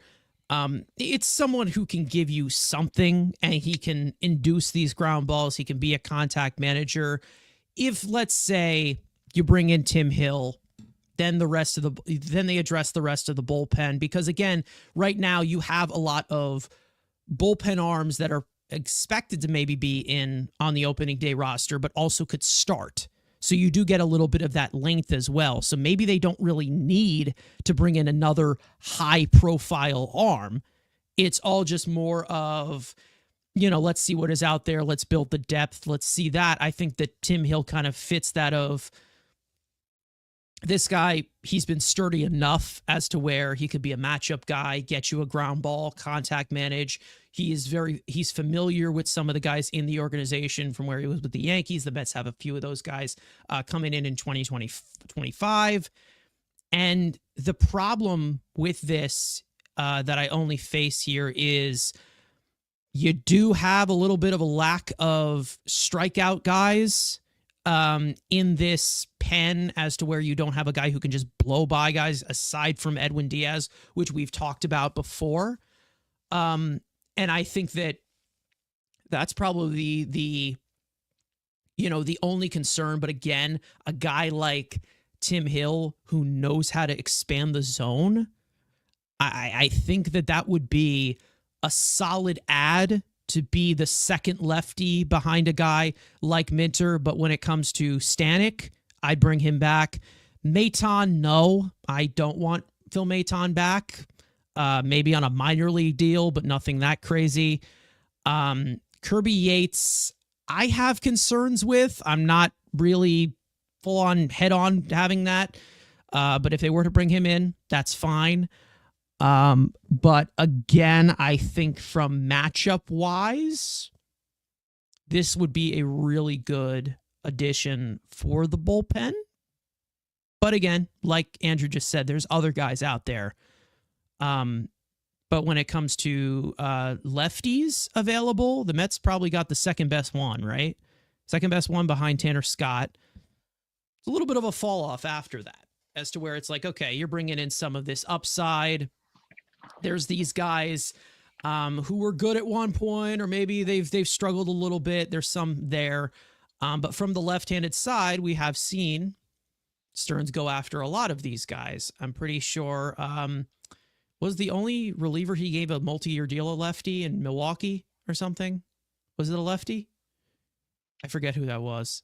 it's someone who can give you something and he can induce these ground balls. He can be a contact manager. If, let's say, you bring in Tim Hill, then they address the rest of the bullpen, because again, right now you have a lot of bullpen arms that are expected to maybe be on the opening day roster, but also could start. So you do get a little bit of that length as well. So maybe they don't really need to bring in another high profile arm. It's all just more of, let's see what is out there. Let's build the depth. Let's see that. I think that Tim Hill kind of fits that of, this guy, he's been sturdy enough as to where he could be a matchup guy, get you a ground ball, contact manage. He's familiar with some of the guys in the organization from where he was with the Yankees. The Mets have a few of those guys coming in 2025. And the problem with this that I only face here is you do have a little bit of a lack of strikeout guys in this pen, as to where you don't have a guy who can just blow by guys aside from Edwin Diaz, which we've talked about before. And I think that's probably the only concern. But again, a guy like Tim Hill who knows how to expand the zone, I think that would be a solid add to be the second lefty behind a guy like Minter. But when it comes to Stanek, I'd bring him back. Maton, no, I don't want Phil Maton back. Maybe on a minor league deal, but nothing that crazy. Kirby Yates, I have concerns with. I'm not really full on head on having that. But if they were to bring him in, that's fine. But again, I think from matchup wise, this would be a really good addition for the bullpen. But again, like Andrew just said, there's other guys out there. But when it comes to lefties available, the Mets probably got the second best one, right? Second best one behind Tanner Scott. It's a little bit of a fall off after that, as to where it's like, okay, you're bringing in some of this upside. There's these guys who were good at one point, or maybe they've struggled a little bit. There's some there. But from the left-handed side, we have seen Stearns go after a lot of these guys. I'm pretty sure was the only reliever he gave a multi-year deal a lefty in Milwaukee or something? Was it a lefty? I forget who that was.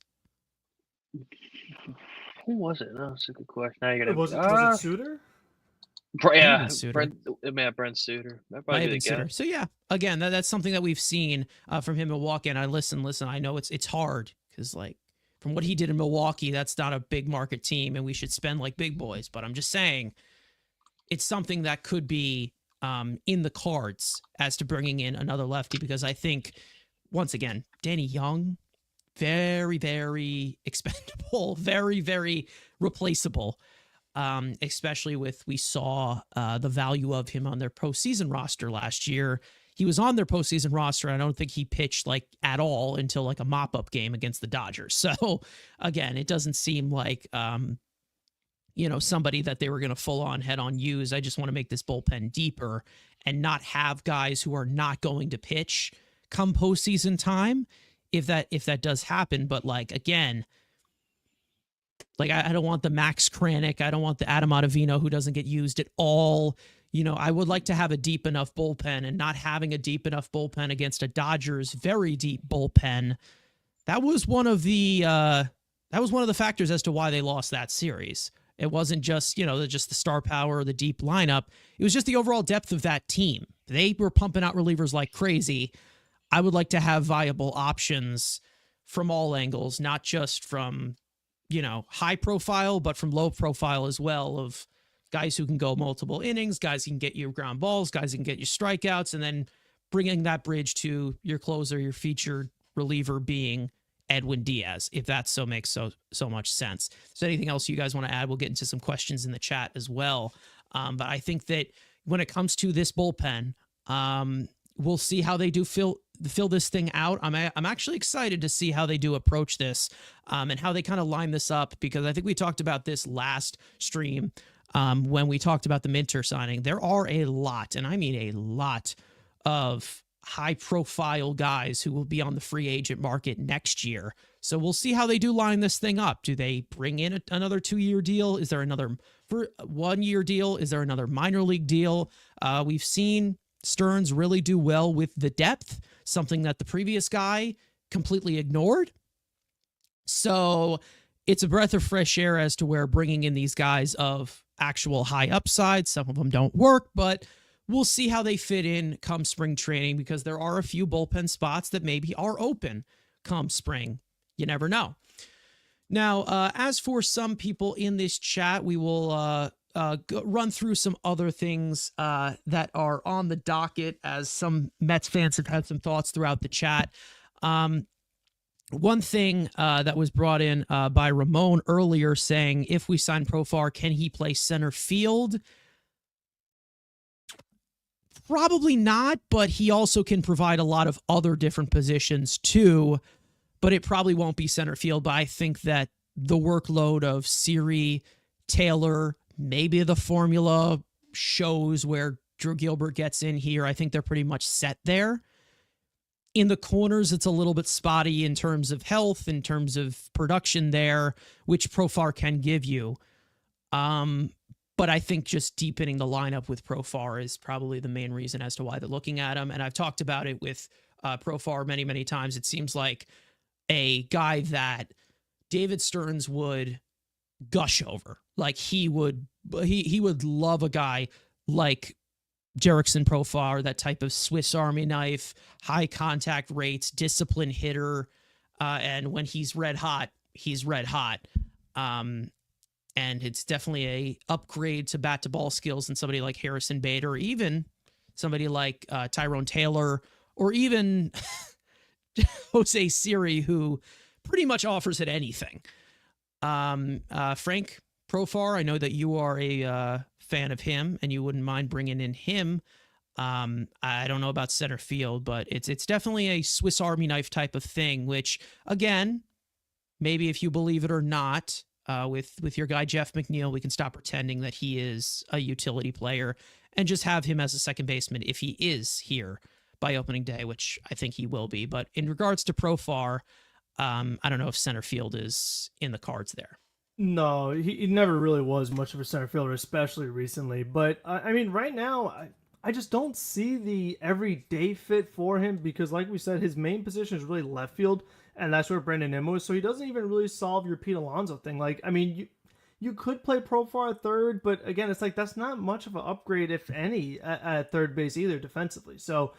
Who was it? No, that's a good question. Now you're Was gonna. it Suter? Yeah, Suter. Brent Suter. That Might probably have be been the Suter. guess. So yeah, again, that's something that we've seen from him in Milwaukee. And I listen. I know it's hard because like from what he did in Milwaukee, that's not a big market team, and we should spend like big boys. But I'm just saying, it's something that could be in the cards as to bringing in another lefty, because I think once again, Danny Young, very, very expendable, very, very replaceable. Especially with we saw the value of him on their postseason roster last year. He was on their postseason roster. I don't think he pitched like at all until like a mop-up game against the Dodgers. So again, it doesn't seem like somebody that they were going to full on head on use. I just want to make this bullpen deeper and not have guys who are not going to pitch come postseason time if that does happen. But like, again, like I don't want the Max Kranick. I don't want the Adam Ottavino who doesn't get used at all. I would like to have a deep enough bullpen, and not having a deep enough bullpen against a Dodgers very deep bullpen. That was one of the factors as to why they lost that series. It wasn't just, just the star power or the deep lineup. It was just the overall depth of that team. They were pumping out relievers like crazy. I would like to have viable options from all angles, not just from, high profile, but from low profile as well, of guys who can go multiple innings, guys who can get you ground balls, guys who can get you strikeouts, and then bringing that bridge to your closer, your featured reliever being Edwin Diaz, if that makes so much sense. So anything else you guys want to add? We'll get into some questions in the chat as well. But I think that when it comes to this bullpen, we'll see how they do fill this thing out. I'm actually excited to see how they do approach this and how they kind of line this up, because I think we talked about this last stream when we talked about the Minter signing. There are a lot, and I mean a lot, of high-profile guys who will be on the free agent market next year. So we'll see how they do line this thing up. Do they bring in another 2-year deal? Is there another 1-year deal? Is there another minor league deal? We've seen Stearns really do well with the depth, something that the previous guy completely ignored. So it's a breath of fresh air as to where bringing in these guys of actual high upside. Some of them don't work, but we'll see how they fit in come spring training, because there are a few bullpen spots that maybe are open come spring. You never know. Now, as for some people in this chat, we will run through some other things that are on the docket, as some Mets fans have had some thoughts throughout the chat. One thing that was brought in by Ramon earlier, saying, if we sign Profar, can he play center field? Probably not, but he also can provide a lot of other different positions too, but it probably won't be center field. But I think that the workload of Siri, Taylor, maybe the formula shows where Drew Gilbert gets in here. I think they're pretty much set there. In the corners, it's a little bit spotty in terms of health, in terms of production there, which Profar can give you. But I think just deepening the lineup with Profar is probably the main reason as to why they're looking at him. And I've talked about it with Profar many, many times. It seems like a guy that David Stearns would gush over. Like he would love a guy like Jerickson Profar, that type of Swiss Army knife, high contact rates, disciplined hitter. And when he's red hot, he's red hot. And it's definitely a upgrade to bat to ball skills than somebody like Harrison Bader, or even somebody like Tyrone Taylor, or even Jose Siri, who pretty much offers it anything. Frank Profar, I know that you are a fan of him and you wouldn't mind bringing in him. I don't know about center field, but it's definitely a Swiss Army knife type of thing, which, again, maybe if you believe it or not, with your guy Jeff McNeil, we can stop pretending that he is a utility player and just have him as a second baseman if he is here by opening day, which I think he will be. But in regards to Profar, I don't know if center field is in the cards there. No, he never really was much of a center fielder, especially recently. But I mean, right now, I just don't see the everyday fit for him, because, like we said, his main position is really left field, and that's where Brandon Nimmo is. So he doesn't even really solve your Pete Alonso thing. Like, I mean, you could play Profar at third, but again, it's like that's not much of an upgrade, if any, at third base either defensively. So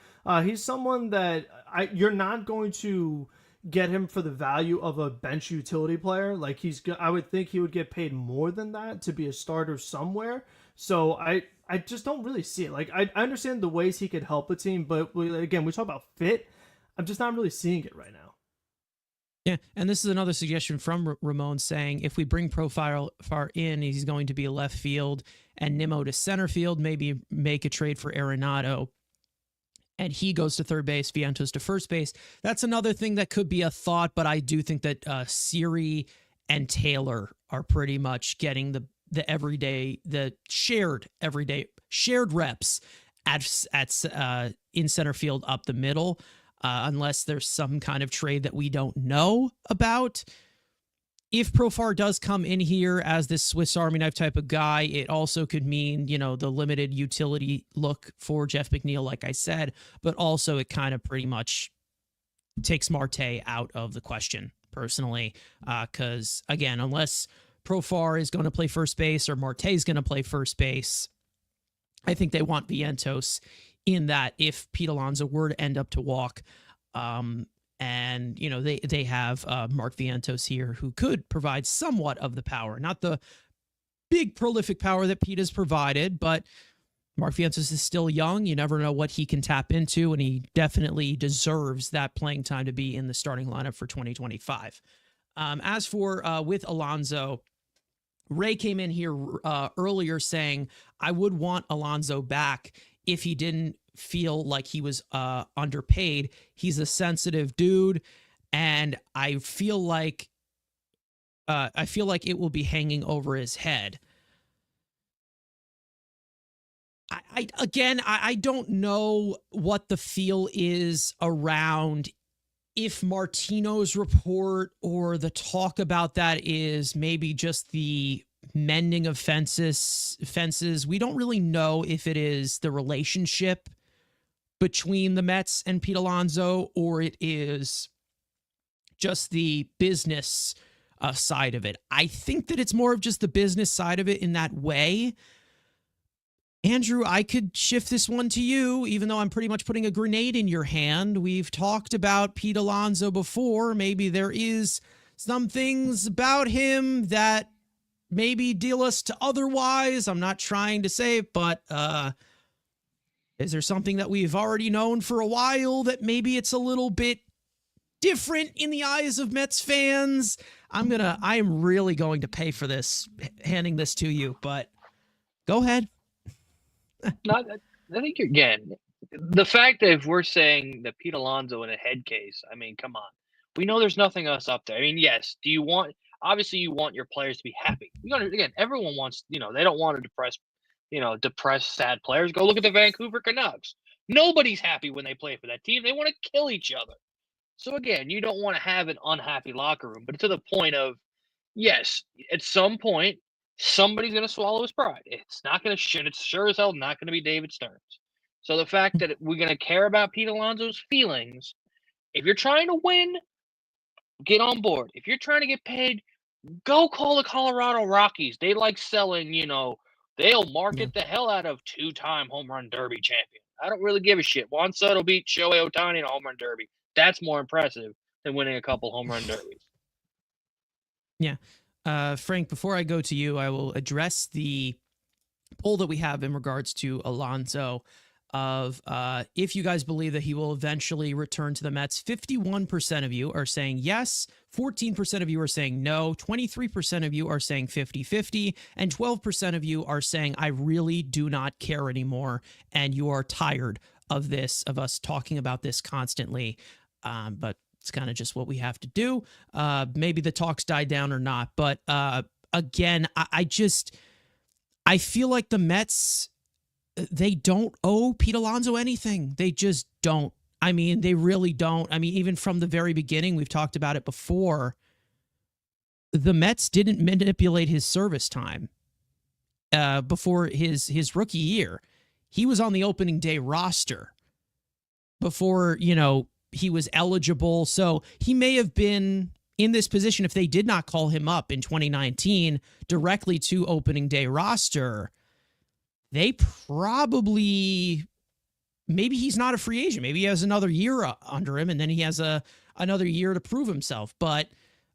he's someone that you're not going to get him for the value of a bench utility player. Like I would think he would get paid more than that to be a starter somewhere. So I just don't really see it. Like I understand the ways he could help the team, but again, we talk about fit. I'm just not really seeing it right now. Yeah, and this is another suggestion from Ramon saying if we bring Profile far in, he's going to be a left field and Nimmo to center field, maybe make a trade for Arenado, and he goes to third base, Vientos to first base. That's another thing that could be a thought, but I do think that Siri and Taylor are pretty much getting the shared reps at in center field up the middle. Unless there's some kind of trade that we don't know about. If Profar does come in here as this Swiss Army knife type of guy, it also could mean, the limited utility look for Jeff McNeil, like I said, but also it kind of pretty much takes Marte out of the question, personally, because, again, unless Profar is going to play first base or Marte is going to play first base, I think they want Vientos in that if Pete Alonso were to end up to walk, and, they have Mark Vientos here who could provide somewhat of the power, not the big prolific power that Pete has provided, but Mark Vientos is still young. You never know what he can tap into, and he definitely deserves that playing time to be in the starting lineup for 2025. As for with Alonso, Ray came in here earlier saying, I would want Alonso back if he didn't feel like he was underpaid. He's a sensitive dude, and I feel like it will be hanging over his head. I don't know what the feel is around if Martino's report or the talk about that is maybe just the mending of fences. We don't really know if it is the relationship between the Mets and Pete Alonso or it is just the business side of it. I think that it's more of just the business side of it in that way. Andrew, I could shift this one to you, even though I'm pretty much putting a grenade in your hand. We've talked about Pete Alonso before. Maybe there is some things about him that maybe deal us to otherwise. I'm not trying to say it, but is there something that we've already known for a while that maybe it's a little bit different in the eyes of Mets fans? I am really going to pay for this, handing this to you, but go ahead. I think again, the fact that if we're saying that Pete Alonso in a head case, I mean, come on. We know there's nothing else up there. I mean, yes, obviously you want your players to be happy. Again, everyone wants, they don't want to depress sad players. Go look at the Vancouver Canucks. Nobody's happy when they play for that team. They want to kill each other. So again, you don't want to have an unhappy locker room, but to the point of, yes, at some point, somebody's going to swallow his pride. It's not going to shit. It's sure as hell not going to be David Stearns. So the fact that we're going to care about Pete Alonso's feelings, if you're trying to win, get on board. If you're trying to get paid, go call the Colorado Rockies. They like selling, they'll market the hell out of 2-time home run derby champion. I don't really give a shit. Juan Soto beat Shohei Ohtani in a home run derby. That's more impressive than winning a couple home run derbies. Yeah. Frank, before I go to you, I will address the poll that we have in regards to Alonso of if you guys believe that he will eventually return to the Mets. 51% of you are saying yes, 14% of you are saying no, 23% of you are saying 50-50, and 12% of you are saying I really do not care anymore, and you are tired of us talking about this constantly. But it's kind of just what we have to do. Maybe the talks died down or not. But again, I feel like the Mets, they don't owe Pete Alonso anything. They just don't. I mean, they really don't. I mean, even from the very beginning, we've talked about it before, the Mets didn't manipulate his service time before his rookie year. He was on the opening day roster before, he was eligible. So he may have been in this position if they did not call him up in 2019 directly to opening day roster. They probably, maybe he's not a free agent. Maybe he has another year under him, and then he has another year to prove himself. But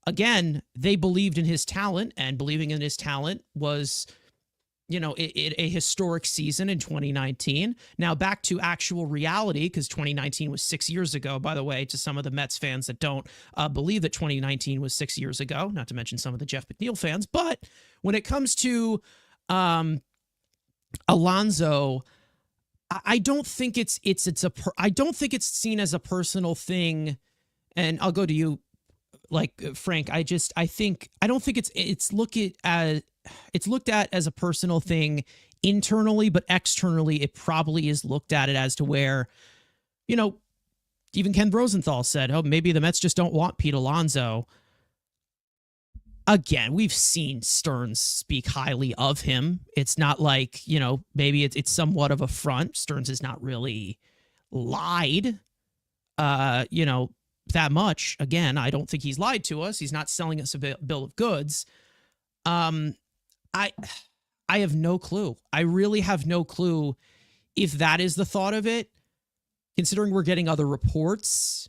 again, they believed in his talent, and believing in his talent was, a historic season in 2019. Now back to actual reality, because 2019 was 6 years ago, by the way, to some of the Mets fans that don't believe that 2019 was 6 years ago, not to mention some of the Jeff McNeil fans. But when it comes to Alonso, I don't think I don't think it's seen as a personal thing. And I'll go to you, Frank. I don't think it's looked at as a personal thing internally, but externally it probably is looked at it as to where, even Ken Rosenthal said, oh, maybe the Mets just don't want Pete Alonso. Again, we've seen Stearns speak highly of him. It's not like, maybe it's somewhat of a front. Stearns has not really lied, that much. Again, I don't think he's lied to us. He's not selling us a bill of goods. I have no clue. I really have no clue if that is the thought of it. Considering we're getting other reports,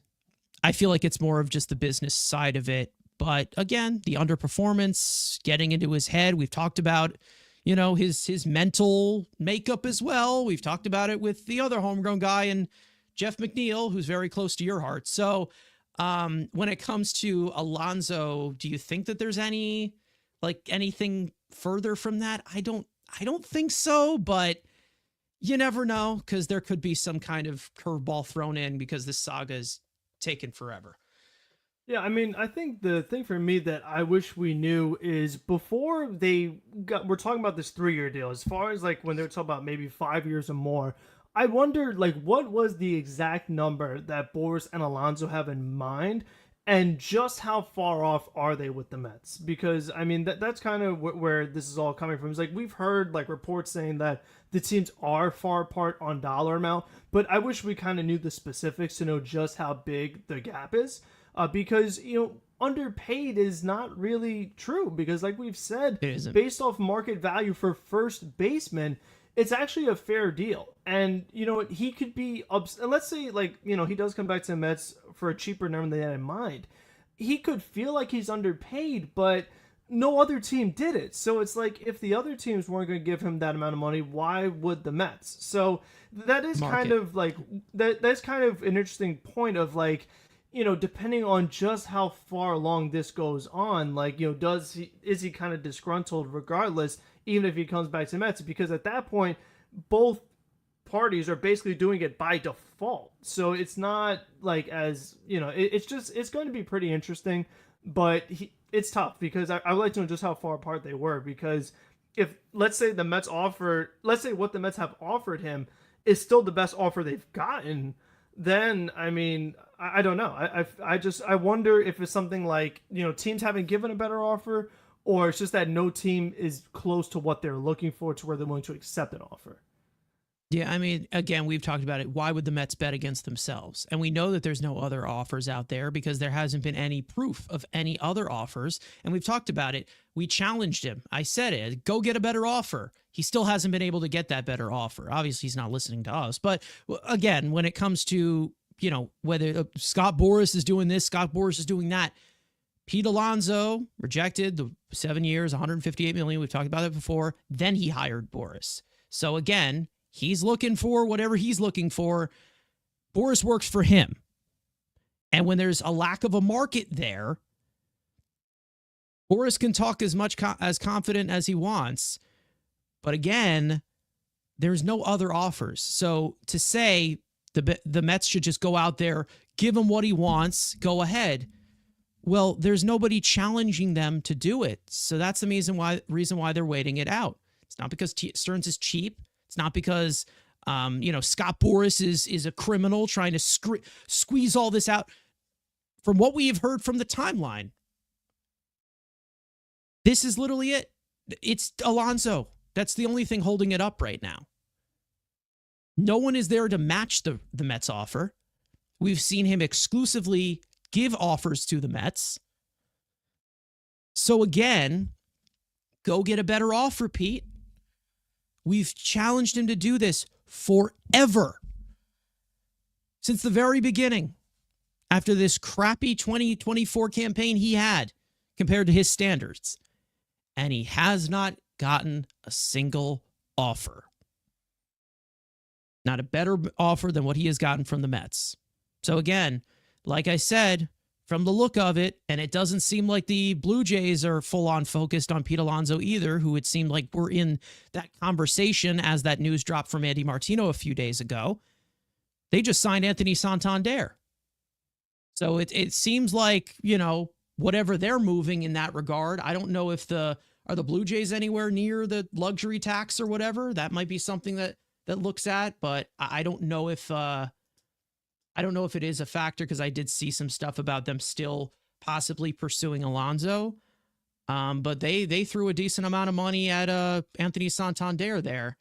I feel like it's more of just the business side of it. But again, the underperformance, getting into his head. We've talked about, his mental makeup as well. We've talked about it with the other homegrown guy and Jeff McNeil, who's very close to your heart. So when it comes to Alonso, do you think that there's anything further from that? I don't think so, but you never know, because there could be some kind of curveball thrown in because this saga is taken forever. Yeah, I mean, I think the thing for me that I wish we knew is before we're talking about this 3-year deal, as far as when they're talking about maybe 5 years or more, I wonder what was the exact number that Boris and Alonso have in mind, and just how far off are they with the Mets? Because I mean, that's kind of where this is all coming from. It's we've heard reports saying that the teams are far apart on dollar amount, but I wish we kind of knew the specifics to know just how big the gap is. Because underpaid is not really true, because we've said, based off market value for first baseman, it's actually a fair deal. And he could be and let's say he does come back to the Mets for a cheaper number than they had in mind. He could feel like he's underpaid, but no other team did it. So it's if the other teams weren't going to give him that amount of money, why would the Mets? So that is kind of that's kind of an interesting point of depending on just how far along this goes on, is he kind of disgruntled regardless, even if he comes back to Mets? Because at that point, both parties are basically doing it by default. So it's not it's going to be pretty interesting, but it's tough because I would like to know just how far apart they were, because if, let's say what the Mets have offered him is still the best offer they've gotten, then I mean, I don't know. I wonder if it's something teams haven't given a better offer, or it's just that no team is close to what they're looking for to where they're willing to accept an offer. Yeah, I mean, again, we've talked about it. Why would the Mets bet against themselves? And we know that there's no other offers out there because there hasn't been any proof of any other offers. And we've talked about it. We challenged him. I said it. Go get a better offer. He still hasn't been able to get that better offer. Obviously, he's not listening to us. But again, when it comes to, whether Scott Boras is doing this, Scott Boras is doing that, Pete Alonso rejected the 7 years, $158 million. We've talked about it before. Then he hired Boras. So again, he's looking for whatever he's looking for. Boras works for him. And when there's a lack of a market there, Boras can talk as much as confident as he wants. But again, there's no other offers. So to say the Mets should just go out there, give him what he wants, go ahead. Well, there's nobody challenging them to do it. So that's the reason why they're waiting it out. It's not because Stearns is cheap. It's not because, Scott Boras is a criminal trying to squeeze all this out. From what we have heard from the timeline, this is literally it. It's Alonso. That's the only thing holding it up right now. No one is there to match the Mets offer. We've seen him exclusively give offers to the Mets. So again, go get a better offer, Pete. We've challenged him to do this forever. Since the very beginning, after this crappy 2024 campaign he had compared to his standards. And he has not gotten a single offer. Not a better offer than what he has gotten from the Mets. So again, like I said, from the look of it, and it doesn't seem like the Blue Jays are full-on focused on Pete Alonso either, who it seemed like were in that conversation as that news dropped from Andy Martino a few days ago. They just signed Anthony Santander. So it seems like, you know, whatever they're moving in that regard. I don't know if are the Blue Jays anywhere near the luxury tax or whatever. That might be something that looks at, but I don't know if it is a factor, because I did see some stuff about them still possibly pursuing Alonso. But they threw a decent amount of money at Anthony Santander there.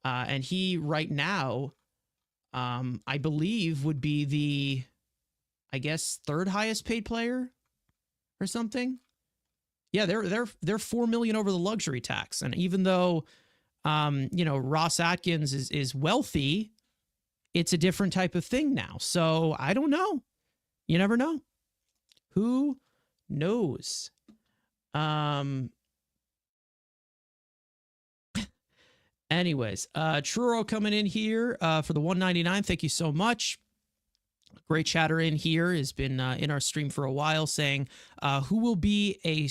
And he right now, I believe would be the, I guess, third highest paid player or something. Yeah, they're $4 million over the luxury tax. And even though Ross Atkins is wealthy, it's a different type of thing now. So I don't know. You never know. Who knows? Anyways, Truro coming in here for the 199. Thank you so much. Great chatter in here, has been in our stream for a while, saying who will be a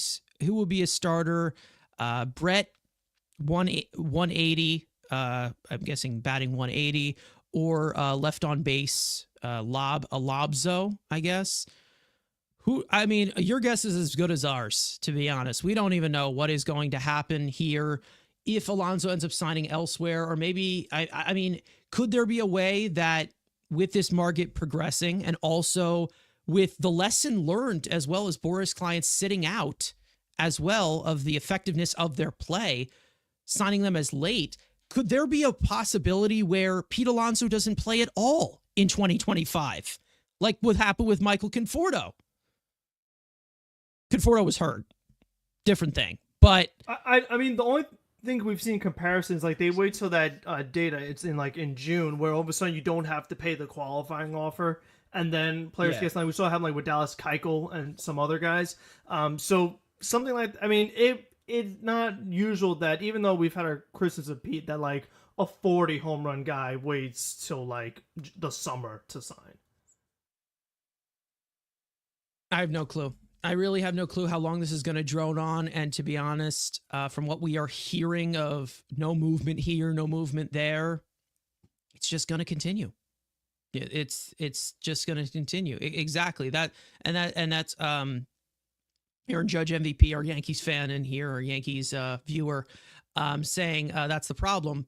starter. Brett 180. I'm guessing batting 180, or left on base Alonso, I guess. I mean, your guess is as good as ours, to be honest. We don't even know what is going to happen here if Alonso ends up signing elsewhere, or maybe, I mean, could there be a way that with this market progressing, and also with the lesson learned, as well as Boris clients sitting out as well of the effectiveness of their play, signing them as late, could there be a possibility where Pete Alonso doesn't play at all in 2025? Like what happened with Michael Conforto. Conforto was hurt. Different thing. But I mean, the only thing we've seen comparisons, like they wait till that data, it's in June, where all of a sudden you don't have to pay the qualifying offer, and then players get signed. We saw it happen like with Dallas Keuchel and some other guys. So something like, I mean, it's not usual that, even though we've had our criticisms of Pete, that like a 40 home run guy waits till like the summer to sign. I have no clue. I really have no clue how long this is going to drone on. And to be honest, from what we are hearing of no movement here, no movement there, it's just going to continue. It's just going to continue. Exactly that. And that's Aaron Judge MVP, our Yankees fan in here, our Yankees viewer, saying that's the problem.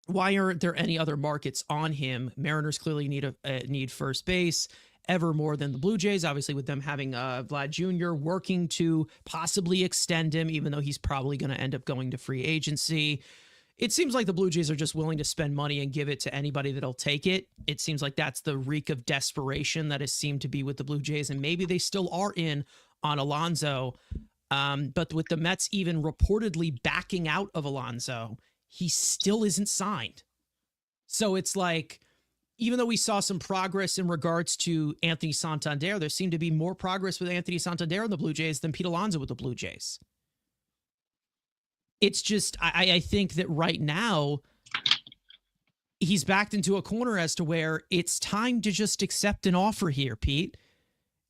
Why aren't there any other markets on him? Mariners clearly need first base ever more than the Blue Jays, obviously, with them having Vlad Jr. working to possibly extend him, even though he's probably going to end up going to free agency. It seems like the Blue Jays are just willing to spend money and give it to anybody that'll take it. It seems like that's the reek of desperation that has seemed to be with the Blue Jays, and maybe they still are in on Alonso. But with the Mets even reportedly backing out of Alonso, he still isn't signed. So it's like, even though we saw some progress in regards to Anthony Santander, there seemed to be more progress with Anthony Santander in the Blue Jays than Pete Alonso with the Blue Jays. It's just, I think that right now, he's backed into a corner as to where it's time to just accept an offer here, Pete.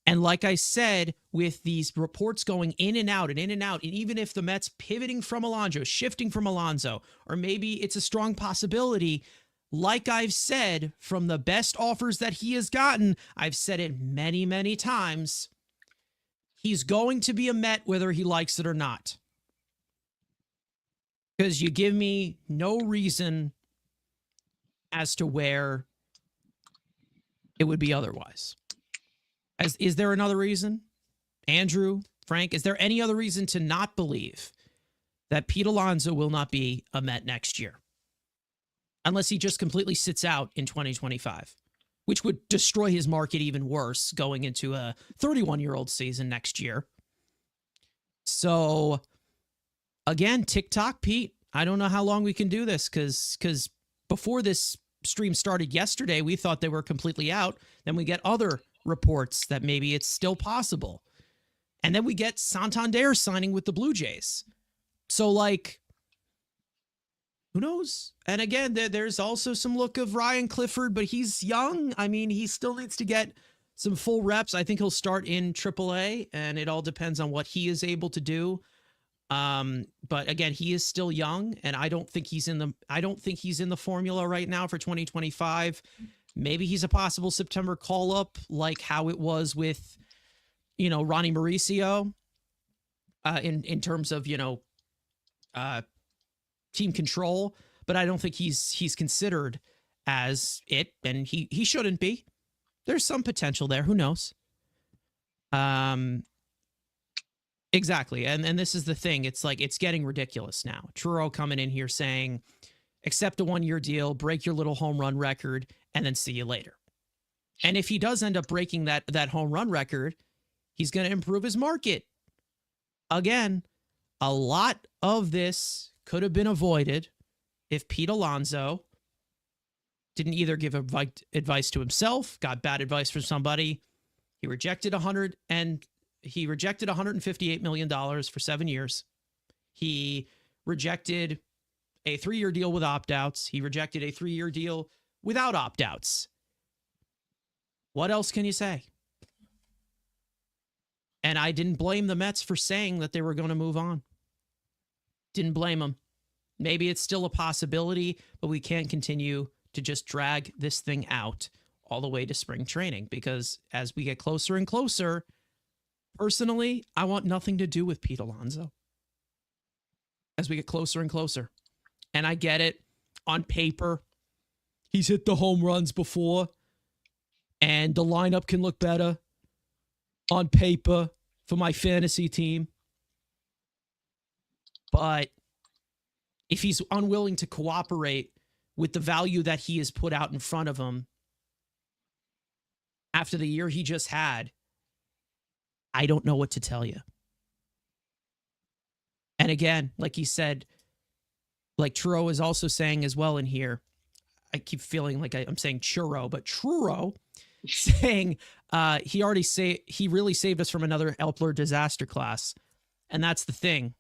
And like I said, with these reports going in and out, and even if the Mets pivoting from Alonso, shifting from Alonso, or maybe it's a strong possibility, like I've said, from the best offers that he has gotten, I've said it many, many times, he's going to be a Met whether he likes it or not. Because you give me no reason as to where it would be otherwise. Is there another reason? Andrew, Frank, is there any other reason to not believe that Pete Alonso will not be a Met next year? Unless he just completely sits out in 2025, which would destroy his market even worse going into a 31-year-old season next year. So, again, TikTok, Pete, I don't know how long we can do this because before this stream started yesterday, we thought they were completely out. Then we get other reports that maybe it's still possible. And then we get Santander signing with the Blue Jays. So, like, who knows? And again, there's also some look of Ryan Clifford, but he's young. I mean, he still needs to get some full reps. I think he'll start in AAA, and it all depends on what he is able to do. But again, he is still young, and I don't think he's in the formula right now for 2025. Maybe he's a possible September call up, like how it was with, Ronnie Mauricio, in terms of, team control, but I don't think he's considered as it, and he shouldn't be. There's some potential there. Who knows? Exactly. And this is the thing. It's like, it's getting ridiculous now. Truro coming in here saying, accept a 1-year deal, break your little home run record, and then see you later. And if he does end up breaking that home run record, he's going to improve his market. Again, a lot of this could have been avoided if Pete Alonso didn't either give advice to himself, got bad advice from somebody. He rejected $158 million for 7 years. He rejected a 3-year deal with opt-outs. He rejected a 3-year deal without opt-outs. What else can you say? And I didn't blame the Mets for saying that they were going to move on. Didn't blame them. Maybe it's still a possibility, but we can't continue to just drag this thing out all the way to spring training, because as we get closer and closer, personally, I want nothing to do with Pete Alonso as we get closer and closer. And I get it. On paper, he's hit the home runs before, and the lineup can look better on paper for my fantasy team. But if he's unwilling to cooperate with the value that he has put out in front of him after the year he just had, I don't know what to tell you. And again, like he said, like Truro is also saying as well in here, I keep feeling like I'm saying churro, but Truro saying he really saved us from another Elpler disaster class. And that's the thing.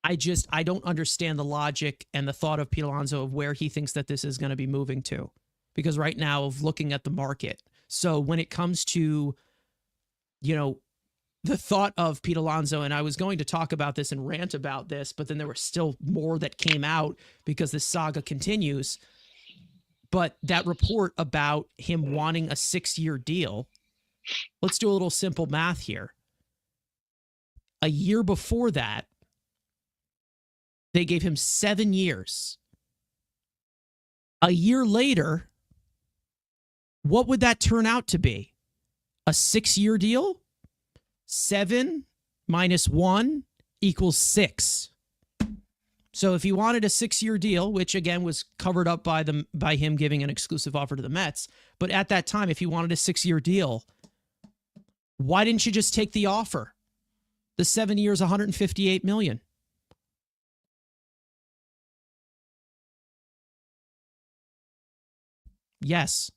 I don't understand the logic and the thought of Pete Alonso of where he thinks that this is going to be moving to. Because right now, of looking at the market. So when it comes to, the thought of Pete Alonso, and I was going to talk about this and rant about this, but then there was still more that came out because this saga continues. But that report about him wanting a 6-year deal, let's do a little simple math here. A year before that, they gave him 7 years. A year later, what would that turn out to be? A 6-year deal? 7 minus 1 equals 6. So if he wanted a 6-year deal, which again was covered up by him giving an exclusive offer to the Mets, but at that time, if he wanted a 6-year deal, why didn't you just take the offer? The 7 years, $158 million. Yes.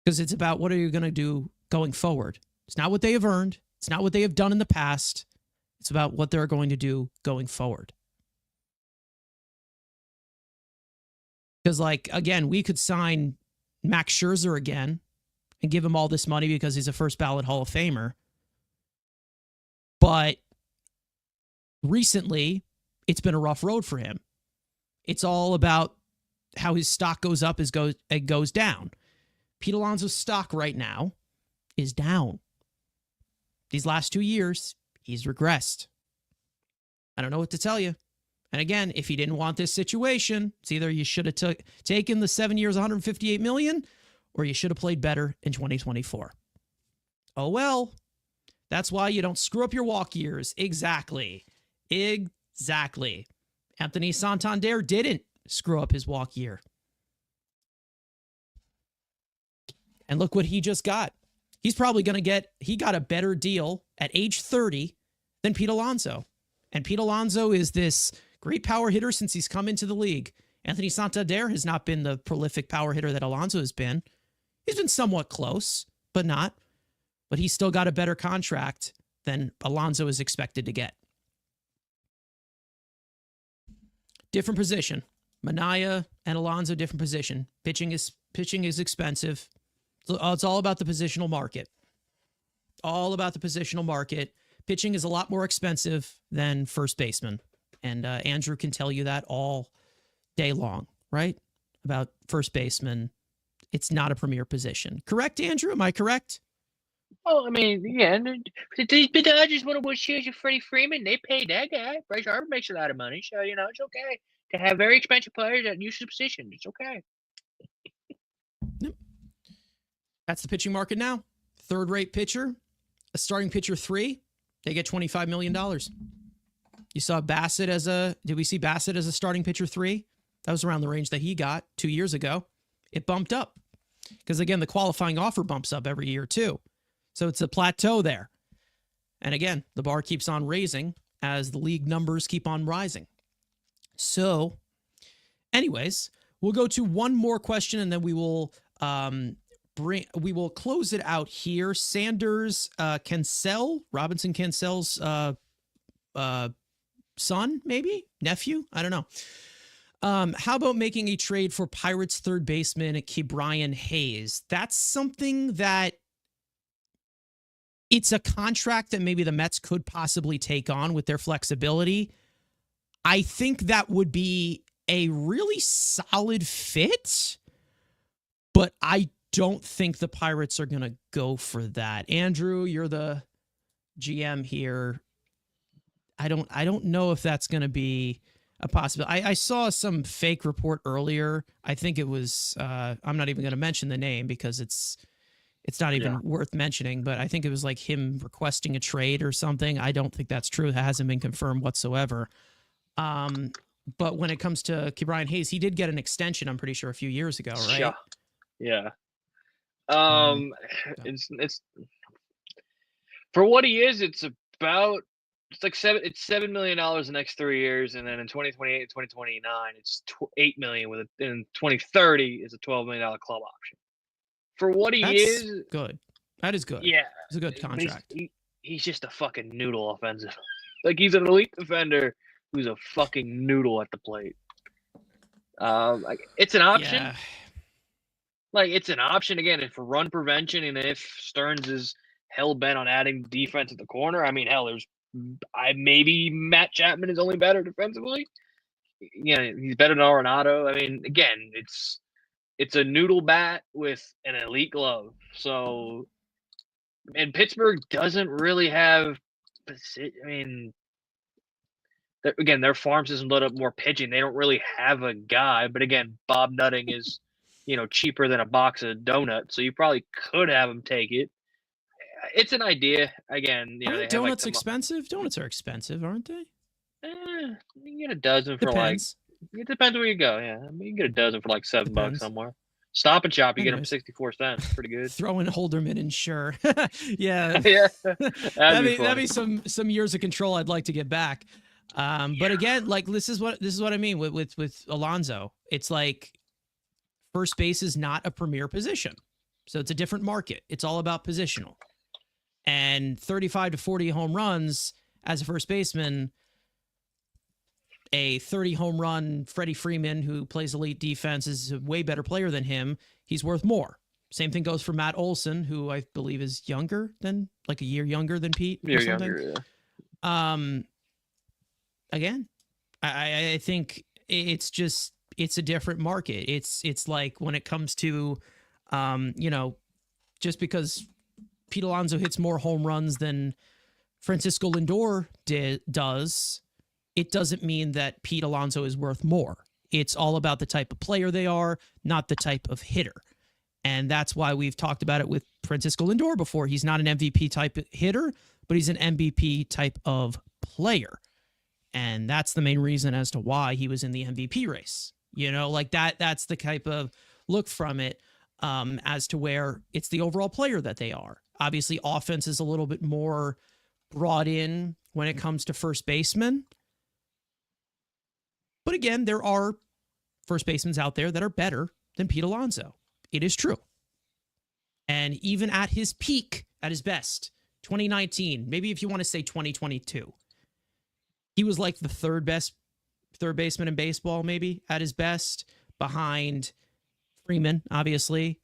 Because it's about what are you going to do going forward. It's not what they have earned. It's not what they have done in the past. It's about what they're going to do going forward. Because, again, we could sign Max Scherzer again and give him all this money because he's a first ballot Hall of Famer. But recently, it's been a rough road for him. It's all about how his stock goes up as it goes down. Pete Alonso's stock right now is down. These last 2 years, he's regressed. I don't know what to tell you. And again, if he didn't want this situation, it's either you should have taken the 7 years, $158 million, or you should have played better in 2024. Oh, well, that's why you don't screw up your walk years. Exactly. Anthony Santander didn't screw up his walk year. And look what he just got. He's probably going to he got a better deal at age 30 than Pete Alonso. And Pete Alonso is this great power hitter since he's come into the league. Anthony Santander has not been the prolific power hitter that Alonso has been. He's been somewhat close, but not. But he's still got a better contract than Alonso is expected to get. Different position. Minaya and Alonso, different position. Pitching is expensive. It's all about the positional market. All about the positional market. Pitching is a lot more expensive than first baseman. And Andrew can tell you that all day long, right? About first baseman. It's not a premier position. Correct, Andrew? Am I correct? Well, I mean, yeah. The Dodgers want to choose you Freddie Freeman. They paid that guy. Bryce Harper makes a lot of money. So, it's okay to have very expensive players at useless positions. It's okay. Yep. That's the pitching market now. Third-rate pitcher, a starting pitcher 3, they get $25 million. You saw Bassett did we see Bassett as a starting pitcher 3? That was around the range that he got 2 years ago. It bumped up because, again, the qualifying offer bumps up every year too. So it's a plateau there. And again, the bar keeps on raising as the league numbers keep on rising. So anyways, we'll go to one more question and then we will close it out here. Sanders Cancel, Robinson Cancel's son, maybe? Nephew? I don't know. How about making a trade for Pirates third baseman Ke'Bryan Hayes? That's something that it's a contract that maybe the Mets could possibly take on with their flexibility. I think that would be a really solid fit, but I don't think the Pirates are going to go for that. Andrew, you're the GM here. I don't know if that's going to be a possibility. I saw some fake report earlier. I think it was, I'm not even going to mention the name because it's not even worth mentioning, but I think it was like him requesting a trade or something. I don't think that's true. That hasn't been confirmed whatsoever. But when it comes to Ke'Bryan Hayes, he did get an extension, I'm pretty sure, a few years ago, right? Yeah. It's for what he is, it's like $7 million the next 3 years, and then in 2028 and 2029, it's $8 million in 2030 is a $12 million club option. For what he is, good. That is good. Yeah, it's a good contract. He's just a fucking noodle offensive. Like, he's an elite defender who's a fucking noodle at the plate. It's an option. Yeah. Like, it's an option again for run prevention, and if Stearns is hell bent on adding defense at the corner. I mean, hell, maybe Matt Chapman is only better defensively. He's better than Arenado. I mean, again, it's a noodle bat with an elite glove. So, and Pittsburgh doesn't really have. I mean, again, their farm system load up more pitching. They don't really have a guy. But again, Bob Nutting is, cheaper than a box of donuts. So you probably could have him take it. It's an idea. Again, aren't donuts expensive? Donuts are expensive, aren't they? You get a dozen for it depends where you go. Yeah, I mean, you get a dozen for like $7 somewhere. Stop and Shop, you get them 64 cents. Pretty good. Throw in Holderman and sure. Yeah. Yeah. That'd be some years of control I'd like to get back. But again, like this is what I mean with Alonso. It's like first base is not a premier position. So it's a different market. It's all about positional. And 35 to 40 home runs as a first baseman, a 30 home run Freddie Freeman who plays elite defense is a way better player than him. He's worth more. Same thing goes for Matt Olson, who I believe is younger than, like a year younger than Pete. Or something. Younger, yeah. Again, I think it's a different market. It's like when it comes to, just because Pete Alonso hits more home runs than Francisco Lindor does, it doesn't mean that Pete Alonso is worth more. It's all about the type of player they are, not the type of hitter. And that's why we've talked about it with Francisco Lindor before. He's not an MVP type hitter, but he's an MVP type of player. And that's the main reason as to why he was in the MVP race. Like that's the type of look from it, as to where it's the overall player that they are. Obviously, offense is a little bit more brought in when it comes to first baseman. But again, there are first basemen out there that are better than Pete Alonso. It is true. And even at his peak, at his best, 2019, maybe if you want to say 2022, he was like the third best third baseman in baseball, maybe at his best, behind Freeman, obviously.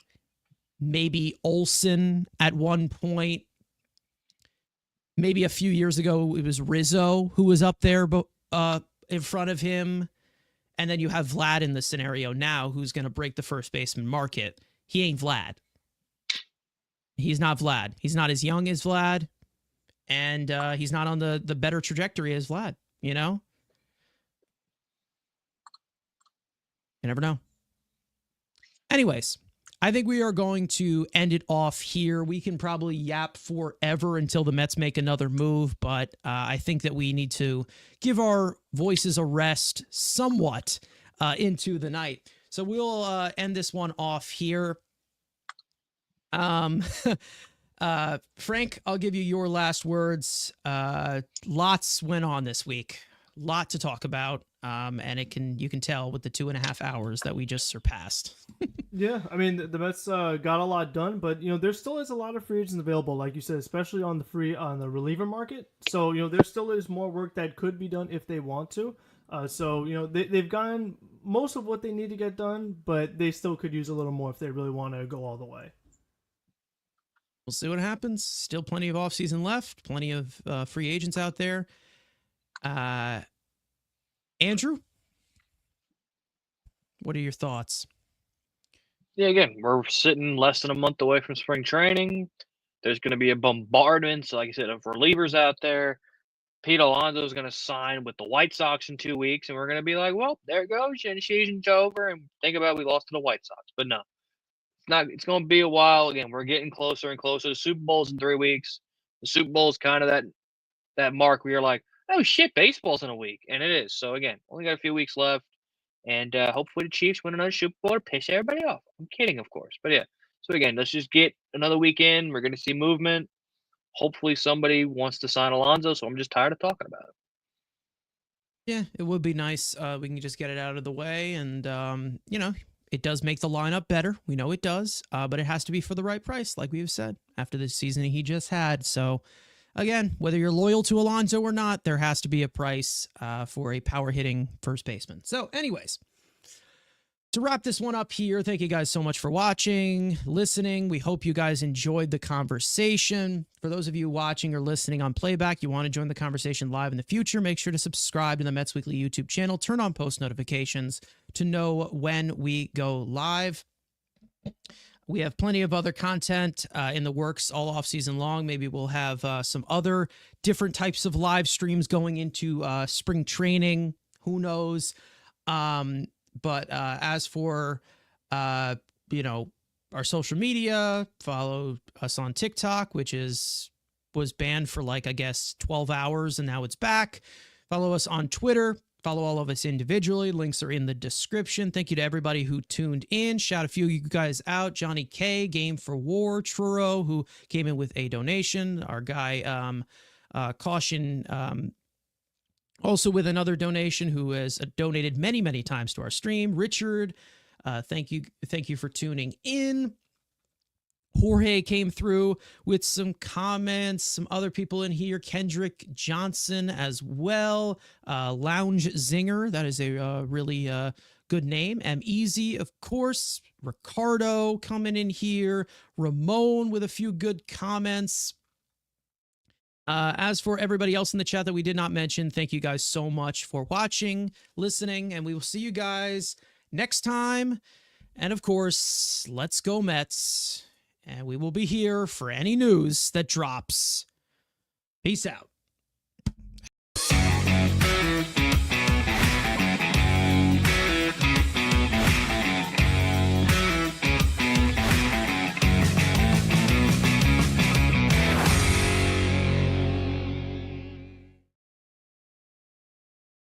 Maybe Olsen at one point. Maybe a few years ago, it was Rizzo who was up there in front of him. And then you have Vlad in the scenario now who's going to break the first baseman market. He ain't Vlad. He's not Vlad. He's not as young as Vlad. And he's not on the better trajectory as Vlad, you know? You never know. Anyways, I think we are going to end it off here. We can probably yap forever until the Mets make another move, but I think that we need to give our voices a rest somewhat into the night. So we'll end this one off here. Frank, I'll give you your last words. Lots went on this week. Lot to talk about. And you can tell with the 2.5 hours that we just surpassed. Yeah, I mean the Mets got a lot done, but there still is a lot of free agents available, like you said, especially on the reliever market. So there still is more work that could be done if they want to. So they've gotten most of what they need to get done, but they still could use a little more if they really want to go all the way. We'll see what happens. Still plenty of offseason left. Plenty of free agents out there. Andrew, what are your thoughts? Yeah, again, we're sitting less than a month away from spring training. There's going to be a bombardment, so like I said, of relievers out there. Pete Alonso is going to sign with the White Sox in 2 weeks, and we're going to be like, well, there it goes, and season's over, and think about it, we lost to the White Sox. But no, it's not. It's going to be a while. Again, we're getting closer and closer. The Super Bowl's in 3 weeks. The Super Bowl's kind of that mark where you're like, oh shit, baseball's in a week, and it is. So again, only got a few weeks left, and hopefully the Chiefs win another Super Bowl or piss everybody off. I'm kidding, of course, but yeah. So again, let's just get another weekend. We're going to see movement. Hopefully somebody wants to sign Alonso, so I'm just tired of talking about it. Yeah, it would be nice. We can just get it out of the way, and it does make the lineup better. We know it does, but it has to be for the right price, like we've said after the season he just had. So. Again, whether you're loyal to Alonso or not, there has to be a price for a power-hitting first baseman. So anyways, to wrap this one up here, thank you guys so much for watching, listening. We hope you guys enjoyed the conversation. For those of you watching or listening on playback, you want to join the conversation live in the future, make sure to subscribe to the Mets Weekly YouTube channel. Turn on post notifications to know when we go live. We have plenty of other content in the works all off season long. Maybe we'll have some other different types of live streams going into spring training. Who knows? But as for, our social media, follow us on TikTok, which was banned for 12 hours and now it's back. Follow us on Twitter. Follow all of us individually. Links are in the description. Thank you to everybody who tuned in. Shout a few of you guys out. Johnny K, Game for War, Truro, who came in with a donation. Our guy, Caution, also with another donation, who has donated many, many times to our stream. Richard, thank you for tuning in. Jorge came through with some comments, some other people in here, Kendrick Johnson as well, Lounge Zinger, that is a really good name, M-Easy, of course, Ricardo coming in here, Ramon with a few good comments. As for everybody else in the chat that we did not mention, thank you guys so much for watching, listening, and we will see you guys next time. And of course, let's go Mets. And we will be here for any news that drops. Peace out.